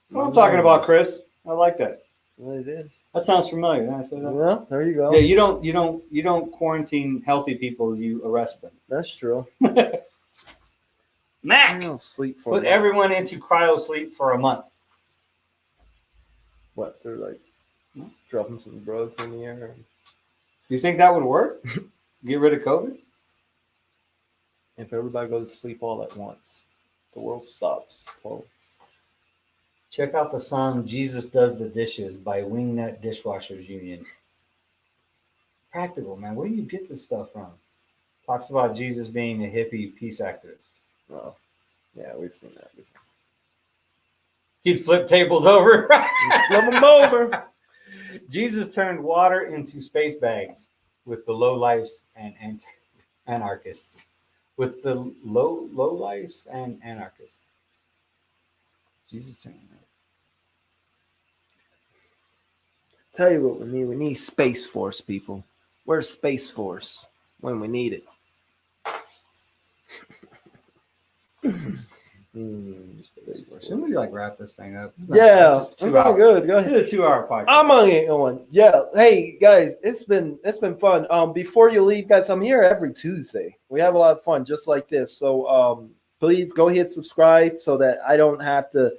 That's what I'm talking about, Chris. I like that. Well, they did. That sounds familiar. Didn't I say that? Yeah, there you go. Yeah, you don't quarantine healthy people. You arrest them. That's true. Mac, sleep for put everyone into cryo sleep for a month. What? They're like dropping some drugs in the air. Do you think that would work? Get rid of COVID? If everybody goes to sleep all at once, the world stops. So check out the song Jesus Does the Dishes by Wingnut Dishwashers Union. Practical, man. Where do you get this stuff from? Talks about Jesus being a hippie peace activist. Oh, yeah, we've seen that before. He'd flip tables over. Flip them over. Jesus turned water into space bags with the lowlifes and anarchists. With the lowlifes and anarchists. Jesus turned that. Tell you what we need. We need Space Force, people. Where's Space Force when we need it? Should we wrap this thing up? Yeah, it's all good. Go ahead. It's a 2-hour podcast. I'm on it going. Yeah. Hey guys, it's been fun. Before you leave, guys, I'm here every Tuesday. We have a lot of fun just like this. So please go hit subscribe so that I don't have to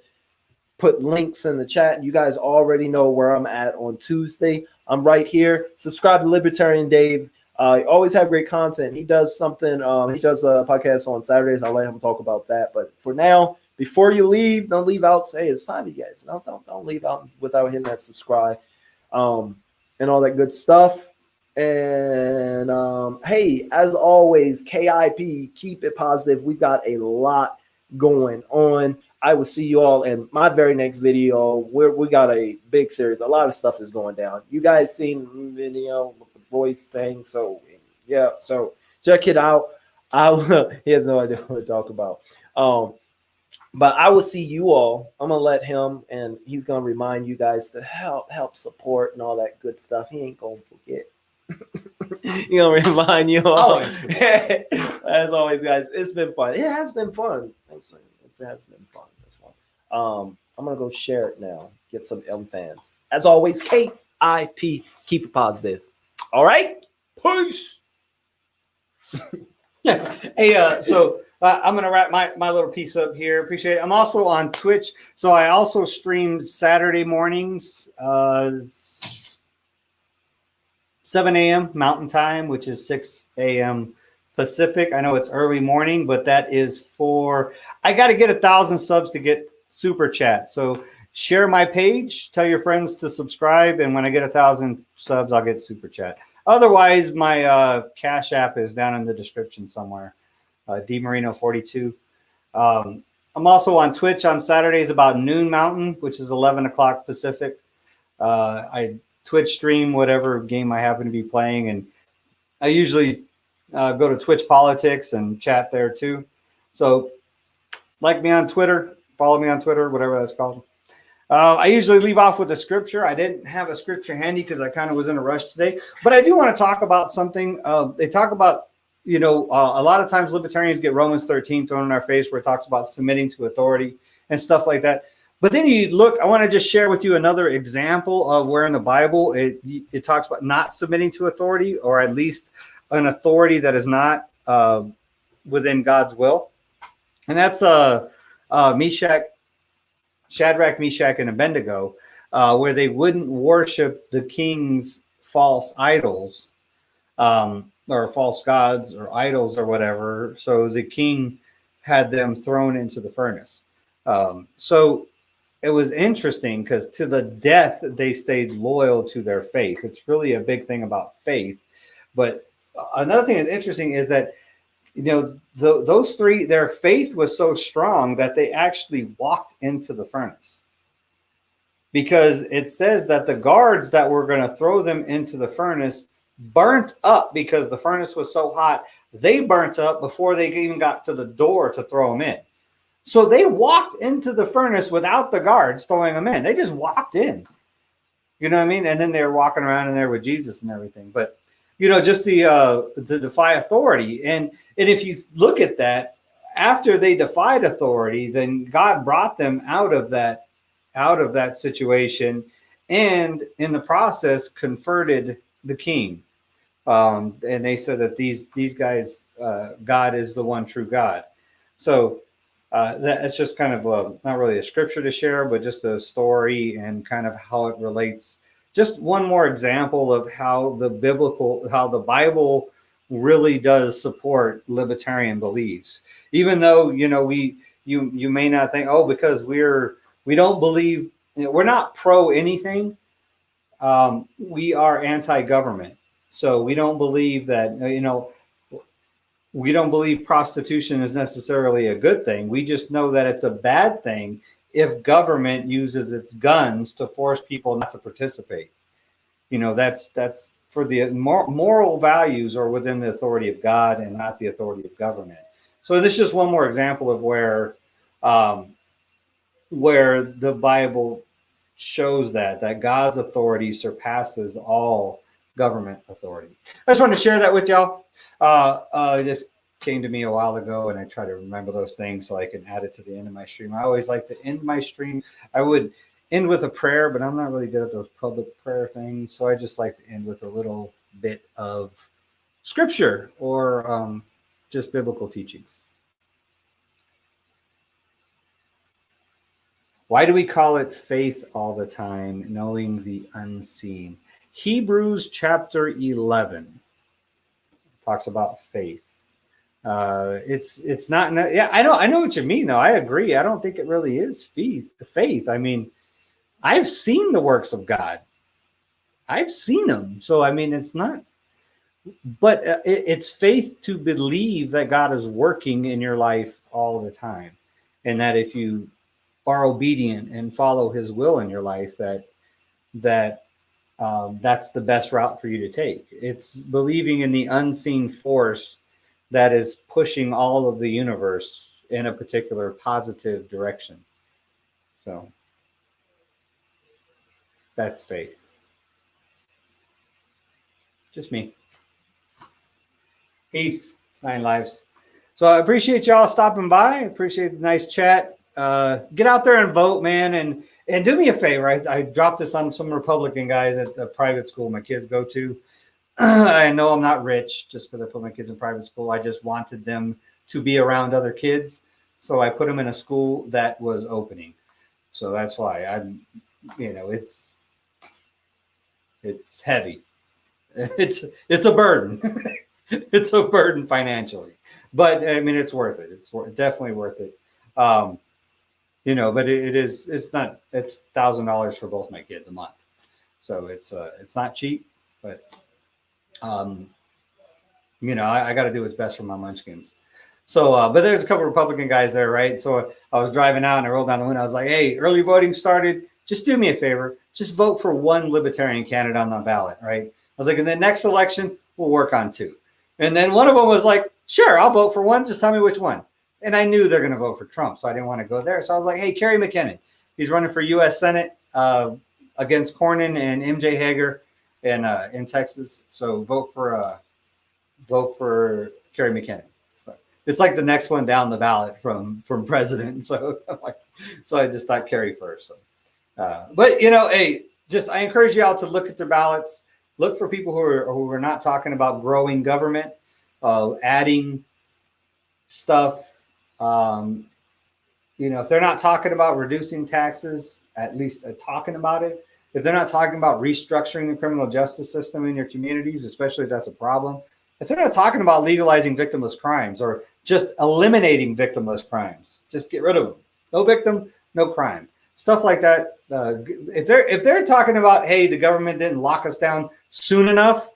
put links in the chat. You guys already know where I'm at on Tuesday. I'm right here. Subscribe to Libertarian Dave. Always have great content. He does something. He does a podcast on Saturdays. I'll let him talk about that. But for now, before you leave, don't leave out. Say it's fine, you guys. Don't leave out without hitting that subscribe, and all that good stuff. And hey, as always, KIP, keep it positive. We've got a lot going on. I will see you all in my very next video. We got a big series. A lot of stuff is going down. You guys seen the video with the voice thing, so yeah. So check it out. He has no idea what to talk about. But I will see you all. I'm gonna let him, and he's gonna remind you guys to help support and all that good stuff. He ain't gonna forget. He's gonna remind you all. As always, guys, it's been fun. It has been fun. Actually, it has been fun. This one. I'm gonna go share it now. Get some fans. As always, KIP. Keep it positive. All right. Peace. Hey, so I'm going to wrap my little piece up here. Appreciate it. I'm also on Twitch. So I also stream Saturday mornings, 7 a.m. Mountain Time, which is 6 a.m. Pacific. I know it's early morning, but that is for, I got to get 1,000 subs to get Super Chat. So share my page, tell your friends to subscribe, and when I get 1,000 subs, I'll get Super Chat. Otherwise, my Cash App is down in the description somewhere. DMarino42. I'm also on Twitch on Saturdays about noon Mountain, which is 11 o'clock Pacific. I Twitch stream whatever game I happen to be playing, and I usually go to Twitch Politics and chat there too. So like me on Twitter, follow me on Twitter, whatever that's called. I usually leave off with a scripture. I didn't have a scripture handy because I kind of was in a rush today, but I do want to talk about something. They talk about, a lot of times libertarians get Romans 13 thrown in our face where it talks about submitting to authority and stuff like that. But then you look, I want to just share with you another example of where in the Bible it talks about not submitting to authority, or at least an authority that is not within God's will. And that's Shadrach, Meshach, and Abednego, where they wouldn't worship the king's false idols, or false gods or idols or whatever. So the king had them thrown into the furnace. So it was interesting because to the death, they stayed loyal to their faith. It's really a big thing about faith. But another thing that's interesting is that, you know, those three, their faith was so strong that they actually walked into the furnace. Because it says that the guards that were going to throw them into the furnace burnt up because the furnace was so hot. They burnt up before they even got to the door to throw them in. So they walked into the furnace without the guards throwing them in. They just walked in. You know what I mean? And then they were walking around in there with Jesus and everything. But, you know, just to defy authority. And if you look at that, after they defied authority, then God brought them out of that situation, and in the process converted the king. And they said that these guys, God is the one true God. So that's just kind of not really a scripture to share, but just a story and kind of how it relates. Just one more example of how the Bible really does support libertarian beliefs, even though, you know, you may not think, oh, because we don't believe, you know, we're not pro anything. We are anti-government. So we don't believe that, you know, we don't believe prostitution is necessarily a good thing. We just know that it's a bad thing if government uses its guns to force people not to participate. You know, that's for the moral values are within the authority of God and not the authority of government. So this is just one more example of where the Bible shows that God's authority surpasses all government authority. I just wanted to share that with y'all. It just came to me a while ago, and I try to remember those things so I can add it to the end of my stream. I always like to end my stream. I would end with a prayer, but I'm not really good at those public prayer things. So I just like to end with a little bit of scripture or just biblical teachings. Why do we call it faith all the time, knowing the unseen? Hebrews chapter 11 talks about faith. It's not. Yeah, I know what you mean, though. I agree. I don't think it really is faith. I mean, I've seen the works of God. I've seen them. So I mean, it's not. But it's faith to believe that God is working in your life all the time, and that if you are obedient and follow His will in your life, that's the best route for you to take. It's believing in the unseen force that is pushing all of the universe in a particular positive direction. So that's faith. Just me. Peace, 9 lives. So I appreciate y'all stopping by. I appreciate the nice chat. Get out there and vote, man, and do me a favor. I dropped this on some Republican guys at the private school my kids go to. I know I'm not rich just because I put my kids in private school. I just wanted them to be around other kids, so I put them in a school that was opening. So that's why it's heavy. It's a burden. It's a burden financially, but I mean it's worth it. It's definitely worth it. But it's $1,000 for both my kids a month. So it's not cheap, but I got to do what's best for my munchkins. So, but there's a couple of Republican guys there, right? So I was driving out and I rolled down the window. I was like, hey, early voting started. Just do me a favor. Just vote for one Libertarian candidate on the ballot, right? I was like, in the next election, we'll work on 2. And then one of them was like, sure, I'll vote for one. Just tell me which one. And I knew they're going to vote for Trump, so I didn't want to go there. So I was like, hey, Kerry McKinnon. He's running for U.S. Senate against Cornyn and MJ Hager in Texas. So vote for Kerry McKinnon. it's like the next one down the ballot from president. So I'm like, so I just thought Kerry first. So, but you know, hey, just I encourage you all to look at their ballots. Look for people who are not talking about growing government, adding stuff. You know, if they're not talking about reducing taxes, at least talking about it. If they're not talking about restructuring the criminal justice system in your communities, especially if that's a problem. If they're not talking about legalizing victimless crimes or just eliminating victimless crimes, just get rid of them. No victim, no crime. Stuff like that. If they're talking about, hey, the government didn't lock us down soon enough,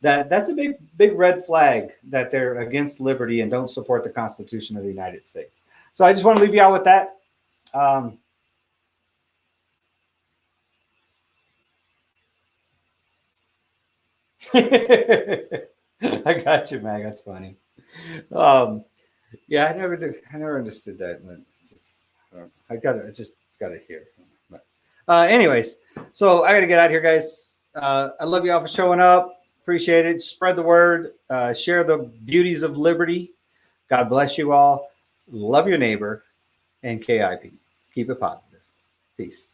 that's a big red flag that they're against liberty and don't support the Constitution of the United States. So I just want to leave you out with that. I got you, Mag. That's funny. Yeah, I never understood that. But I just got it here. But, anyways, so I got to get out of here, guys. I love you all for showing up. Appreciate it. Spread the word. Share the beauties of liberty. God bless you all. Love your neighbor. And KIP. Keep it positive. Peace.